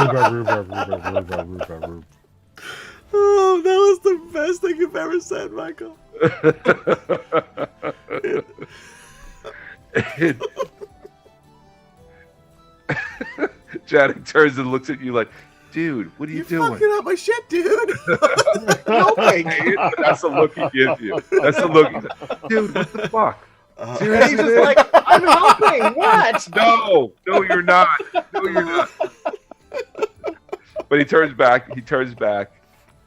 Oh, that was the best thing you've ever said, Michael. Janik turns and looks at you like, dude, what are you doing? You're fucking up my shit, dude. That's the look he gives you. That's the look. Dude, what the fuck? And he's just like, I'm helping. What? No, you're not. No, you're not. But he turns back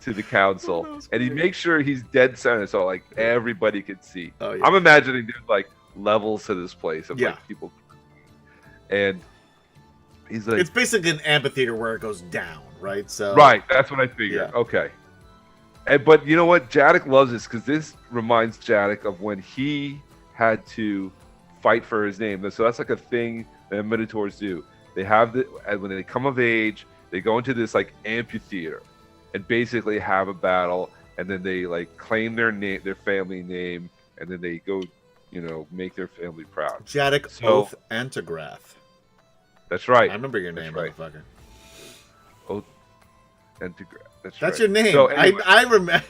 to the council, and he makes sure he's dead center, so like everybody can see. Oh, yeah. I'm imagining there's like levels to this place of Yeah. like people, and he's like, It's basically an amphitheater where it goes down, right? So right. That's what I figured. Yeah. Okay. But you know what? Janik loves this because this reminds Janik of when he had to fight for his name. So that's like a thing that Minotaurs do. They have when they come of age, they go into this like amphitheater and basically have a battle, and then they like claim their name, their family name, and then they go, make their family proud. Janik Oath Antigrath. That's right. I remember your name, right. motherfucker. Oath Antigrath. That's right. your name. So anyway, I remember.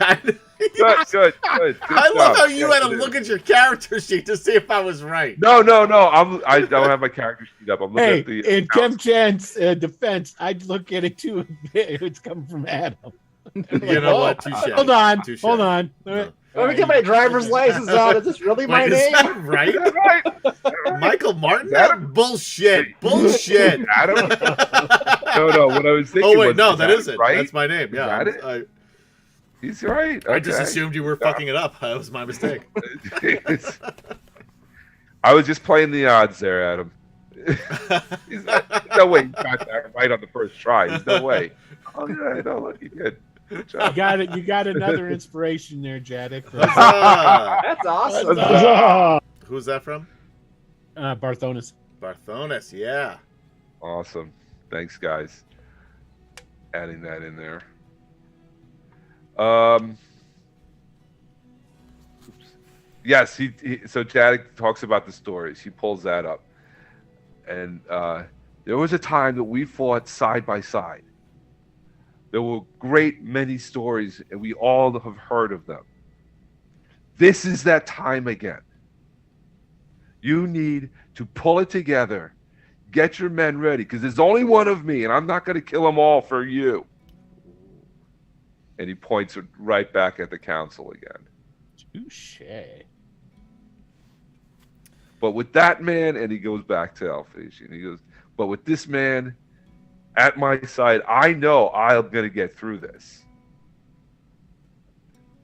Good. I love how you had to look at your character sheet to see if I was right. No. I don't have my character sheet up. I'm looking at the. In Kim Chan's defense, I'd look at it too. It's coming from Adam. You know what? Touche. Hold on. Touche. Hold on. No. Let me get my driver's license out. Is this really my Wait, name? is that right? Michael Martin? Bullshit. Adam? No. What I was thinking. Oh wait, was, no, that isn't. Right? That's my name. Yeah, He's right. Okay. I just assumed you were fucking it up. That was my mistake. I was just playing the odds there, Adam. No way you got that right on the first try. There's no way. Oh yeah, no, look, you did. Good job. You got it. You got another inspiration there, Janik. That's awesome. Who's that from? Barthonis. Barthonis, yeah. Awesome. Thanks, guys. Adding that in there. Yes, so Janik talks about the stories. He pulls that up. And there was a time that we fought side by side. There were great many stories, and we all have heard of them. This is that time again. You need to pull it together. Get your men ready, because there's only one of me, and I'm not going to kill them all for you. And he points right back at the council again. Touche. But with that man, and he goes back to Alphasian, he goes, but with this man at my side, I know I'm going to get through this.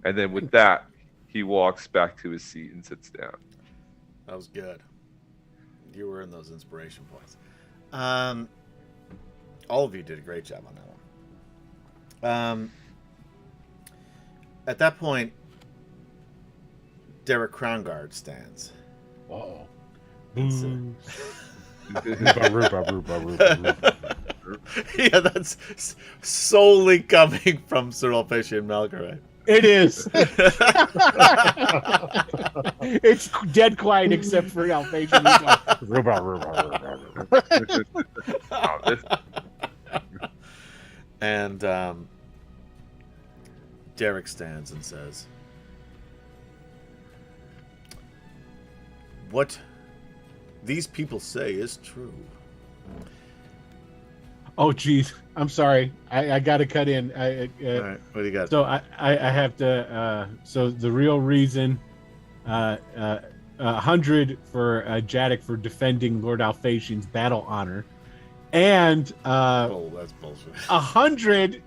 And then with that, he walks back to his seat and sits down. That was good. You were in those inspiration points. All of you did a great job on that one. At that point, Derek Crownguard stands. Uh-oh. Boo. Roopa. Yeah, that's solely coming from Sir Alphasian Malgarite. It is. It's dead quiet except for Alphasian. He's like, And Derek stands and says, "What these people say is true." oh, geez. I'm sorry. I got to cut in. All right, what do you got? So I have to. So the real reason, 100 for Jadek for defending Lord Alphasian's battle honor, and Oh, that's bullshit. 100.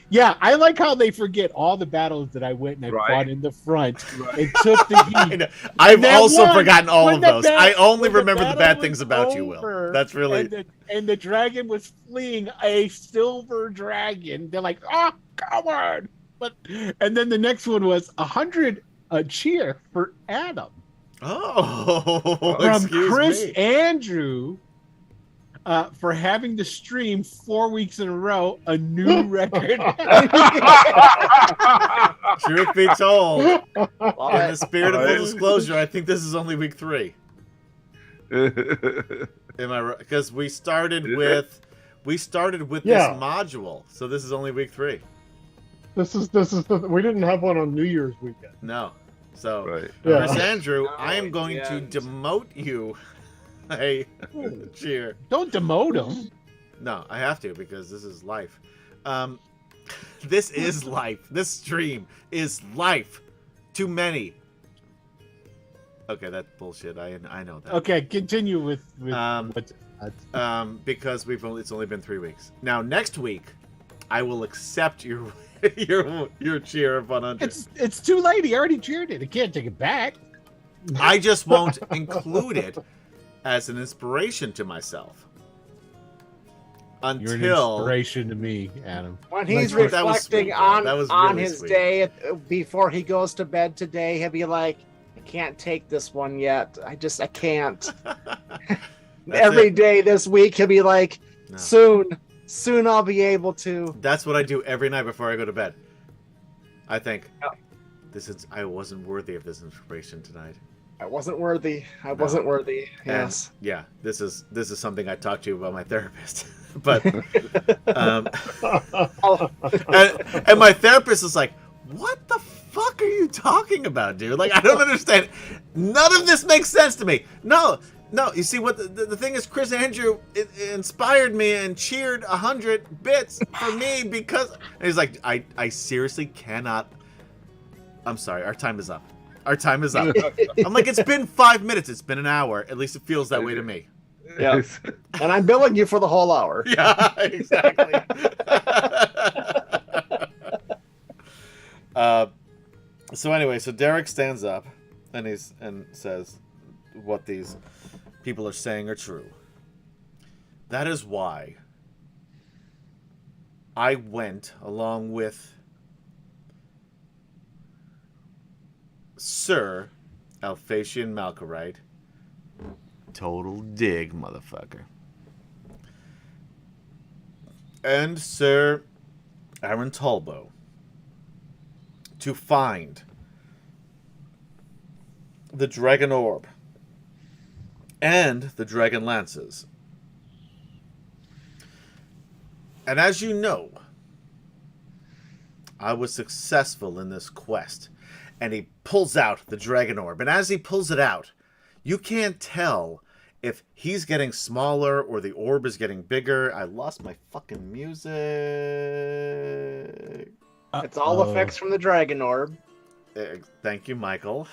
Yeah, I like how they forget all the battles that I went and I Right. fought in the front Right. and took the I heat. know. I've that also one, forgotten all when of the those. bat- I only when the remember the battle bad was things about you, Will. over, That's really. And the dragon was fleeing a silver dragon. They're like, oh, come on! And then the next one was 100 cheer for Adam Oh, from excuse Chris me. Andrew. For having to stream 4 weeks in a row, a new record. Truth be told, in Love the it. spirit of Right. full disclosure, I think this is only week 3. Am I right? Because we started Is with this Yeah. module, so this is only week 3. This is we didn't have one on New Year's weekend. No, so Right. Yeah. Chris Andrew, Oh, I am going to yeah. demote you. Hey, cheer. Don't demote him. No, I have to because this is life. This is life. This stream is life. Too many. Okay, that's bullshit. I know that. Okay, continue with Um, what's because it's only been 3 weeks. Now next week, I will accept your your cheer of 100. it's too late. He already cheered it. I can't take it back. I just won't include it as an inspiration to myself You're an until inspiration to me, Adam. When he's That was reflecting sweet, on that was on really his sweet. day before he goes to bed today, he'll be like, "I can't take this one yet. I can't." Every day this week, he'll be like, No. "Soon I'll be able to." That's what I do every night before I go to bed. I think Yeah. I wasn't worthy of this inspiration tonight. I wasn't worthy. I wasn't worthy. And, Yes. yeah, this is something I talked to about my therapist. But Oh, and my therapist is like, "What the fuck are you talking about, dude? Like, I don't understand. None of this makes sense to me." No. You see what the thing is? Chris Andrew it inspired me and cheered 100 bits for me because and he's like, I seriously cannot. I'm sorry. Our time is up. Our time is up. I'm like, it's been 5 minutes. It's been an hour. At least it feels that way to me. Yeah. And I'm billing you for the whole hour. Yeah, exactly. So anyway, so Derek stands up and says what these people are saying are true. That is why I went along with Sir Alphasian Malkarite. Total dig, motherfucker. And Sir Aaron Talbot to find the Dragon Orb and the Dragon Lances. And as you know, I was successful in this quest. And he pulls out the dragon orb. And as he pulls it out, you can't tell if he's getting smaller or the orb is getting bigger. I lost my fucking music. It's all effects from the dragon orb. Thank you, Michael.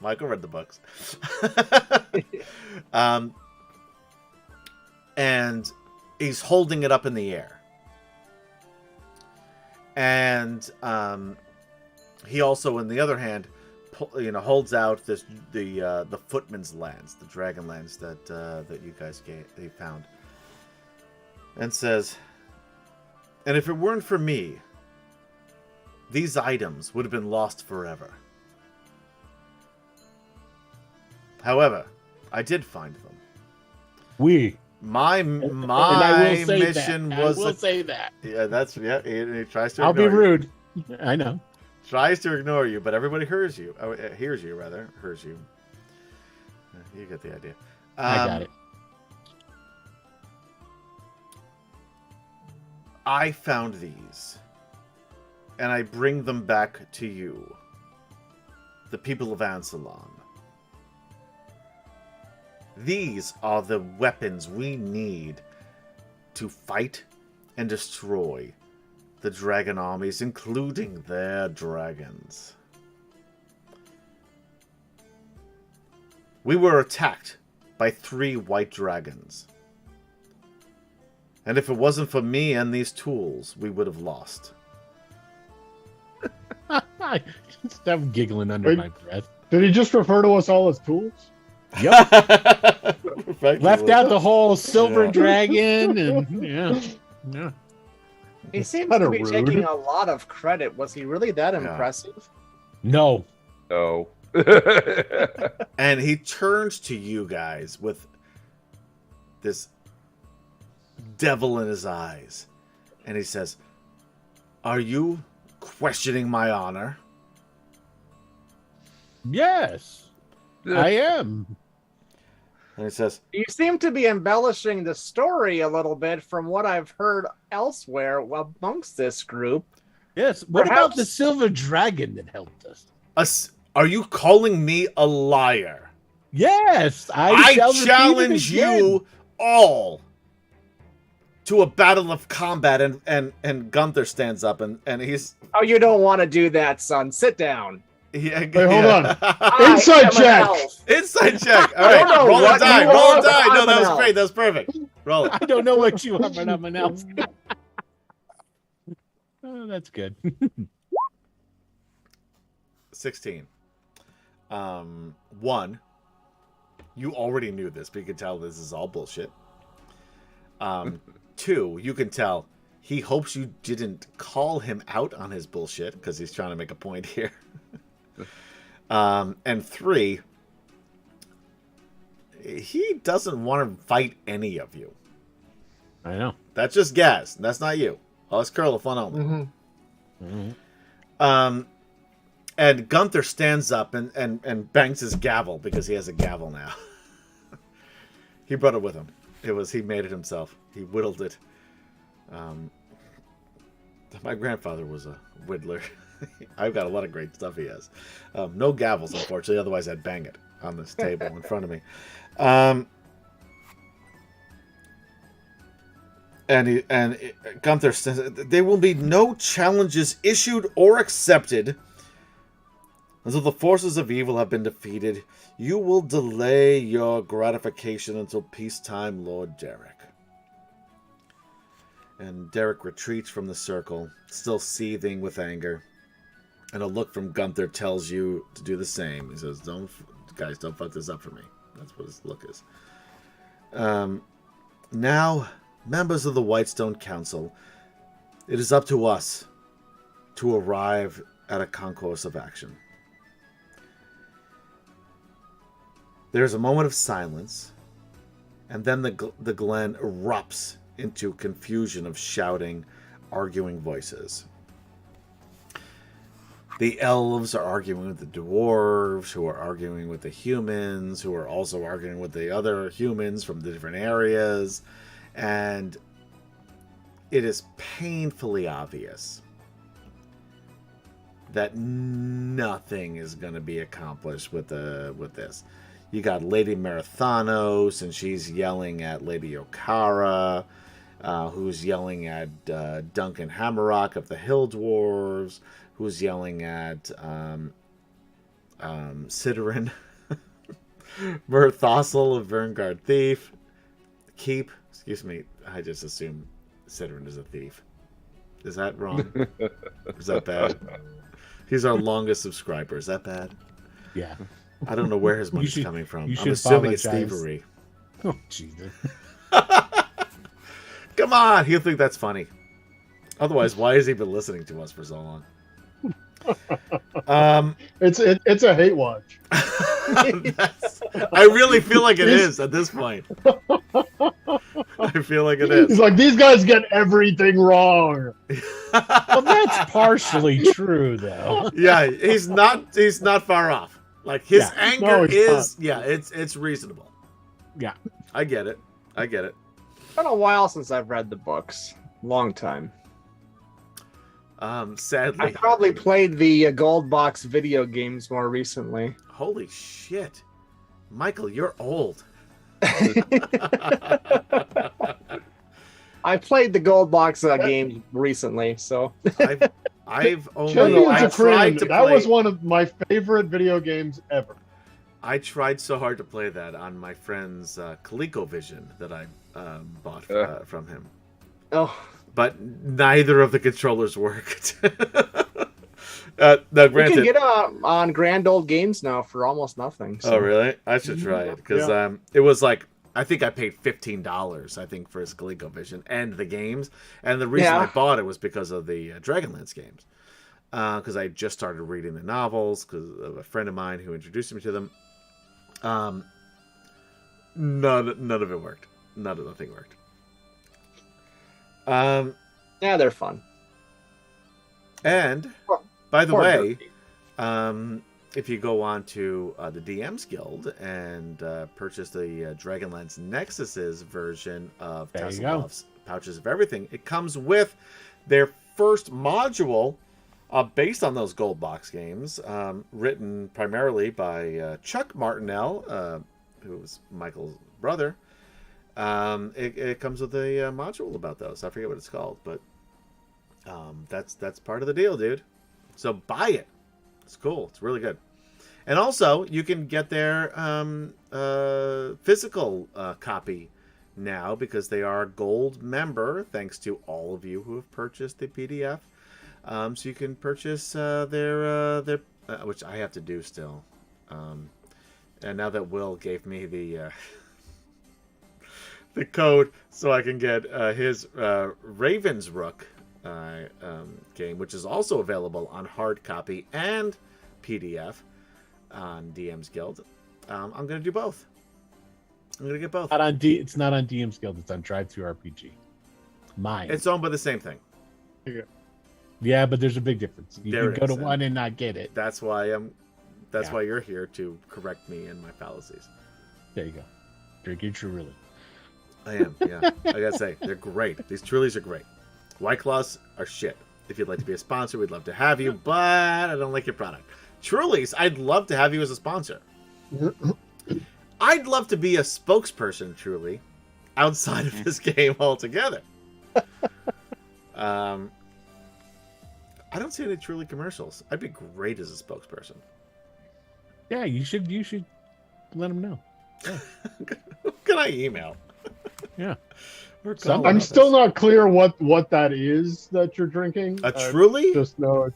Michael read the books. And he's holding it up in the air. And he also, on the other hand, holds out the footman's lance, the dragon lance that you guys found, and says, "And if it weren't for me, these items would have been lost forever. However, I did find them. My mission was. I will say that. Yeah. He tries to. I'll be rude. I know. Tries to ignore you, but everybody hears you. Hears you. You get the idea. I got it. I found these, and I bring them back to you, the people of Ansalon. These are the weapons we need to fight and destroy the dragon armies, including their dragons. We were attacked by 3 white dragons. And if it wasn't for me and these tools, we would have lost." Stop giggling under my breath. Did he just refer to us all as tools? Yep. Left out the whole silver dragon and yeah. He seems Kinda to be rude. taking a lot of credit. Was he really that impressive? No. No. And he turns to you guys with this devil in his eyes. And he says, "Are you questioning my honor?" Yes. I am. And he says, You seem to be embellishing the story a little bit from what I've heard elsewhere amongst this group. Yes. What about Perhaps- the silver dragon that helped us? "Are you calling me a liar? Yes. I shall repeat it challenge again. you all to a battle of combat." And Gunther stands up and he's... Oh, you don't want to do that, son. Sit down. Wait, hold on. I Inside am an check. elf. Inside check. All I don't right, know roll a what die. you Roll are, a die. but No, I'm that an was elf. great. That was perfect. Roll it. I don't know what you are, but I'm an elf. Oh, that's good. 16. 1. You already knew this, but you can tell this is all bullshit. 2. You can tell he hopes you didn't call him out on his bullshit because he's trying to make a point here. And 3. He doesn't want to fight any of you. I know. That's just Gaz. That's not you. Oh, it's Curl of Fun only. Mm-hmm. And Gunther stands up and bangs his gavel because he has a gavel now. He brought it with him. He made it himself. He whittled it. My grandfather was a whittler. I've got a lot of great stuff he has. No gavels, unfortunately. Otherwise, I'd bang it on this table in front of me. And Gunther says, "There will be no challenges issued or accepted until the forces of evil have been defeated. You will delay your gratification until peacetime, Lord Derek." And Derek retreats from the circle, still seething with anger. And a look from Gunther tells you to do the same. He says, don't fuck this up for me. That's what his look is. Now, members of the Whitestone Council, it is up to us to arrive at a concourse of action. There's a moment of silence, and then the glen erupts into confusion of shouting, arguing voices. The elves are arguing with the dwarves, who are arguing with the humans, who are also arguing with the other humans from the different areas. And it is painfully obvious that nothing is going to be accomplished with this. You got Lady Marathonos, and she's yelling at Lady Okara, who's yelling at Duncan Hammerrock of the Hill Dwarves, who's yelling at Sidorin, Mirthossel of Vernguard Thief. Keep, excuse me, I just assume Sidorin is a thief. Is that wrong? Is that bad? He's our longest subscriber. Is that bad? Yeah. I don't know where his money's coming from. You I'm should assuming it's apologize. thievery. Oh, Jesus. Come on, he'll think that's funny. Otherwise, why has he been listening to us for so long? It's a hate watch. I really feel like it is at this point. I feel like it He's is. like, these guys get everything wrong. Well, that's partially true, though. Yeah, he's not far off. Like his Yeah. anger No, he's is it's reasonable. Yeah. I get it. It's been a while since I've read the books. Long time. I Sadly, probably played the Gold Box video games more recently. holy shit, Michael, you're old. I played the Gold Box games recently, so I've only Champions I of tried Kryn, to that play. was one of my favorite video games ever. I tried so hard to play that on my friend's ColecoVision that I bought from him, oh, but neither of the controllers worked. Now, you granted, can get on Grand Old Games now for almost nothing. So. oh really? I should try it because it was like I think I paid $15. I think for his ColecoVision and the games, and the reason I bought it was because of the DragonLance games. Because I just started reading the novels because of a friend of mine who introduced me to them. None of it worked. Nothing worked. Yeah, they're fun. And by the Or way, dirty. if you go on to the DM's Guild and purchase the Dragonlance Nexus's version of There you go. Tasselhoff's Pouches of Everything, it comes with their first module based on those gold box games, written primarily by Chuck Martinell, who was Michael's brother. It comes with a module about those. I forget what it's called, but that's part of the deal, dude. So buy it. It's cool. It's really good. And also, you can get their physical copy now because they are a gold member, thanks to all of you who have purchased the PDF. So you can purchase their which I have to do still. And now that Will gave me the the code, so I can get his Raven's Rook game, which is also available on hard copy and PDF on DM's Guild. I'm going to do both. I'm going to get both. It's not on DM's Guild. It's on Drive-Thru RPG. Mine. It's owned by the same thing. Yeah, but there's a big difference. You There can go is, to one and not get it. That's why Yeah. why you're here, to correct me in my fallacies. There you go. Drink your Truly. I am, yeah. I gotta say, they're great. These Trulies are great. White Claws are shit. If you'd like to be a sponsor, we'd love to have you, but I don't like your product. Trulies, I'd love to have you as a sponsor. I'd love to be a spokesperson, Truly, outside of this game altogether. I don't see any Truly commercials. I'd be great as a spokesperson. Yeah, you should let them know. Who can I email? Yeah. Or call I'm them. still not clear what that is that you're drinking. A Truly? Just know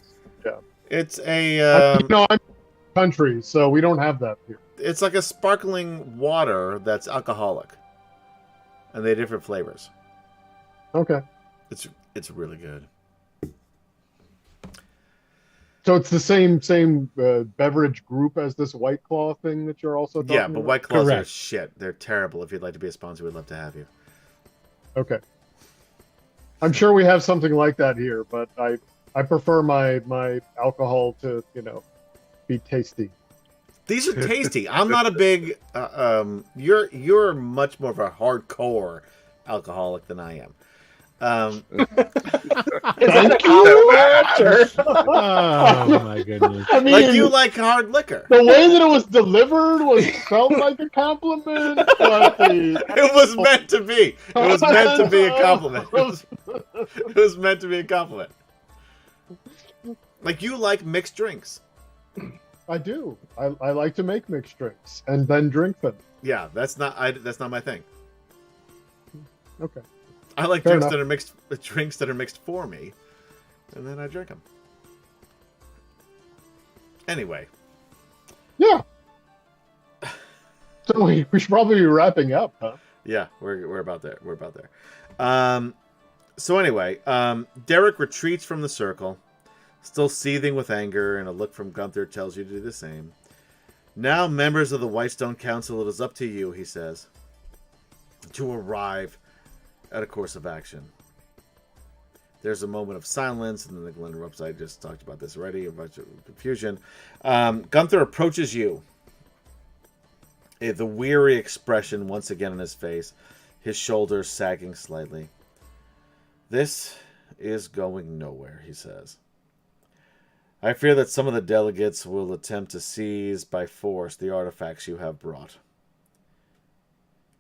It's a I'm country, so we don't have that here. it's like a sparkling water that's alcoholic, and they have different flavors. Okay. It's really good. So it's the same beverage group as this White Claw thing that you're also talking Yeah, but about? White Claws are Correct. shit. They're terrible. If you'd like to be a sponsor, we'd love to have you. Okay. I'm sure we have something like that here, but I prefer my alcohol to, be tasty. These are tasty. I'm not a big. You're much more of a hardcore alcoholic than I am. Thank you. Oh my goodness. I mean, Like you like hard liquor. the way that it was delivered felt like a compliment, but It was meant to be. It was meant to be a compliment. It was meant to be a compliment. Like you like mixed drinks. I do. I like to make mixed drinks and then drink them. Yeah, that's not my thing. Okay. I like Fair drinks enough. that are mixed drinks that are mixed for me, and then I drink them. Anyway, Yeah. So we should probably be wrapping up, huh? yeah, we're about there. We're about there. So anyway, Derek retreats from the circle, still seething with anger, and a look from Gunther tells you to do the same. Now, members of the Whitestone Council, it is up to you, he says, to arrive at a course of action. There's a moment of silence, and then the Glen erupts. I just talked about this already, a bunch of confusion. Gunther approaches you. The weary expression once again on his face, his shoulders sagging slightly. This is going nowhere, he says. I fear that some of the delegates will attempt to seize by force the artifacts you have brought.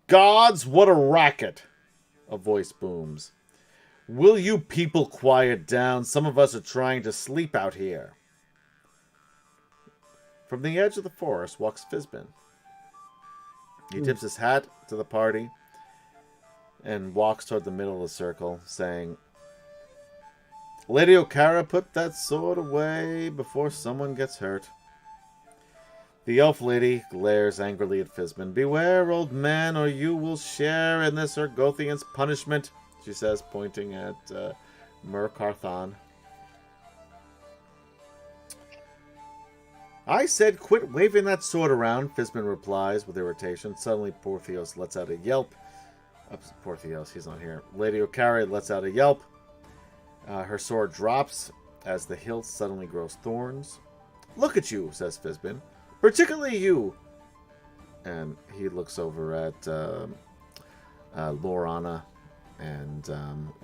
Gods, what a racket! A voice booms. Will you people quiet down? Some of us are trying to sleep out here. From the edge of the forest walks Fizbin. He tips his hat to the party and walks toward the middle of the circle, saying, Lady Okara, put that sword away before someone gets hurt. The elf lady glares angrily at Fizbin. Beware, old man, or you will share in this Urgothian's punishment, she says, pointing at Murkarthan. I said quit waving that sword around, Fizbin replies with irritation. Suddenly, Porthios lets out a yelp. Porthios, he's not here. Lady Okara lets out a yelp. Her sword drops as the hilt suddenly grows thorns. Look at you, says Fizbin. Particularly you. And he looks over at Lorana and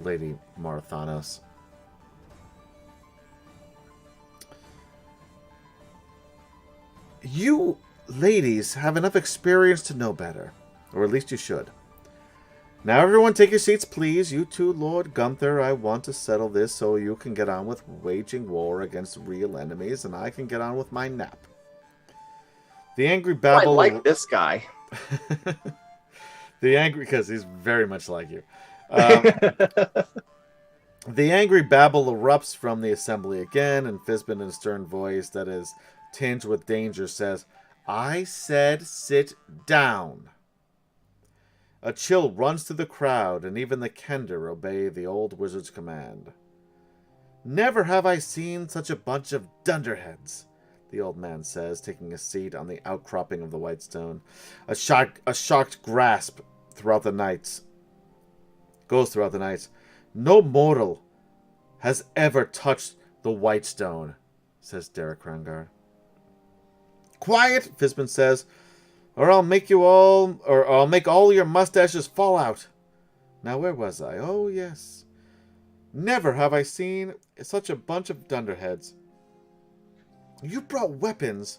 Lady Marathanos. You ladies have enough experience to know better. Or at least you should. Now everyone take your seats, please. You too, Lord Gunther. I want to settle this so you can get on with waging war against real enemies, and I can get on with my nap. The angry babble... I like this guy. The angry... Because he's very much like you. The angry babble erupts from the assembly again, and Fizbin in a stern voice that is tinged with danger says, I said sit down. A chill runs through the crowd, and even the Kender obey the old wizard's command. Never have I seen such a bunch of dunderheads, the old man says, taking a seat on the outcropping of the Whitestone. A shocked grasp throughout the night. Goes throughout the night. No mortal has ever touched the Whitestone, says Derek Krangard. Quiet, Fizbin says, or I'll make all your mustaches fall out. Now where was I? Oh yes. Never have I seen such a bunch of dunderheads. You brought weapons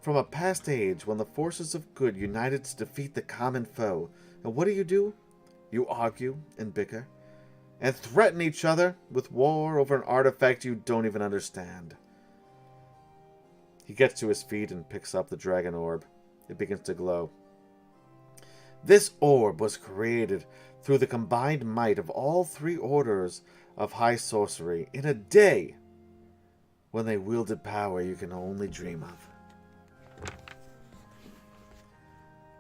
from a past age when the forces of good united to defeat the common foe. And what do? You argue and bicker and threaten each other with war over an artifact you don't even understand. He gets to his feet and picks up the dragon orb. It begins to glow. This orb was created through the combined might of all three orders of high sorcery in a day when they wielded power you can only dream of.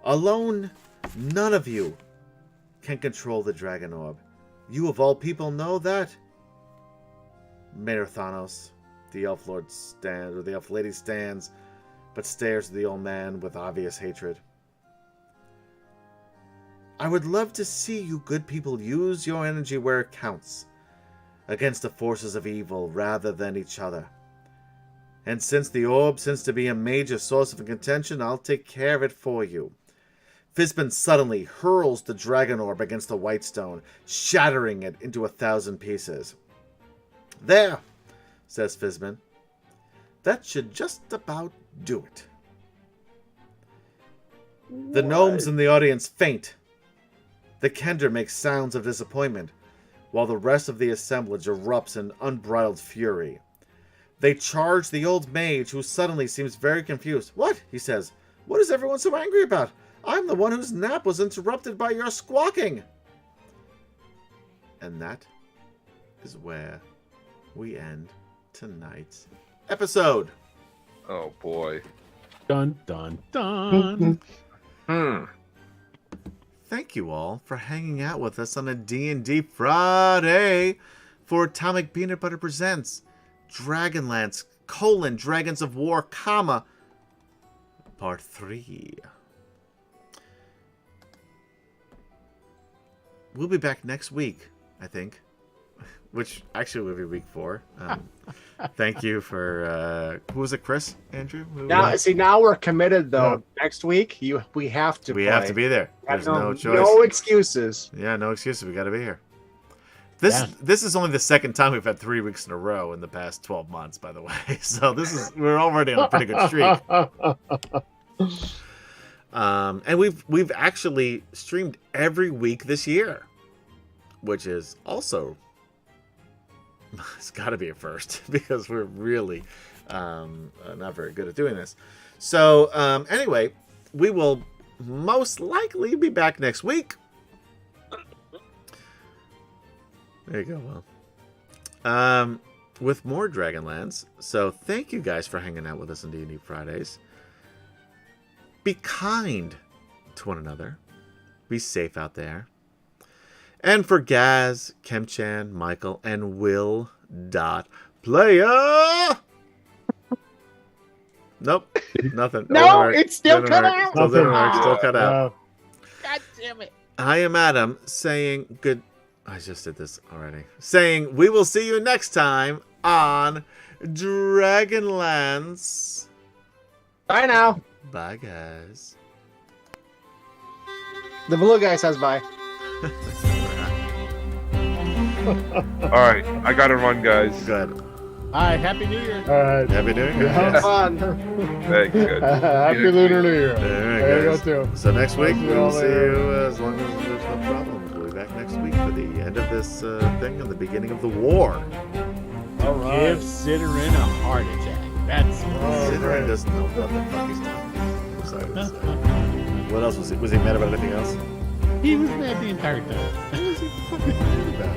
Alone, none of you can control the dragon orb. You of all people know that. Mayor Thanos, the elf lord stands, or the elf lady stands, but stares at the old man with obvious hatred. I would love to see you good people use your energy where it counts, against the forces of evil rather than each other. And since the orb seems to be a major source of contention, I'll take care of it for you. Fizbin suddenly hurls the dragon orb against the white stone, shattering it into 1,000 pieces. There, says Fizbin. That should just about do it. The gnomes in the audience faint. The Kender makes sounds of disappointment, while the rest of the assemblage erupts in unbridled fury. They charge the old mage, who suddenly seems very confused. What? He says. What is everyone so angry about? I'm the one whose nap was interrupted by your squawking. And that is where we end tonight's episode. Oh boy. Dun dun dun. Thank you all for hanging out with us on a D&D Friday for Atomic Peanut Butter Presents Dragonlance, Dragons of War, Part 3. We'll be back next week, I think. Which actually will be week 4. Thank you for who was it, Chris? Andrew? Now we're committed though. No. Next week we have to We play. have to be there. There's no choice. No excuses. Yeah, no excuses. We gotta be here. This is only the second time we've had 3 weeks in a row in the past 12 months, by the way. So we're already on a pretty good streak. And we've actually streamed every week this year, which is also it's got to be a first because we're really not very good at doing this. So anyway, we will most likely be back next week. There you go, Will. With more Dragonlance. So thank you guys for hanging out with us on D&D Fridays. Be kind to one another. Be safe out there. And for Gaz, Kemchan, Michael, and Will Player. Nope, nothing. No, it's still cut out. Still cut out. God damn it. I am Adam saying good. I just did this already. Saying we will see you next time on Dragonlance. Bye now. Bye, guys. The blue guy says bye. All right, I gotta run, guys. Good. Hi, Happy New Year. All right. Happy New Year. Have fun. Thanks, good. Happy Lunar New Year. There you you go, too. So next week See you we'll all see later. you as long as there's no problems. We'll be back next week for the end of this thing and the beginning of the war. All right. Give Ciderin a heart attack. That's Considering doesn't know what the fuck he's talking about. So I was, what else was he? Was he mad about anything else? He was mad the entire time. What was he fucking mad about?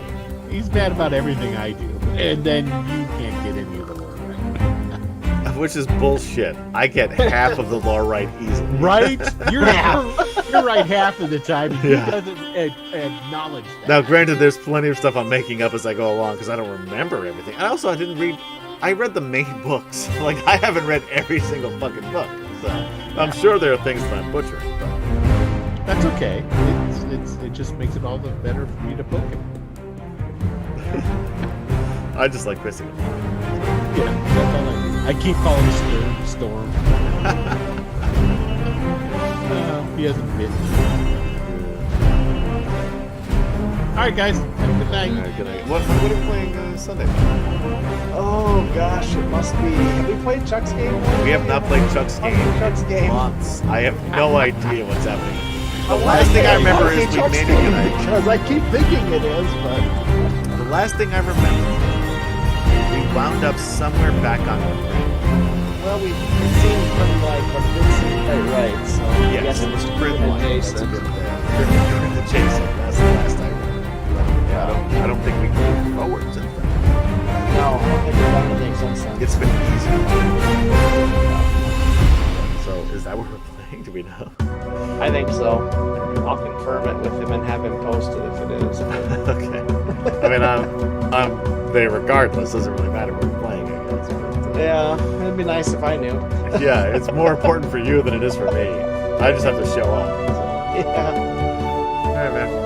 He's mad about everything I do, and then you can't get any of the lore right. Which is bullshit. I get half of the lore right easily. Right? You're right half of the time. And he doesn't acknowledge that. Now, granted, there's plenty of stuff I'm making up as I go along because I don't remember everything. And also, I didn't read. I read the main books. Like, I haven't read every single fucking book. So I'm sure there are things that I'm butchering. But That's okay. It just makes it all the better for me to book it. I just like pissing him. Yeah, that's all I do. I keep calling Storm. He hasn't been. All right, guys. Have a good night. Good night. What are we playing Sunday? Oh gosh, it must be. Have we played Chuck's game? We have not played Chuck's game Chuck's in game. months. I have no idea what's happening. The last thing I remember is we made it. Because I keep thinking it is, but The last thing I remember, we wound up somewhere back on. well, it seemed pretty like, but it did seem quite right. So I Yes, guess it was it's Grim Line. That's a adjacent. good Grim adjacent. That's the last I remember. I don't think we can move forward since then. No, I don't think we've done anything since then. It's been easy. So is that what we're playing? Do we know? I think so. I'll confirm it with him and have him post it if it is. Okay. I mean, I'm there regardless. Doesn't really matter what we're playing, I guess. But, Yeah, it'd be nice if I knew. yeah, it's more important for you than it is for me. I just have to show up. So. Yeah. All right, man.